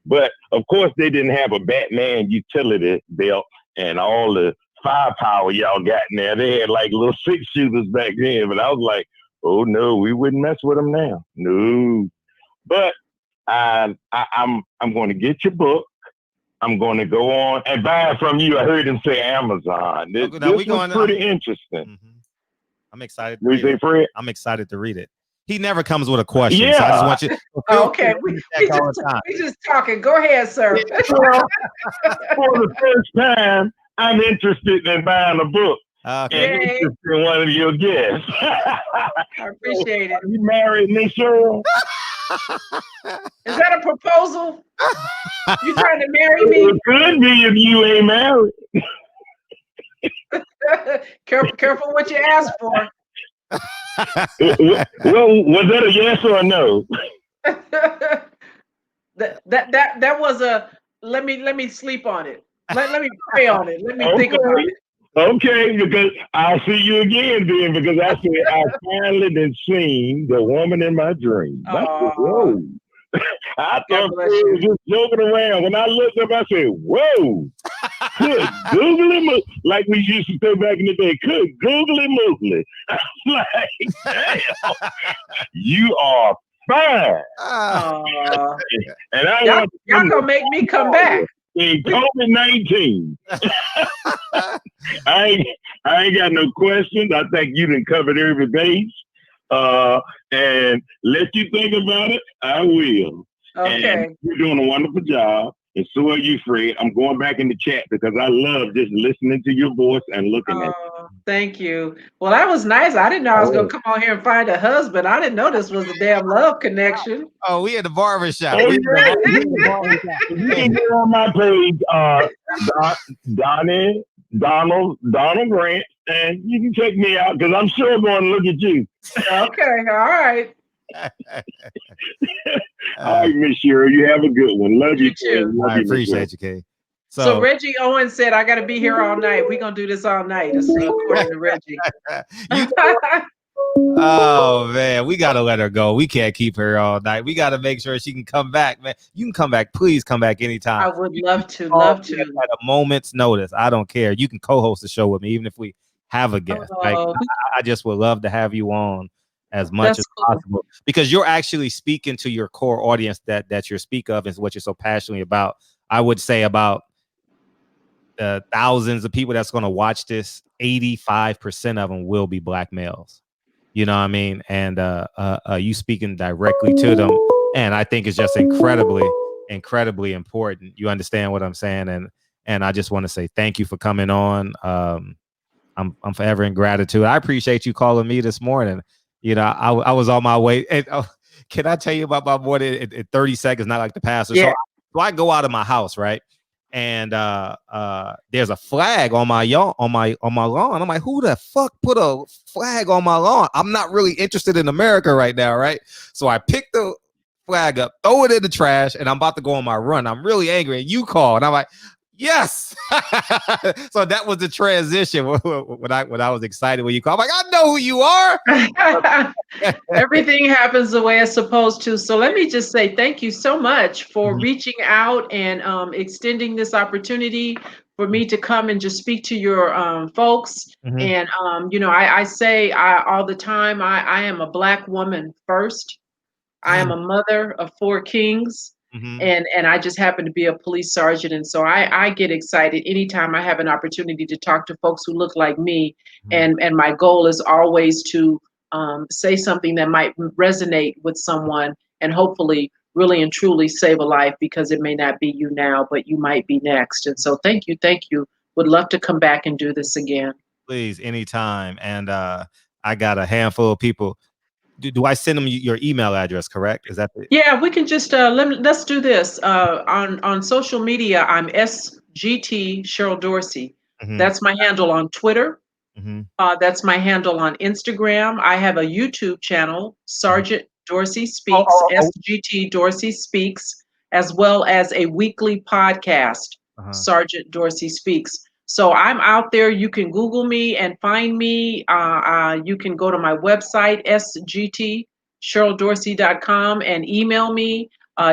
S13: But of course, they didn't have a Batman utility belt and all the firepower y'all got in there. They had like little 6-shooters back then. But I was like, oh no, we wouldn't mess with them now. No. But I'm going to get your book. I'm going to go on and buy it from you. I heard him say Amazon. This was pretty interesting.
S4: I'm excited.
S13: What you say, Fred?
S4: I'm excited to read it. He never comes with a question.
S13: Yeah.
S4: So I just want you.
S5: Okay, we just talking. Go ahead, sir.
S13: Well, for the first time, I'm interested in buying a book.
S4: Okay.
S13: And interested in one of your guests.
S5: I appreciate it.
S13: Are you married, Miss Cheryl?
S5: Is that a proposal? You trying to marry me?
S13: It could be if you ain't married.
S5: Careful what you ask for.
S13: Well, was that a yes or a no?
S5: that was a let me sleep on it. Let me pray on it. Let me think about it.
S13: Okay, because I'll see you again then, because I said I finally been seen the woman in my dreams. Whoa. I thought she was just joking around. When I looked up, I said, whoa. Good googly moogly. Like we used to say back in the day, good googly moogly. I'm like, damn, you are fine. And I
S5: y'all gonna make me come back.
S13: In COVID-19. I ain't got no questions. I think you done covered every base. And let you think about it, I will.
S5: Okay.
S13: And you're doing a wonderful job. And so are you, Fred. I'm going back in the chat because I love just listening to your voice and looking at you.
S5: Thank you. Well, that was nice. I didn't know I was going to come on here and find a husband. I didn't know this was a damn love connection.
S4: Oh, we at the barbershop.
S13: You can get on my page, Donnie Donald Grant, and you can check me out because I'm sure going to look at you.
S5: Okay, all right.
S13: All right, Miss Cheryl, you have a good one. Love you too.
S4: I appreciate you, Kay.
S5: So Reggie Owens said, "I got to be here all night. We're gonna do this all night." According to Reggie.
S4: Oh man, we gotta let her go. We can't keep her all night. We gotta make sure she can come back, man. You can come back. Please come back anytime.
S5: I would love to. Love to.
S4: At a moment's notice. I don't care. You can co-host the show with me, even if we have a guest. Like I just would love to have you on as much as possible because you're actually speaking to your core audience that you speak of and what you're so passionately about. I would say about thousands of people that's going to watch this, 85% of them will be Black males. You know what I mean? And you speaking directly to them, and I think it's just incredibly important. You understand what I'm saying? And I just want to say thank you for coming on. I'm forever in gratitude. I appreciate you calling me this morning. You know, I was on my way. And, can I tell you about my morning in 30 seconds? Not like the pastor.
S5: Yeah.
S4: So I go out of my house, right? And there's a flag on my lawn. I'm like, who the fuck put a flag on my lawn? I'm not really interested in America right now, right? So I pick the flag up, throw it in the trash, and I'm about to go on my run. I'm really angry, and you call, and I'm like, yes. So that was the transition when I was excited when you called. I'm like, I know who you are.
S5: Everything happens the way it's supposed to. So let me just say thank you so much for reaching out and extending this opportunity for me to come and just speak to your folks. And you know, I say all the time, I am a Black woman first. I am a mother of 4 kings. And I just happen to be a police sergeant. And so I get excited anytime I have an opportunity to talk to folks who look like me. And my goal is always to say something that might resonate with someone and hopefully really and truly save a life, because it may not be you now, but you might be next. And so thank you. Would love to come back and do this again.
S4: Please, anytime. And I got a handful of people. Do I send them your email address, correct? Is that
S5: Yeah, we can just let's do this. On social media, I'm SGT Cheryl Dorsey. That's my handle on Twitter. That's my handle on Instagram. I have a YouTube channel, Sergeant Dorsey Speaks, SGT Dorsey Speaks, as well as a weekly podcast, Sergeant Dorsey Speaks. So I'm out there. You can Google me and find me. You can go to my website, sgtcheryldorsey.com, and email me.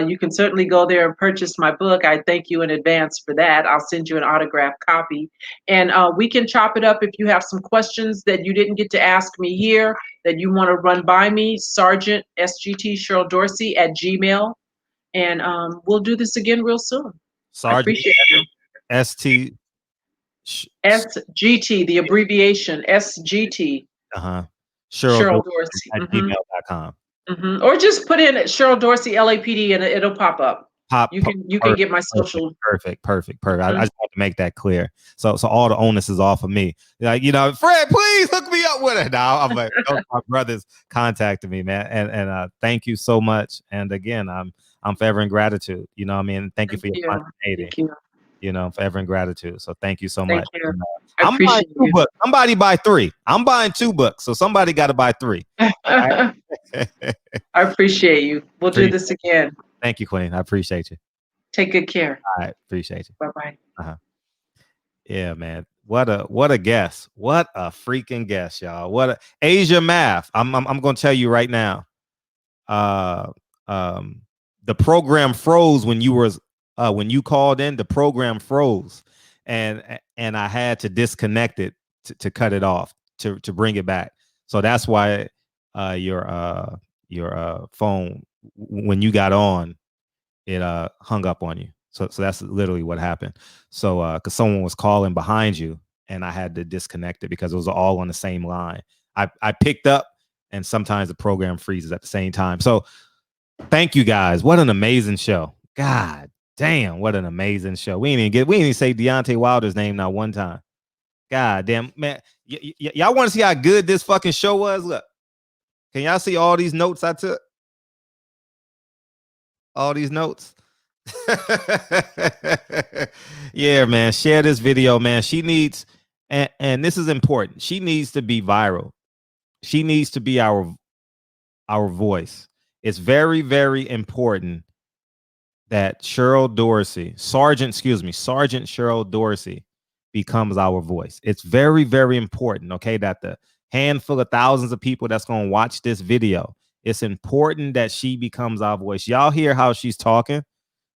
S5: You can certainly go there and purchase my book. I thank you in advance for that. I'll send you an autographed copy. And we can chop it up if you have some questions that you didn't get to ask me here that you want to run by me, Sergeant SGT Cheryl Dorsey at Gmail. And we'll do this again real soon.
S4: Sergeant,
S5: I appreciate you. SGT, the abbreviation, SGT. Cheryl Dorsey.
S4: At gmail.com.
S5: Or just put in Cheryl Dorsey LAPD and it'll pop up. You can get my social.
S4: Perfect. I just want to make that clear. So all the onus is off of me. Like, you know, Fred, please hook me up with it. Now I'm like, my brothers contacted me, man. And thank you so much. And again, I'm forever in gratitude. You know what I mean? Thank you for your spontaneity.
S5: Thank you.
S4: You know, forever in gratitude. So thank you so
S5: Thank
S4: much.
S5: you.
S4: I'm buying 2 books. Somebody buy 3. I'm buying 2 books. So somebody got to buy 3.
S5: I appreciate you. We'll do this again.
S4: Thank you, Queen. I appreciate you.
S5: Take good care.
S4: All right. Appreciate you.
S5: Bye-bye.
S4: Yeah, man. What a guest. What a freaking guest, y'all. What a Asia Math. I'm gonna tell you right now. The program froze when you called in. The program froze, and I had to disconnect it to cut it off to bring it back. So that's why your phone, when you got on, it hung up on you. So that's literally what happened. So because someone was calling behind you, and I had to disconnect it because it was all on the same line. I picked up, and sometimes the program freezes at the same time. So thank you guys. What an amazing show. God damn, what an amazing show. We didn't even say Deontay Wilder's name not one time. God damn, man. Y'all want to see how good this fucking show was? Look, can y'all see all these notes I took? All these notes. Yeah, man. Share this video, man. She needs, and this is important. She needs to be viral. She needs to be our voice. It's very, very important that Sergeant Cheryl Dorsey becomes our voice. It's very, very important, okay, that the handful of thousands of people that's going to watch this video, it's important that she becomes our voice. Y'all hear how she's talking?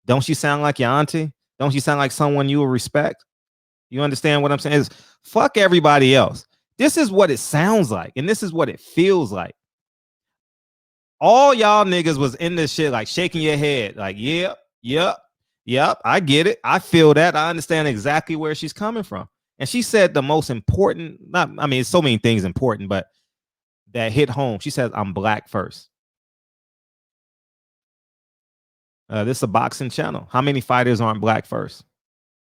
S4: Don't she sound like your auntie? Don't she sound like someone you will respect? You understand what I'm saying? Is fuck everybody else. This is what it sounds like, and this is what it feels like. All y'all niggas was in this shit like shaking your head, like, yep, I get it. I feel that. I understand exactly where she's coming from. And she said the most important, so many things important, but that hit home. She says, I'm black first. This is a boxing channel. How many fighters aren't black first?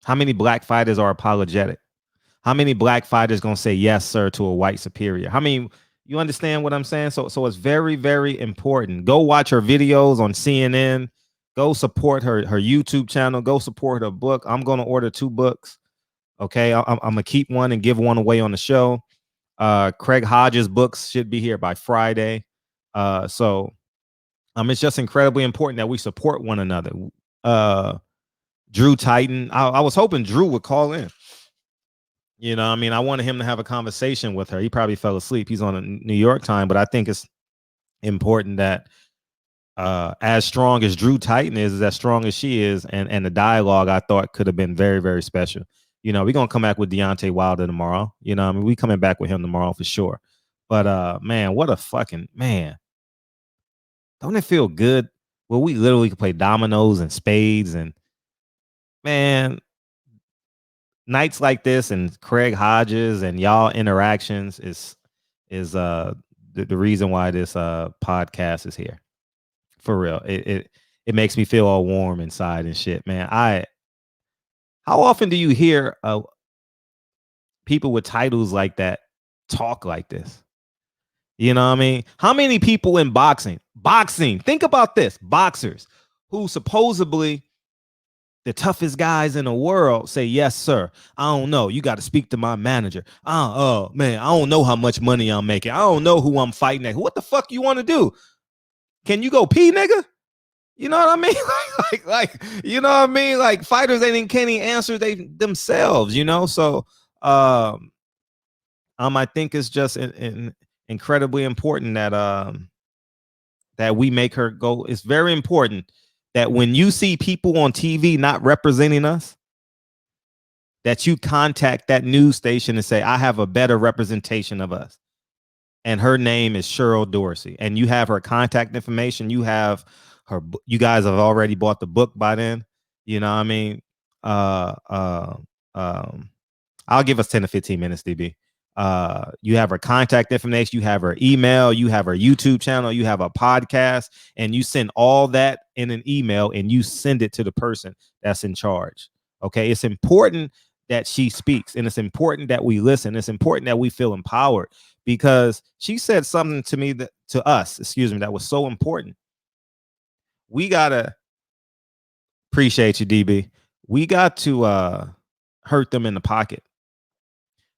S4: How many black fighters are apologetic? How many black fighters gonna say yes, sir, to a white superior? How many? You understand what I'm saying? So it's very, very important. Go watch her videos on CNN. Go support her YouTube channel. Go support her book. I'm gonna order 2 books. Okay, I'm gonna keep one and give one away on the show. Craig Hodges' books should be here by Friday. So it's just incredibly important that we support one another. Drew Titan. I was hoping Drew would call in. You know, I wanted him to have a conversation with her. He probably fell asleep. He's on a New York time, but I think it's important that as strong as Drew Titan is as strong as she is, and the dialogue I thought could have been very, very special. You know, we're gonna come back with Deontay Wilder tomorrow. You know, we coming back with him tomorrow for sure. But man, what a fucking man. Don't it feel good? Well, we literally could play dominoes and spades, and man, nights like this and Craig Hodges and y'all interactions is the reason why this podcast is here. For real. It makes me feel all warm inside and shit, man. How often do you hear people with titles like that talk like this? You know what I mean? How many people in boxing, think about this, boxers who supposedly the toughest guys in the world say, yes, sir. I don't know. You got to speak to my manager. Oh, man, I don't know how much money I'm making. I don't know who I'm fighting at. What the fuck you want to do? Can you go pee, nigga? You know what I mean? like, you know what I mean? Like, fighters, can't even answer themselves, you know? So, I think it's just incredibly important that we make her go. It's very important that when you see people on TV not representing us, that you contact that news station and say, I have a better representation of us. And her name is Cheryl Dorsey. And you have her contact information. You have her. You guys have already bought the book by then. You know what I mean? I'll give us 10 to 15 minutes, DB. You have her contact information, you have her email, you have her YouTube channel, you have a podcast, and you send all that in an email and you send it to the person that's in charge. Okay, it's important that she speaks, and it's important that we listen. It's important that we feel empowered, because she said something to me that that was so important. We gotta appreciate you, DB. We got to hurt them in the pocket.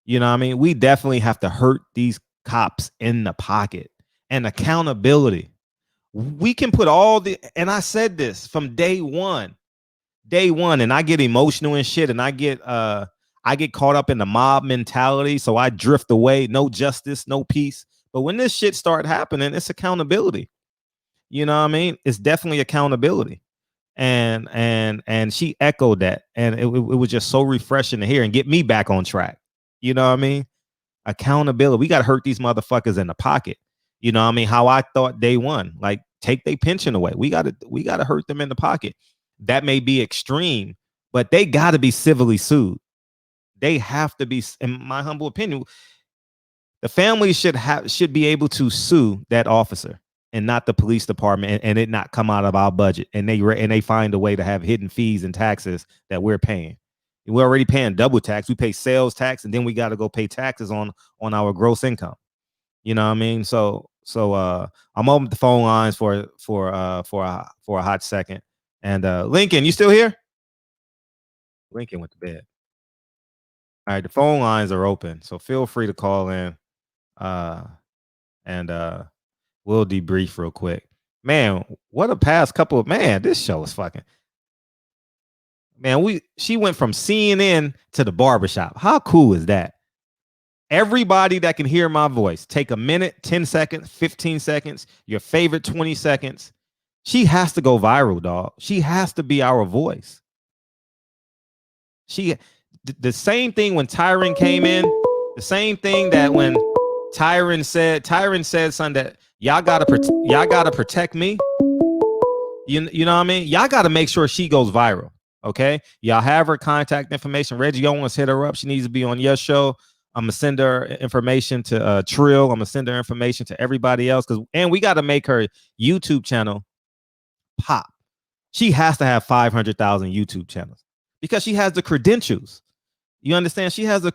S4: You know what I mean? We definitely have to hurt these cops in the pocket. And accountability. We can put and I said this from day one, and I get emotional and shit, and I get caught up in the mob mentality, so I drift away. No justice, no peace. But when this shit start happening, it's accountability. You know what I mean? It's definitely accountability. And she echoed that, and it was just so refreshing to hear and get me back on track. You know what I mean? Accountability. We got to hurt these motherfuckers in the pocket. You know what I mean? How I thought day one, like, take their pension away. We got to hurt them in the pocket. That may be extreme, but they got to be civilly sued. They have to be, in my humble opinion, the family should be able to sue that officer and not the police department, and it not come out of our budget. And they find a way to have hidden fees and taxes that we're paying. We're already paying double tax. We pay sales tax, and then we got to go pay taxes on our gross income. You know what I mean? So I'm open the phone lines for a hot second. And Lincoln, you still here? Lincoln went to bed. All right, the phone lines are open, so feel free to call in. And we'll debrief real quick. Man, what a past couple of this show is fucking. Man, she went from CNN to the barbershop. How cool is that? Everybody that can hear my voice, take a minute, 10 seconds, 15 seconds, your favorite 20 seconds. She has to go viral, dog. She has to be our voice. The same thing when Tyron came in, the same thing that when Tyron said something that y'all gotta protect me. You know what I mean? Y'all gotta make sure she goes viral. Okay, y'all have her contact information. Reggie Owens, hit her up. She needs to be on your show. I'm gonna send her information to Trill. I'm gonna send her information to everybody else and we got to make her YouTube channel pop. She has to have 500,000 YouTube channels because she has the credentials. You understand? She has the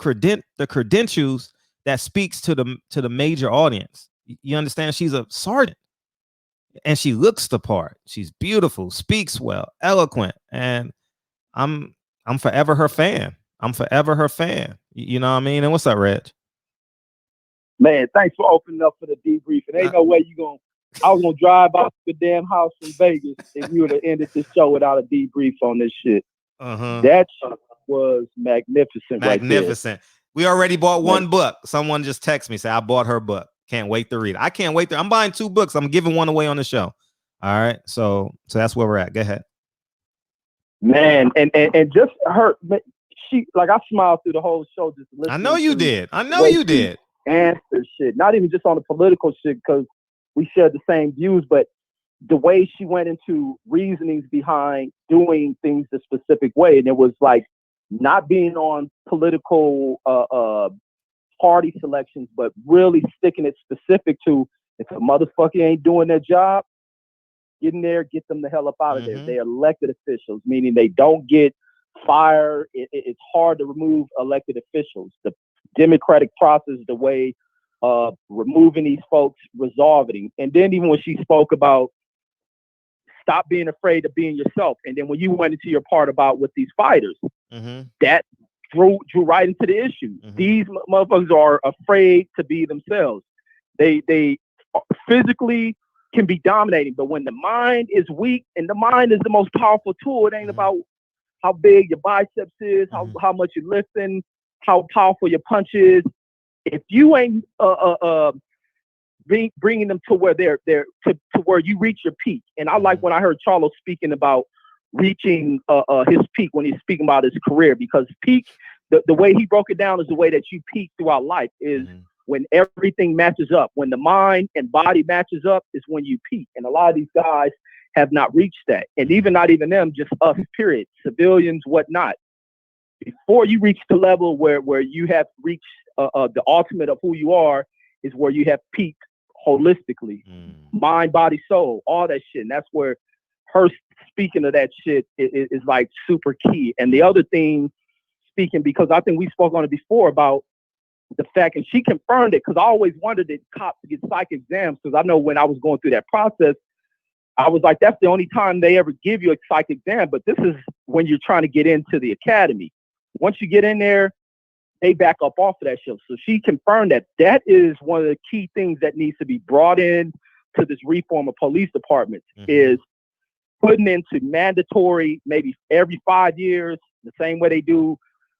S4: credentials that speaks to the major audience. You understand? She's a sergeant, and she looks the part. She's beautiful, speaks well, eloquent, and I'm forever her fan. I'm forever her fan. You know what I mean? And what's up, Reg?
S8: Man, thanks for opening up for the debrief. And ain't no way I was gonna drive out to the damn house in Vegas if you would have ended this show without a debrief on this shit. That was magnificent.
S4: Magnificent. Right, we already bought one book. Someone just texted me, say I bought her book. Can't wait to read it. I can't wait. I'm buying 2 books. I'm giving one away on the show. All right. So that's where we're at. Go ahead.
S8: Man, and just her, she, like, I smiled through the whole show just listening.
S4: I know you did.
S8: Answer shit, not even just on the political shit, because we share the same views, but the way she went into reasonings behind doing things a specific way, and it was like not being on political party selections, but really sticking it specific to if a motherfucker ain't doing their job, get in there, get them the hell up out of there. They're elected officials, meaning they don't get fired. It's hard to remove elected officials. The democratic process, the way removing these folks, resolving. And then even when she spoke about stop being afraid of being yourself, and then when you went into your part about with these fighters, that drew right into the issue. These motherfuckers are afraid to be themselves. They physically can be dominating, but when the mind is weak, and the mind is the most powerful tool, it ain't about how big your biceps is, how much you're lifting, how powerful your punch is. If you ain't bringing them to where they're to where you reach your peak. And I like when I heard Charlo speaking about reaching his peak when he's speaking about his career, because peak, the way he broke it down is the way that you peak throughout life is when everything matches up. When the mind and body matches up is when you peak. And a lot of these guys have not reached that. And not even them, just us, period, civilians, whatnot. Before you reach the level where you have reached the ultimate of who you are, is where you have peaked holistically, mind, body, soul, all that shit. And that's where her speaking of that shit is like super key. And the other thing, speaking, because I think we spoke on it before about the fact, and she confirmed it, because I always wondered if cops get psych exams, because I know when I was going through that process, I was like, that's the only time they ever give you a psych exam. But this is when you're trying to get into the academy. Once you get in there, they back up off of that shit. So she confirmed that is one of the key things that needs to be brought in to this reform of police departments, is putting into mandatory, maybe every 5 years, the same way they do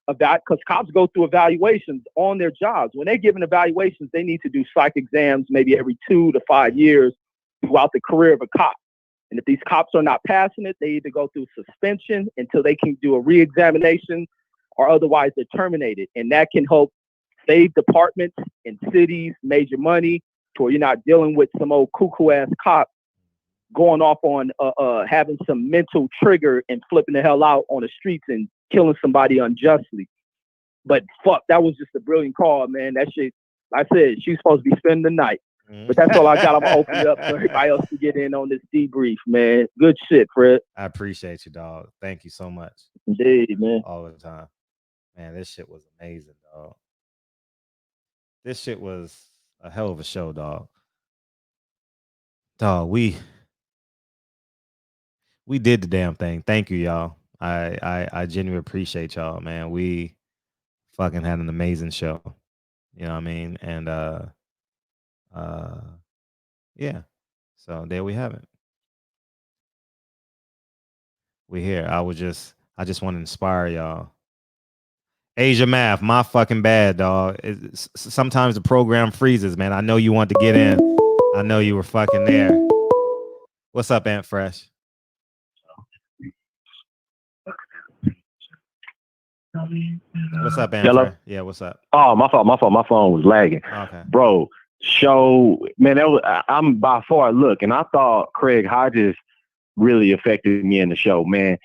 S8: about, because cops go through evaluations on their jobs. When they're given evaluations, they need to do psych exams maybe every 2 to 5 years throughout the career of a cop. And if these cops are not passing it, they either go through suspension until they can do a re-examination, or otherwise they're terminated. And that can help save departments and cities major money, to where you're not dealing with some old cuckoo ass cop going off on having some mental trigger and flipping the hell out on the streets and killing somebody unjustly. But fuck, that was just a brilliant call, man. That shit, like I said, she's supposed to be spending the night. But that's all I got. I'm gonna open it up so everybody else can get in on this debrief, man. Good shit, Fred.
S4: I appreciate you, dog. Thank you so much.
S8: Indeed, man.
S4: All the time. Man, this shit was amazing, dog. This shit was a hell of a show, dog. Dog, we we did the damn thing. Thank you, y'all. I genuinely appreciate y'all, man. We fucking had an amazing show. You know what I mean? And yeah. So there we have it. We here. I just want to inspire y'all. Asia Math, my fucking bad, dog. Sometimes the program freezes, man. I know you want to get in. I know you were fucking there. What's up, Aunt Fresh? What's up, Aunt
S11: Hello?
S4: Fresh? Yeah, what's up?
S11: Oh, my fault. My phone was lagging.
S4: Okay.
S11: Bro, show, man, I'm by far, look, and I thought Craig Hodges really affected me in the show, man.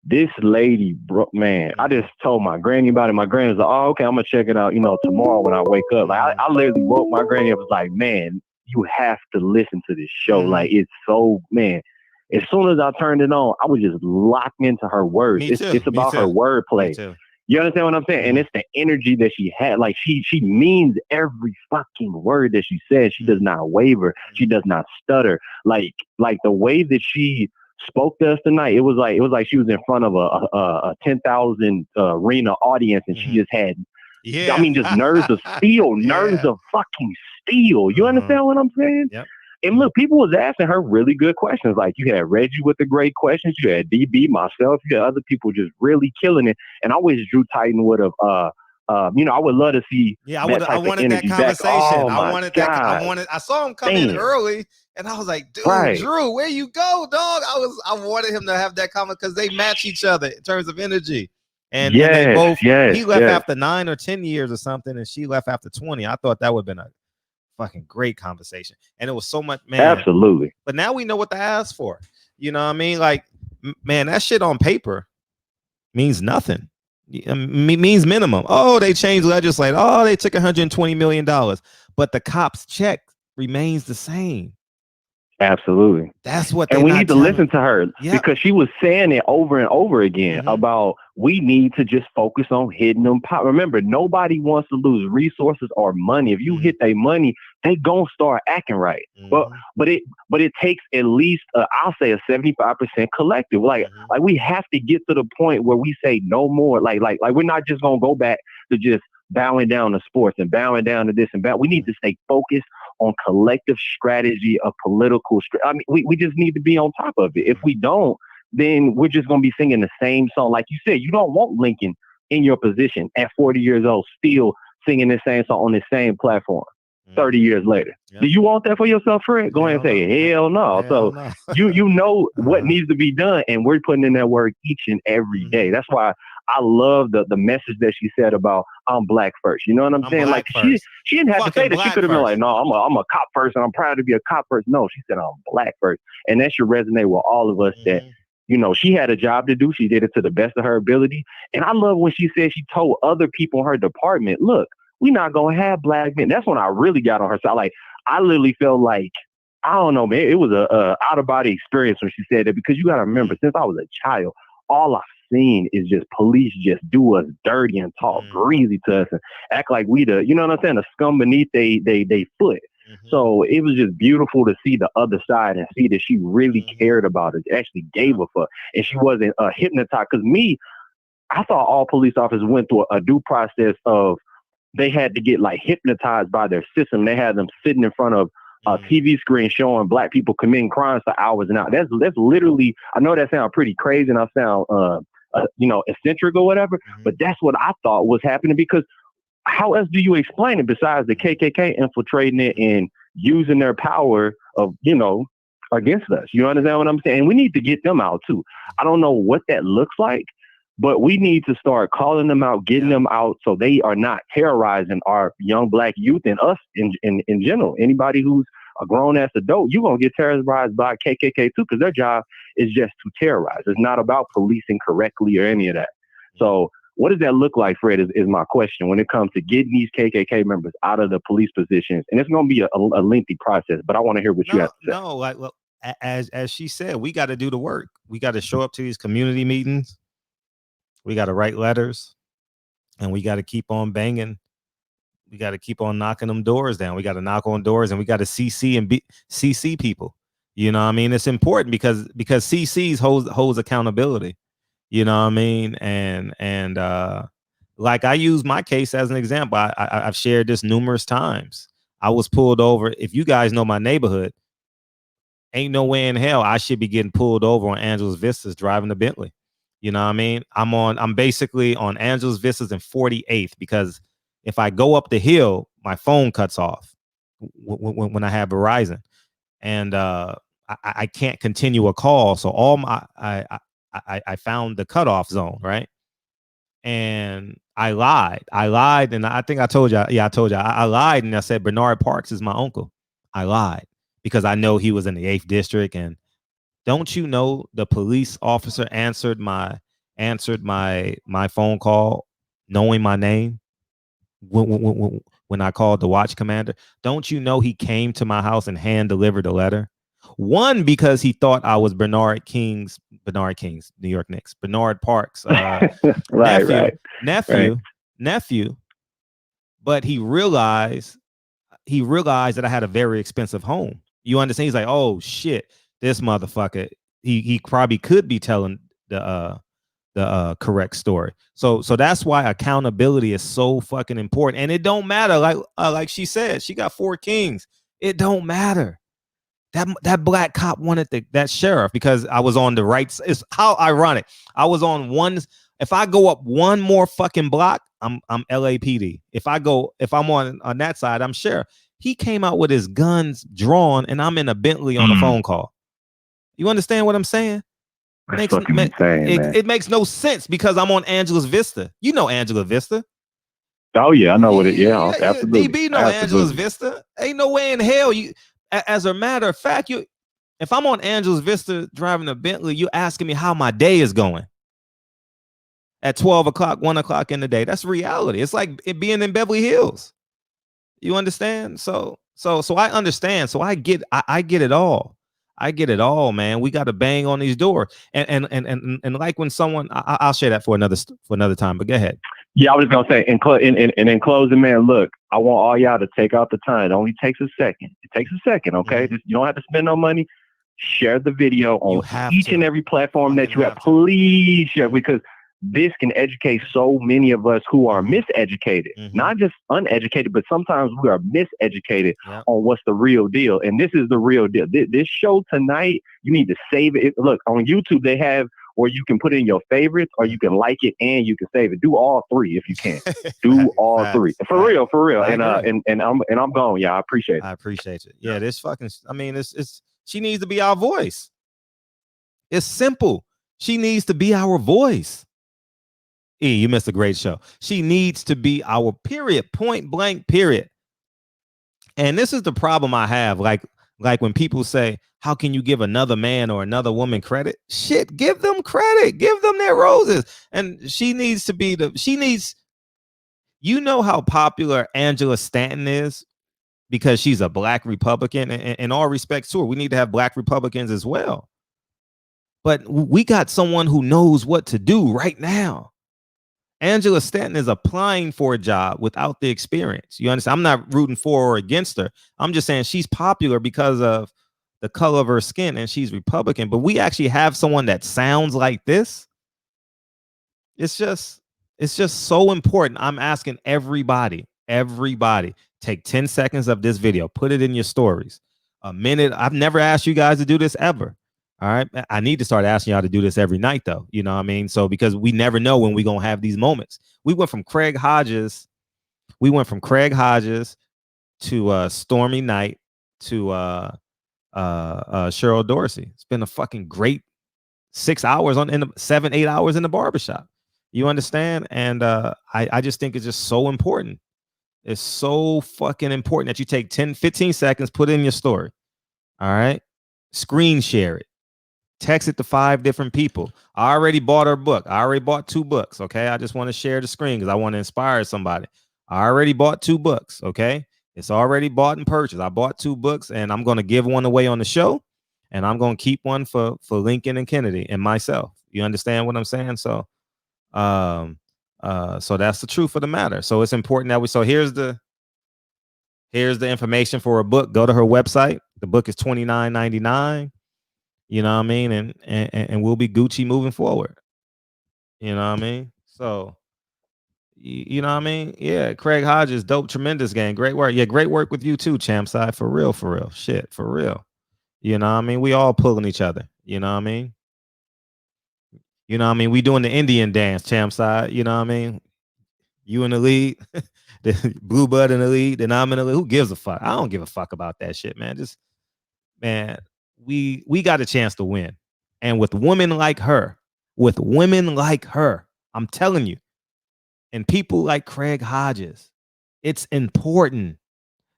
S11: This lady, bro, man, I just told my granny about it. My granny was like, oh, okay, I'm going to check it out, tomorrow when I wake up. Like, I literally woke my granny up. Was like, man, you have to listen to this show. Like, it's so, man, as soon as I turned it on, I was just locked into her words. It's about her wordplay. You understand what I'm saying? And it's the energy that she had. Like, she means every fucking word that she says. She does not waver. She does not stutter. Like the way that she spoke to us tonight, it was like she was in front of a 10,000 arena audience, and she just had, I mean, just nerves of steel, nerves of fucking steel. You understand what I'm saying?
S4: Yep.
S11: And look, people was asking her really good questions. Like, you had Reggie with the great questions. You had DB, myself. You had other people just really killing it. And I wish Drew Titan would have, I would love to see.
S4: Yeah, I wanted that conversation.
S11: Oh,
S4: I saw him come in early, and I was like, dude, Drew, where you go, dog? I wanted him to have that comment because they match each other in terms of energy. And they both, he left after 9 or 10 years or something, and she left after 20. I thought that would have been a fucking great conversation. And it was so much, man.
S11: Absolutely.
S4: But now we know what to ask for. You know what I mean? Like, man, that shit on paper means nothing. Means minimum. Oh, they changed legislation. Oh, they took $120 million. But the cops' check remains the same.
S11: Absolutely.
S4: That's what.
S11: And we need to listen to her because she was saying it over and over again about we need to just focus on hitting them. Remember, nobody wants to lose resources or money. If you hit their money, they gonna start acting right. But it takes at least I'll say a 75% collective. Like we have to get to the point where we say no more. Like we're not just gonna go back to just bowing down to sports and bowing down to this and that. We need to stay focused on collective strategy of political. I mean, we just need to be on top of it. If we don't, then we're just going to be singing the same song. Like you said, you don't want Lincoln in your position at 40 years old, still singing the same song on the same platform 30 years later. Do you want that for yourself, Fred? Go ahead and say, hell no. You know what needs to be done, and we're putting in that work each and every day. That's why I love the message that she said about I'm black first. You know what I'm saying? Like she didn't have to say that. She could have been like, no, I'm a cop first and I'm proud to be a cop first. No, she said I'm black first. And that should resonate with all of us that, she had a job to do. She did it to the best of her ability. And I love when she said she told other people in her department, look, we're not going to have black men. That's when I really got on her side. Like, I literally felt like, I don't know, man, it was a out of body experience when she said that, because you got to remember, since I was a child, all I've seen is just police just do us dirty and talk greasy to us and act like we the, you know what I'm saying, the scum beneath they foot. So it was just beautiful to see the other side and see that she really cared about it, actually gave a fuck, and she wasn't hypnotized. Because I thought all police officers went through a due process of they had to get like hypnotized by their system. They had them sitting in front of a TV screen showing black people committing crimes for hours and hours. That's literally, I know that sounds pretty crazy and I sound eccentric or whatever, but that's what I thought was happening, because how else do you explain it besides the KKK infiltrating it and using their power of, against us? You understand what I'm saying? And we need to get them out too. I don't know what that looks like, but we need to start calling them out, getting them out, so they are not terrorizing our young black youth and us in general. Anybody who's a grown-ass adult, you're going to get terrorized by KKK too, because their job is just to terrorize. It's not about policing correctly or any of that. So what does that look like, Fred, is my question when it comes to getting these KKK members out of the police positions? And it's going to be a lengthy process, but I want to hear what you have to say.
S4: No, like, well, as she said, we got to do the work. We got to show up to these community meetings. We got to write letters, and we got to keep on banging. We got to keep on knocking them doors down. We got to knock on doors, and we got to CC people. You know what I mean? It's important because CC's holds accountability. You know what I mean? And like I use my case as an example. I've shared this numerous times. I was pulled over. If you guys know my neighborhood, ain't no way in hell I should be getting pulled over on Angeles Vistas driving a Bentley. You know what I mean? I'm basically on Angeles Vistas and 48th because if I go up the hill, my phone cuts off when I have Verizon, and I can't continue a call. So I found the cutoff zone, right? And I lied, and I think I told you. Yeah, I told you. I lied, and I said Bernard Parks is my uncle. I lied because I know he was in the 8th district, and don't you know the police officer answered my phone call knowing my name when I called the watch commander? Don't you know he came to my house and hand delivered a letter? One, because he thought I was Bernard King's, New York Knicks, Bernard Parks, nephew. But he realized that I had a very expensive home. You understand? He's like, oh shit, this motherfucker. He probably could be telling the correct story. So that's why accountability is so fucking important. And it don't matter. Like she said, she got 4 kings. It don't matter. That black cop wanted that sheriff because I was on the right. It's how ironic. I was on one. If I go up one more fucking block, I'm LAPD. If I'm on that side, I'm sheriff. He came out with his guns drawn, and I'm in a Bentley on a phone call. You understand what I'm saying? It makes no sense because I'm on Angeles Vista. You know Angela Vista.
S11: Oh yeah, I know what it. Yeah, absolutely.
S4: DB know Angeles Vista. Ain't no way in hell you. As a matter of fact, if I'm on Angeles Vista driving a Bentley, you're asking me how my day is going at 12 o'clock, 1 o'clock in the day. That's reality. It's like it being in Beverly Hills. You understand? So I understand. So I get it all. I get it all, man. We got to bang on these doors. And like when someone, I'll share that for another time, but go ahead.
S11: Yeah, I was gonna say, in closing, man, look, I want all y'all to take out the time. It only takes a second. It takes a second, okay?
S4: Mm-hmm.
S11: You don't have to spend no money. Share the video on each and every platform that you have. Please share, because this can educate so many of us who are miseducated, not just uneducated, but sometimes we are miseducated on what's the real deal. And this is the real deal. This show tonight, you need to save it. Look, on YouTube, they have where you can put in your favorites, or you can like it and you can save it. Do all 3 if you can. Do all 3 for real. And I'm gone. Yeah, I appreciate it.
S4: I appreciate it. Yeah, this fucking. I mean, it's she needs to be our voice. It's simple. She needs to be our voice. You missed a great show. She needs to be our period, point blank, period. And this is the problem I have. Like when people say, how can you give another man or another woman credit? Shit, give them credit. Give them their roses. And she needs to be you know how popular Angela Stanton is because she's a black Republican. And in all respects to her, we need to have black Republicans as well. But we got someone who knows what to do right now. Angela Stanton is applying for a job without the experience. You understand? I'm not rooting for or against her. I'm just saying she's popular because of the color of her skin and she's Republican. But we actually have someone that sounds like this. It's just so important. I'm asking everybody, take 10 seconds of this video, put it in your stories. A minute. I've never asked you guys to do this ever. All right. I need to start asking y'all to do this every night, though. You know what I mean? So because we never know when we're going to have these moments. We went from Craig Hodges to Stormy Knight to Cheryl Dorsey. It's been a fucking great 6 hours 7-8 hours in the barbershop. You understand? And I just think it's just so important. It's so fucking important that you take 10-15 seconds, put it in your story. All right. Screen share it. Text it to 5 different people. I already bought her book. I already bought 2 books. Okay. I just want to share the screen because I want to inspire somebody. I already bought 2 books. Okay. It's already bought and purchased. I bought 2 books and I'm going to give one away on the show. And I'm going to keep one for Lincoln and Kennedy and myself. You understand what I'm saying? So, so that's the truth of the matter. So it's important that so here's the Here's the information for a book. Go to her website. The book is $29.99. You know what I mean? And we'll be Gucci moving forward. You know what I mean? So, you know what I mean? Yeah, Craig Hodges, dope, tremendous game. Great work. Yeah, great work with you too, Champ Side. For real, for real. Shit, for real. You know what I mean? We all pulling each other. You know what I mean? You know what I mean? We doing the Indian dance, Champ Side. You know what I mean? You in the lead, the Blue Bud in the lead, then I'm in the lead. Who gives a fuck? I don't give a fuck about that shit, man. Just, man, we got a chance to win. And with women like her, I'm telling you, and people like Craig Hodges, it's important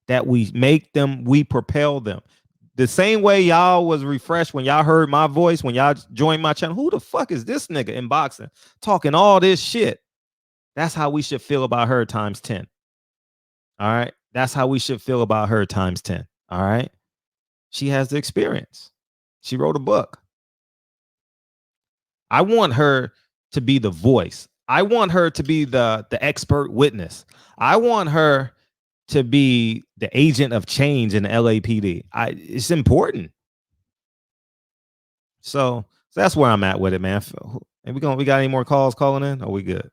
S4: that we make them, we propel them. The same way y'all was refreshed when y'all heard my voice, when y'all joined my channel. Who the fuck is this nigga in boxing talking all this shit? That's how we should feel about her times 10. All right. That's how we should feel about her times 10. All right. She has the experience. She wrote a book. I want her to be the voice. I want her to be the expert witness. I want her to be the agent of change in the LAPD. It's important. So that's where I'm at with it, man. And we got any more calls calling in? Are we good?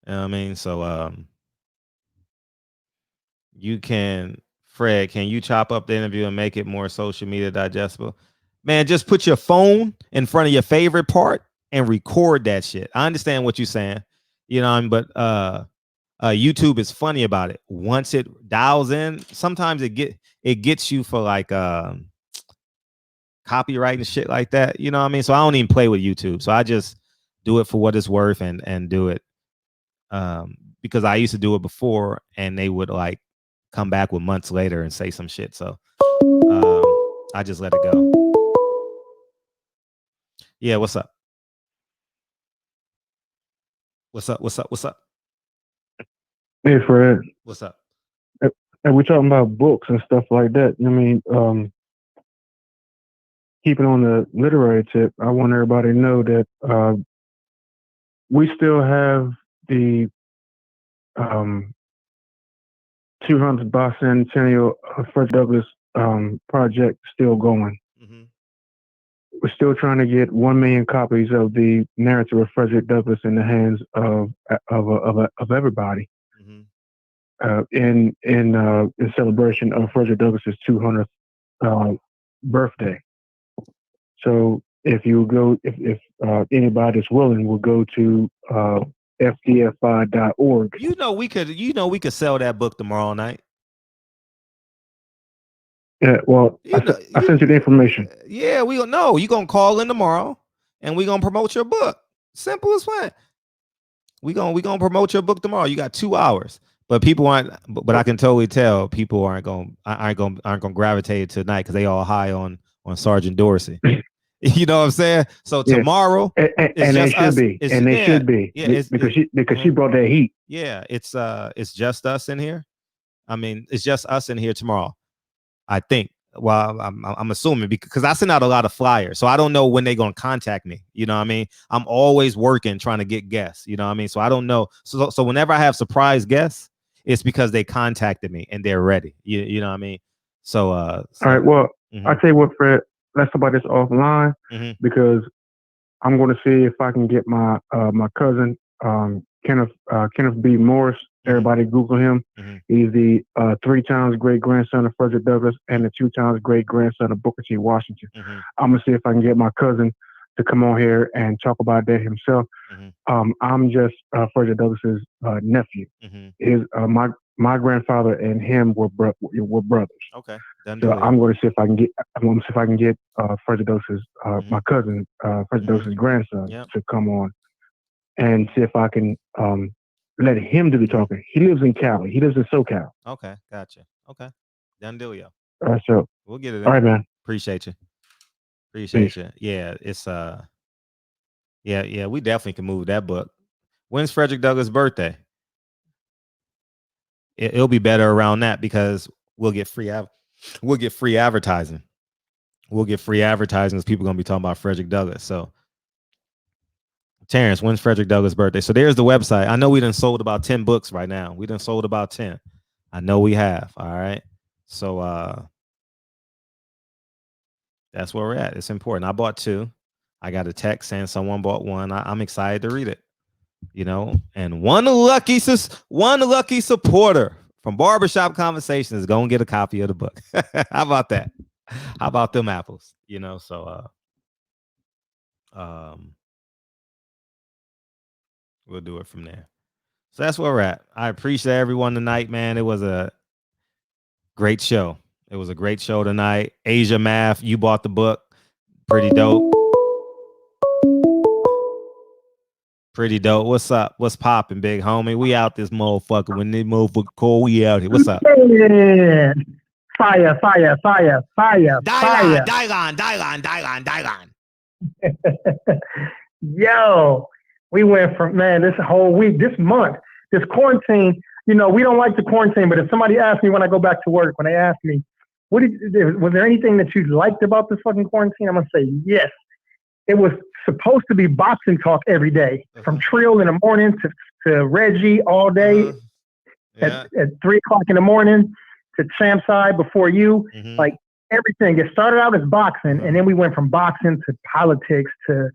S4: You know what I mean? So you can, Fred, can you chop up the interview and make it more social media digestible? Man, just put your phone in front of your favorite part and record that shit. I understand what you're saying, you know, but YouTube is funny about it. Once it dials in, sometimes it gets you for like copyright and shit like that. You know what I mean? So I don't even play with YouTube. So I just do it for what it's worth and do it. Because I used to do it before and they would like come back with months later and say some shit. So I just let it go. Yeah, what's up? What's up?
S10: Hey, Fred.
S4: What's up?
S10: And we're talking about books and stuff like that. I mean, keeping on the literary tip, I want everybody to know that we still have the 200th bicentennial Frederick Douglass project still going.
S4: Mm-hmm.
S10: We're still trying to get 1 million copies of the narrative of Frederick Douglass in the hands of everybody.
S4: Mm-hmm.
S10: In celebration of Frederick Douglass's 200th birthday. So if you go, if anybody that's willing will go to fdfi.org.
S4: You know we could sell that book tomorrow night.
S10: Yeah, well, I sent you the information.
S4: Yeah, we gonna know. You gonna call in tomorrow, and we gonna promote your book. Simple as that. We gonna promote your book tomorrow. You got 2 hours, but people aren't. But I can totally tell people aren't gonna gravitate tonight because they all high on Sergeant Dorsey. You know what I'm saying? So tomorrow,
S10: and they should be, and they should be, because she brought that heat.
S4: Yeah, it's just us in here. I mean, it's just us in here tomorrow. I think. Well, I'm assuming because I send out a lot of flyers, so I don't know when they're gonna contact me. You know what I mean? I'm always working trying to get guests. You know what I mean? So I don't know. So whenever I have surprise guests, it's because they contacted me and they're ready. You know what I mean? So all
S10: right. Well, I tell you what, Fred. Let's talk about this offline because I'm going to see if I can get my my cousin Kenneth B. Morris. Everybody Google him. He's the 3 times great grandson of Frederick Douglass and the 2 times great grandson of Booker T. Washington. I'm gonna see if I can get my cousin to come on here and talk about that himself. I'm just Frederick Douglass's nephew. His my grandfather and him were brothers.
S4: Okay.
S10: So I'm going to see if I can get Frederick Douglass's my cousin Frederick Douglass's grandson to come on and see if I can let him do the talking. He lives in Cali. He lives in SoCal.
S4: Okay, gotcha. Okay, done deal, yo.
S10: All right, so
S4: we'll get it in.
S10: All right, man.
S4: Appreciate you. Appreciate you. Yeah, it's yeah, we definitely can move that book. When's Frederick Douglass' birthday? It'll be better around that because we'll get free advertising. We'll get free advertising because people are gonna be talking about Frederick Douglass. So Terrence, when's Frederick Douglass' birthday? So there's the website. I know we done sold about 10 books right now. We done sold about 10. I know we have. All right. So that's where we're at. It's important. I bought 2. I got a text saying someone bought 1. I'm excited to read it. You know, and one lucky supporter from Barbershop Conversations is gonna get a copy of the book. How about that? How about them apples? You know, so we'll do it from there. So that's where we're at. I appreciate everyone tonight, man. It was a great show. It was a great show tonight. Asia Math, you bought the book. Pretty dope. Pretty dope. What's up? What's popping, big homie? We out this motherfucker. When this motherfucker call, we out here. What's up?
S7: Yeah. Fire.
S4: Dylan.
S7: Yo, we went from, man, this whole week, this month, this quarantine, you know, we don't like the quarantine, but if somebody asked me when I go back to work, when they ask me, was there anything that you liked about this fucking quarantine? I'm going to say yes. It was supposed to be boxing talk every day, from Trill in the morning to Reggie all day at 3 o'clock in the morning to Champside before you. Like everything. It started out as boxing, and then we went from boxing to politics to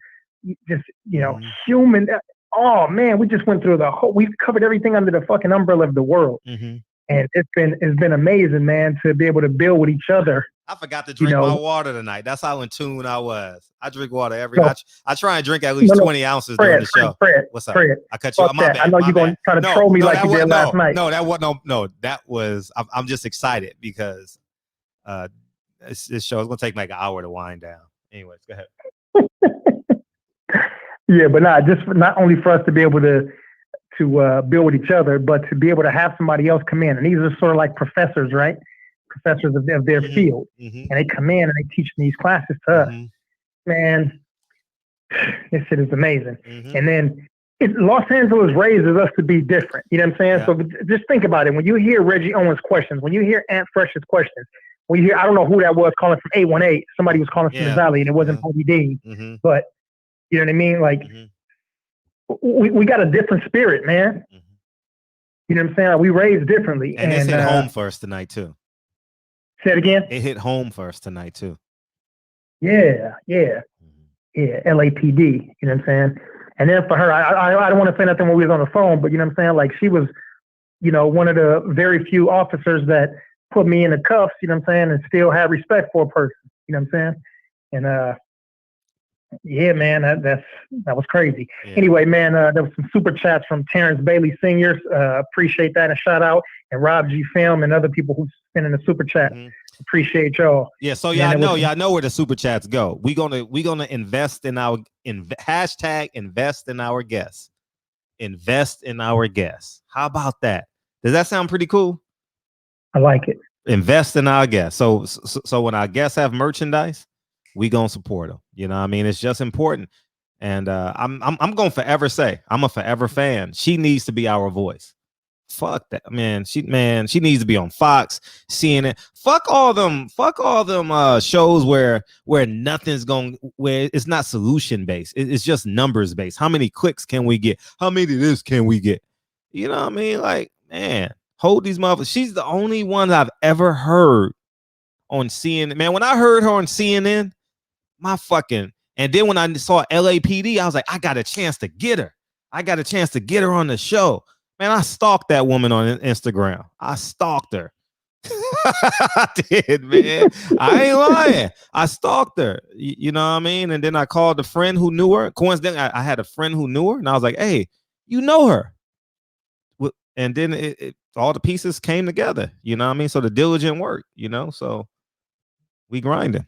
S7: just, you know, human. Oh man, we just went through we've covered everything under the fucking umbrella of the world. And it's been amazing, man, to be able to build with each other.
S4: I forgot to drink my water tonight. That's how in tune I was. I drink water I try and drink at least 20 ounces during the show.
S7: What's
S4: up? I cut you off. My bad.
S7: I know you're going to try to troll me like you did last night.
S4: That was, I'm just excited because this show is going to take like an hour to wind down. Anyways, go ahead.
S7: Yeah, but not only for us to be able to build with each other, but to be able to have somebody else come in. And these are sort of like professors, right? Professors of their field. And they come in and they teach these classes to us. Man, this shit is amazing. And then Los Angeles raises us to be different. You know what I'm saying? Yeah. So just think about it. When you hear Reggie Owens' questions, when you hear Ant Fresh's questions, when you hear, I don't know who that was calling from 818, somebody was calling from the Valley and it wasn't Bobby D. But you know what I mean? Like, we got a different spirit, man. You know what I'm saying? Like, we raised differently.
S4: And it's hit home for us tonight, too.
S7: Say it again?
S4: It hit home for us tonight, too.
S7: Yeah. LAPD, you know what I'm saying? And then for her, I don't want to say nothing when we was on the phone, but you know what I'm saying? Like, she was, you know, one of the very few officers that put me in the cuffs, you know what I'm saying, and still had respect for a person, you know what I'm saying? And, yeah, man, that was crazy. Yeah. Anyway, man, there was some super chats from Terrence Bailey Sr. Appreciate that, and shout out, and Rob G Film and other people who sent in the super chat. Appreciate y'all.
S4: Yeah, so y'all know where the super chats go. We gonna invest in our hashtag invest in our guests. Invest in our guests. How about that? Does that sound pretty cool?
S7: I like it.
S4: Invest in our guests. So when our guests have merchandise, we gonna support them. You know what I mean? It's just important. And I'm gonna forever say I'm a forever fan. She needs to be our voice. Fuck that, man. She needs to be on Fox, CNN. Fuck all them shows where nothing's going, where it's not solution based. It's just numbers based. How many clicks can we get? How many of this can we get? You know what I mean? Like, man, hold these motherfuckers. She's the only one I've ever heard on CNN. Man, when I heard her on CNN, and then when I saw LAPD, I was like, I got a chance to get her. I got a chance to get her on the show. Man, I stalked that woman on Instagram. I stalked her. I did, man. I ain't lying. I stalked her. You know what I mean? And then I called a friend who knew her. Coincidentally, I had a friend who knew her, and I was like, hey, you know her. And then all the pieces came together. You know what I mean? So the diligent work, you know? So we grinding.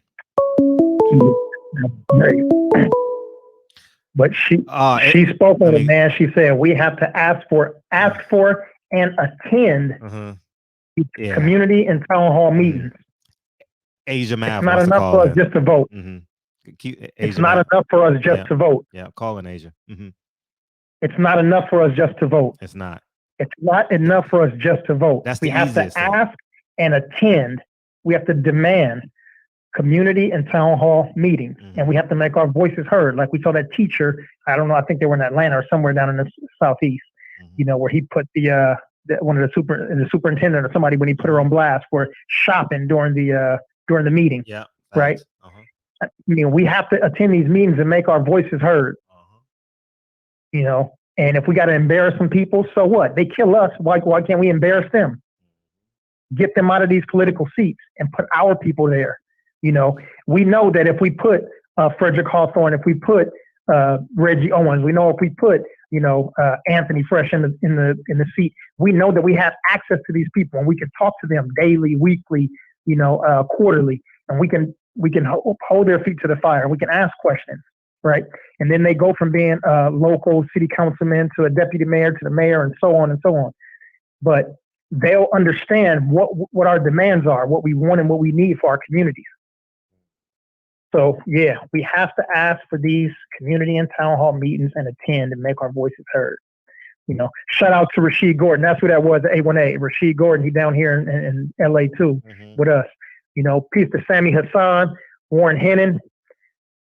S7: But she spoke on it, man. She said we have to ask for and attend community and town hall meetings.
S4: Asia Math.
S7: It's not enough for us just to vote. It's not enough for us just to vote.
S4: Yeah, calling Asia.
S7: It's not enough for us just to vote.
S4: It's not.
S7: It's not enough for us just to vote.
S4: That's
S7: we have to ask and attend. We have to demand. community and town hall meetings, and we have to make our voices heard. Like we saw that teacher, I don't know, I think they were in Atlanta or somewhere down in the southeast, you know, where he put the one of the superintendent or somebody, when he put her on blast for shopping during the meeting.
S4: Yeah.
S7: Right. I mean, we have to attend these meetings and make our voices heard. You know, and if we got to embarrass some people, so what? They kill us. Why can't we embarrass them? Get them out of these political seats and put our people there. You know, we know that if we put Frederick Hawthorne, if we put Reggie Owens, we know if we put, you know, Anthony Fresh in the seat, we know that we have access to these people and we can talk to them daily, weekly, you know, quarterly, and we can hold their feet to the fire. We can ask questions, right? And then they go from being a local city councilman to a deputy mayor to the mayor and so on and so on. But they'll understand what our demands are, what we want and what we need for our communities. So yeah, we have to ask for these community and town hall meetings and attend and make our voices heard. You know, shout out to Rasheed Gordon. That's who that was, A1A. Rasheed Gordon, he down here in LA too, with us. You know, peace to Sammy Hassan, Warren Hennon,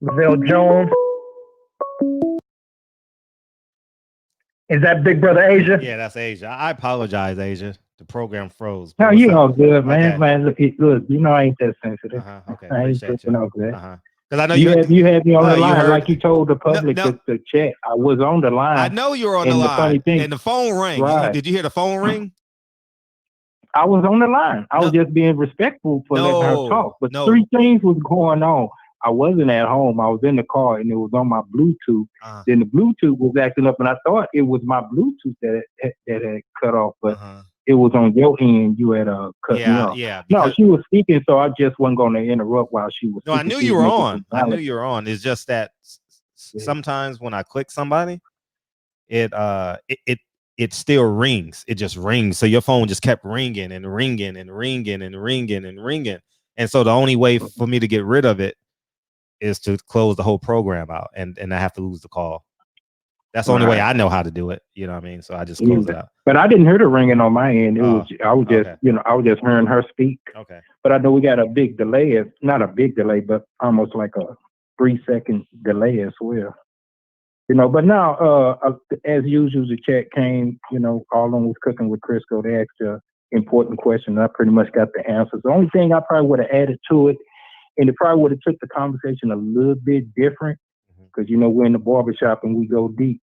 S7: Lavelle Jones. Is that Big Brother Asia?
S4: Yeah, that's Asia. I apologize, Asia. The program froze.
S14: No, you all good, man.
S4: Okay.
S14: Man, look, you know I ain't that sensitive.
S4: Okay,
S14: I ain't
S4: appreciate
S14: tripping
S4: you.
S14: off that.
S4: Because I know
S14: you had me on the line like you told the
S4: No,
S14: public
S4: no.
S14: to check. I was on the line.
S4: I know you were on the
S14: and
S4: line,
S14: funny thing,
S4: and the phone rang.
S14: Right.
S4: Did you hear the phone ring?
S14: I was on the line. I was just being respectful for letting her talk. But three things was going on. I wasn't at home. I was in the car, and it was on my Bluetooth. Then the Bluetooth was acting up, and I thought it was my Bluetooth that had cut off, but it was on your end. You had cut me off.
S4: Yeah.
S14: No, she was speaking, so I just wasn't going to interrupt while she was.
S4: No, I
S14: speaking.
S4: knew
S14: She
S4: you
S14: was
S4: were
S14: making
S4: on.
S14: some
S4: I knew
S14: valid-
S4: you were on. It's just that sometimes when I click somebody, it still rings. It just rings. So your phone just kept ringing and ringing and ringing and ringing and ringing. And so the only way for me to get rid of it is to close the whole program out and I have to lose the call. That's the only way I know how to do it. You know what I mean? So I just close it out.
S14: But I didn't hear the ringing on my end. I was just, I was just hearing her speak.
S4: Okay.
S14: But I know we got a big delay. Not a big delay, but almost like a 3-second delay as well. You know, but now, as usual, the chat came, you know, all on was cooking with Crisco. They asked an important question. And I pretty much got the answers. The only thing I probably would have added to it, and it probably would have took the conversation a little bit different, because, you know, we're in the barbershop and we go deep.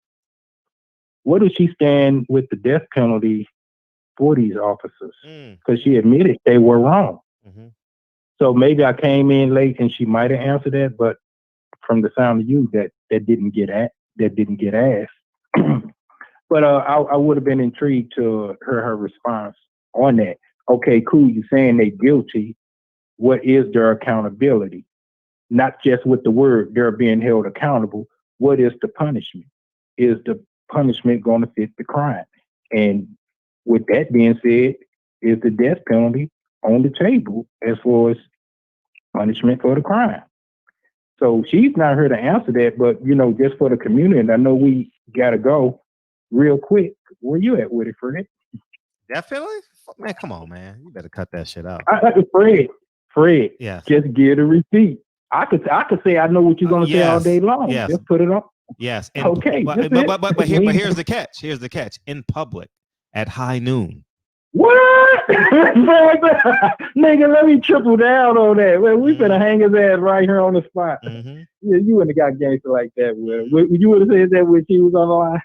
S14: What does she stand with the death penalty for these officers? Because she admitted they were wrong. So maybe I came in late and she might have answered that, but from the sound of you, that didn't get asked. But I would have been intrigued to hear her response on that. Okay, cool. You're saying they're guilty. What is their accountability? Not just with the word they're being held accountable. What is the punishment? Is the punishment going to fit the crime? And with that being said, is the death penalty on the table as far as punishment for the crime? So she's not here to answer that, but, you know, just for the community, and I know we got to go real quick. Where you at with it, Fred?
S4: Death penalty? Man, come on, man. You better cut that shit out.
S14: Fred,
S4: yes.
S14: Just get a receipt. I could say I know what you're going to say all day long.
S4: Yes.
S14: Just put it up.
S4: Yes.
S14: Okay.
S4: But here's the catch. Here's the catch. In public at high noon.
S14: What? Nigga, let me triple down on that. Man, we finna hang his ass right here on the spot. Yeah, you wouldn't have got gangster like that. You would have said that when she was on the line.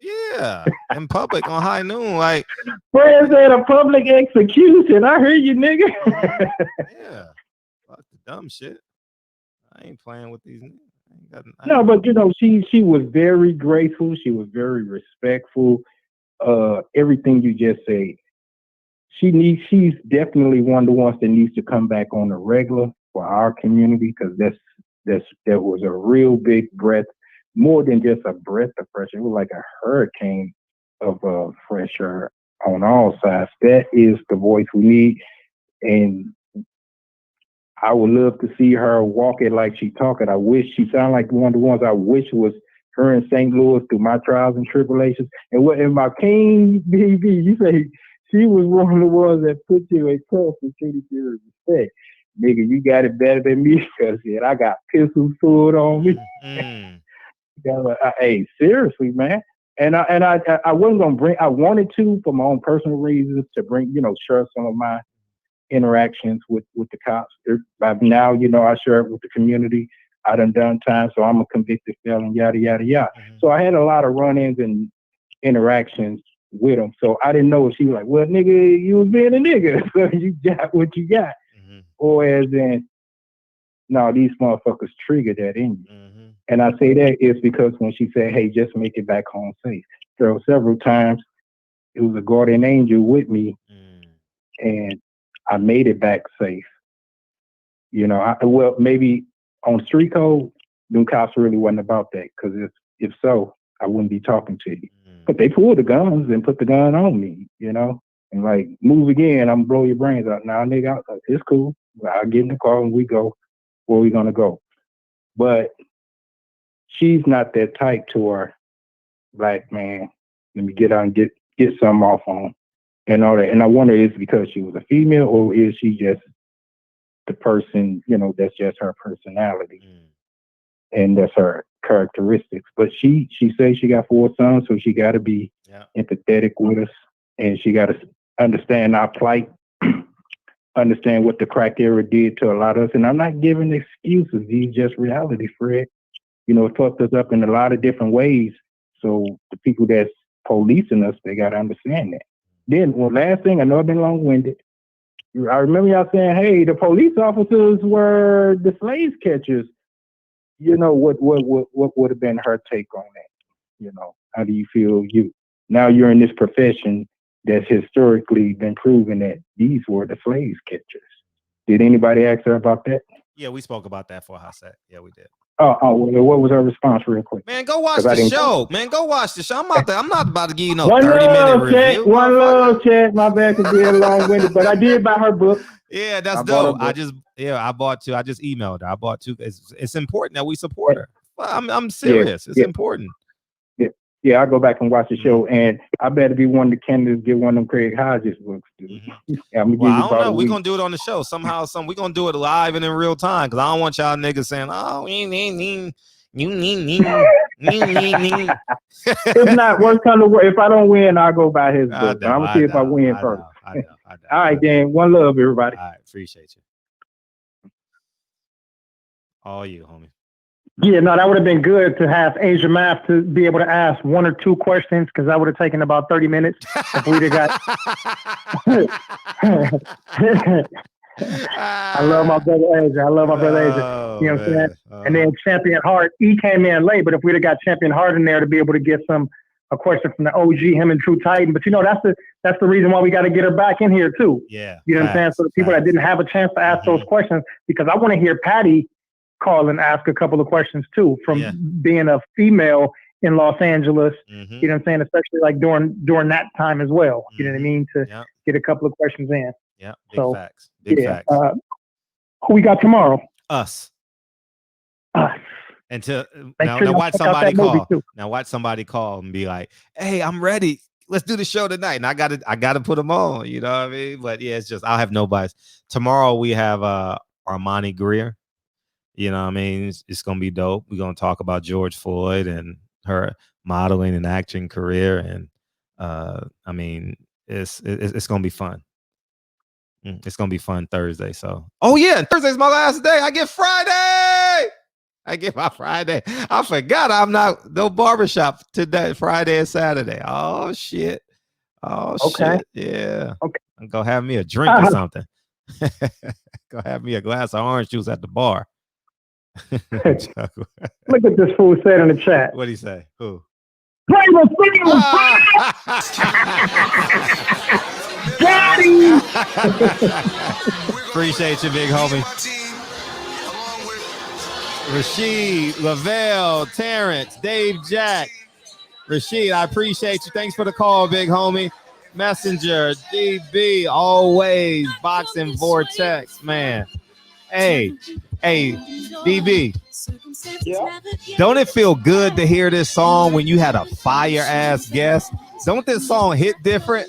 S4: Yeah. In public on high noon, like
S14: Fred said a public execution. I hear you, nigga.
S4: Yeah. Fuck the dumb shit. I ain't playing with these niggas.
S14: No, but you know, she was very grateful. She was very respectful. Everything you just said. She's definitely one of the ones that needs to come back on the regular for our community, because that was a real big breath, more than just a breath of fresh air. It was like a hurricane of fresh air on all sides. That is the voice we need, and I would love to see her walk it like she talk it. I wish she sounded like one of the ones I wish was her in St. Louis through my trials and tribulations. And what in my King BB, you say she was one of the ones that put you in trust and treated you with respect. nigga, you got it better than me because I got pistol sword on me. Hey, seriously, man. And I wasn't gonna bring. I wanted to for my own personal reasons to bring, share some of my interactions with the cops. By now, I share it with the community. I done time, so I'm a convicted felon. Yada yada yada. So I had a lot of run-ins and interactions with them. So I didn't know if she was like, "Well, nigga, you was being a nigga, so you got what you got," or as in, "No, these motherfuckers triggered that in you." And I say that is because when she said, "Hey, just make it back home safe," there were several times it was a guardian angel with me, and I made it back safe. Well, maybe on street code, them cops really wasn't about that, because if so, I wouldn't be talking to you. But they pulled the guns and put the gun on me, and like, move again, I'm gonna blow your brains out. Now, nigga, it's cool. I'll get in the car and we go where we gonna go. But she's not that type to her, black man, let me get out and get something off on and all that. And I wonder, is it because she was a female, or is she just the person, that's just her personality and that's her characteristics. But she says she got 4 sons, so she got to be empathetic with us, and she got to understand our plight, understand what the crack era did to a lot of us. And I'm not giving excuses; these just reality, Fred. It fucked us up in a lot of different ways. So the people that's policing us, they got to understand that. Then, last thing, I know I've been long-winded. I remember y'all saying, "Hey, the police officers were the slave catchers." What would have been her take on that? How do you feel? Now you're in this profession that's historically been proven that these were the slave catchers. Did anybody ask her about that?
S4: Yeah, we spoke about that for a hot sec. Yeah, we did.
S14: What was her response, real quick?
S4: Man, go watch the show. Man, go watch the show. I'm not about to give you no
S14: 30-minute
S4: review.
S14: One love, chat. My bad for being long-winded, but I did buy her book.
S4: Yeah, that's dope. I bought 2. I just emailed her. I bought 2. It's important that we support her. Well, I'm serious. It's important.
S14: Yeah, I'll go back and watch the show, and I better be one of the candidates get one of them Craig Hodges books, dude.
S4: I don't know. We're going to do it on the show somehow. We're going to do it live and in real time, because I don't want y'all niggas saying, "Oh,
S14: If not, worst come to work, if I don't win, I'll go buy his book. I'm going to see if I win first.
S4: I know.
S14: All right, Dan. One love, everybody.
S4: All right, appreciate you. All you, homie.
S7: Yeah, no, that would have been good to have Asia Math to be able to ask 1 or 2 questions, because that would have taken about 30 minutes if we'd have got. I love my brother Asia. You know what I'm saying? And then Champion Hart, he came in late, but if we'd have got Champion Hart in there to be able to get a question from the OG, him and True Titan. But that's the reason why we got to get her back in here too.
S4: Yeah.
S7: You know what I'm saying? So the people that didn't have a chance to ask those questions, because I want to hear Patty call and ask a couple of questions too, from being a female in Los Angeles, you know what I'm saying, especially like during that time as well. You know what I mean? To get a couple of questions in.
S4: Yeah, big facts. Big facts.
S7: Who we got tomorrow?
S4: Us. And
S7: now
S4: watch somebody call. Now watch somebody call and be like, "Hey, I'm ready. Let's do the show tonight." And I gotta put them on. You know what I mean? But yeah, it's just I'll have no bias. Tomorrow we have Armani Greer. You know what I mean? It's gonna be dope. We're gonna talk about George Floyd and her modeling and acting career, and I mean, it's gonna be fun. It's gonna be fun Thursday. So, Thursday's my last day. I get Friday. I get my Friday. I forgot I'm not no barbershop today. Friday and Saturday. Oh shit. Shit. Yeah. Okay. Go have me a drink or something. Go have me a glass of orange juice at the bar.
S7: Look at this fool said in the chat.
S4: What'd he say? Who? Appreciate you, big homie. Rashid, Lavelle, Terrence, Dave Jack. Rashid, I appreciate you. Thanks for the call, big homie. Messenger, DB, always boxing vortex, man. Hey, DB.
S14: Yeah.
S4: Don't it feel good to hear this song when you had a fire ass guest? Don't this song hit different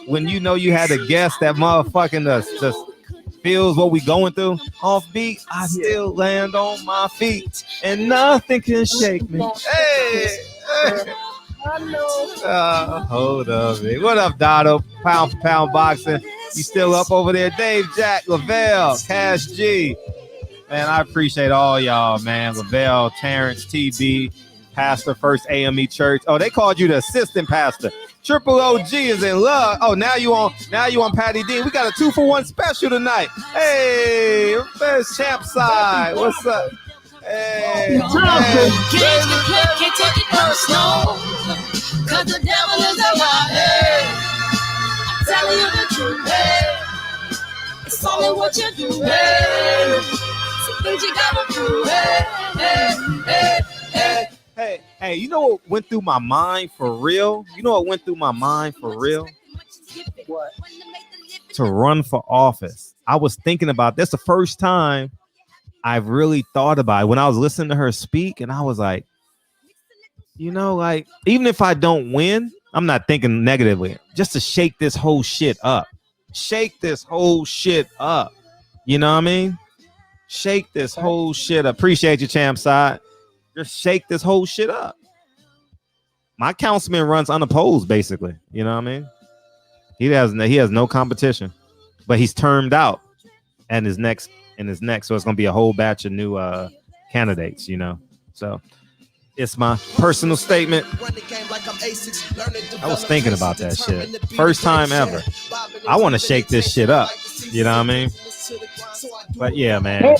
S4: when you know you had a guest that motherfucking just feels what we going through. Off beat, I still land on my feet, and nothing can shake me. Hey, hey.
S3: I know.
S4: Hold up, man. What up, Dotto? Pound for pound boxing. You still up over there? Dave, Jack, Lavelle, Cash G. Man, I appreciate all y'all, man. Lavelle, Terrence, TB, Pastor, First AME Church. Oh, they called you the assistant pastor. Triple OG is in love. Oh, now you on Patty D. We got a 2-for-1 special tonight. Hey, first champ side. What's up? Hey,
S2: Can't take it personal, cause the devil is a lie. I'm telling you the truth. Hey, it's only what you do. Hey, some things you gotta do.
S4: Hey, you know what went through my mind for real?
S3: What?
S4: To run for office. I was thinking about this the first time I've really thought about it when I was listening to her speak, and I was like, you know, like, even if I don't win, I'm not thinking negatively, just to shake this whole shit up. You know what I mean? Shake this whole shit up. Appreciate you, champ side. Just shake this whole shit up. My councilman runs unopposed, basically. You know what I mean? He has no competition, but he's termed out, and his next, so it's gonna be a whole batch of new candidates. You know, so it's my personal statement. I was thinking about that shit. First time ever. I want to shake this shit up. You know what I mean? But yeah, man.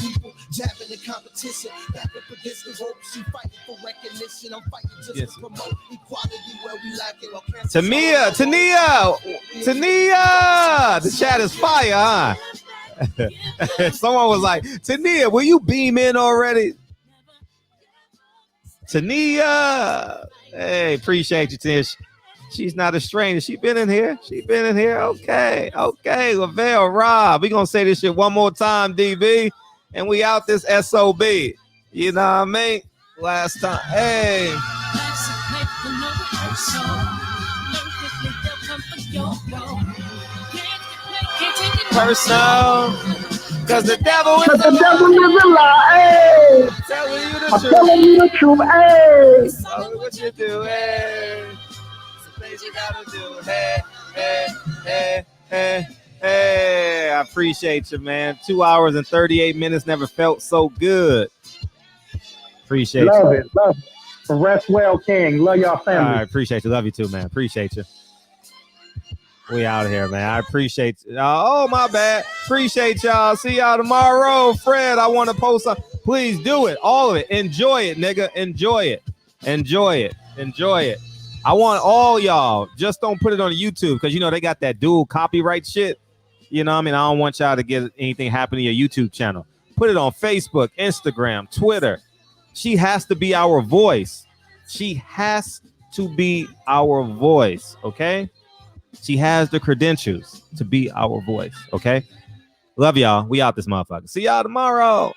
S4: Tania, the chat is fire, huh? Someone was like, Tania, will you beam in already? Tania, hey, appreciate you, Tish. She's not a stranger. She been in here. Okay. Lavelle, Rob, we gonna say this shit one more time, DB, and we out this SOB. You know what I mean? Last time. Hey. Personal, cause the devil is
S7: a lie. Hey. I'm telling you the truth. Hey.
S4: Oh, what you do? Hey. Things you gotta do. Hey. I appreciate you, man. 2 hours and 38 minutes never felt so good. Appreciate
S7: Love
S4: you.
S7: it. Rest well, King. Love y'all family.
S4: All right, appreciate you. Love you too, man. Appreciate you. We out here, man. I appreciate you. Oh, my bad. Appreciate y'all. See y'all tomorrow. Fred, I want to post something. Please do it. All of it. Enjoy it, nigga. Enjoy it. I want all y'all. Just don't put it on YouTube because, you know, they got that dual copyright shit. You know what I mean? I don't want y'all to get anything happen to your YouTube channel. Put it on Facebook, Instagram, Twitter. She has to be our voice. Okay? She has the credentials to be our voice. Okay? Love y'all. We out this motherfucker. See y'all tomorrow.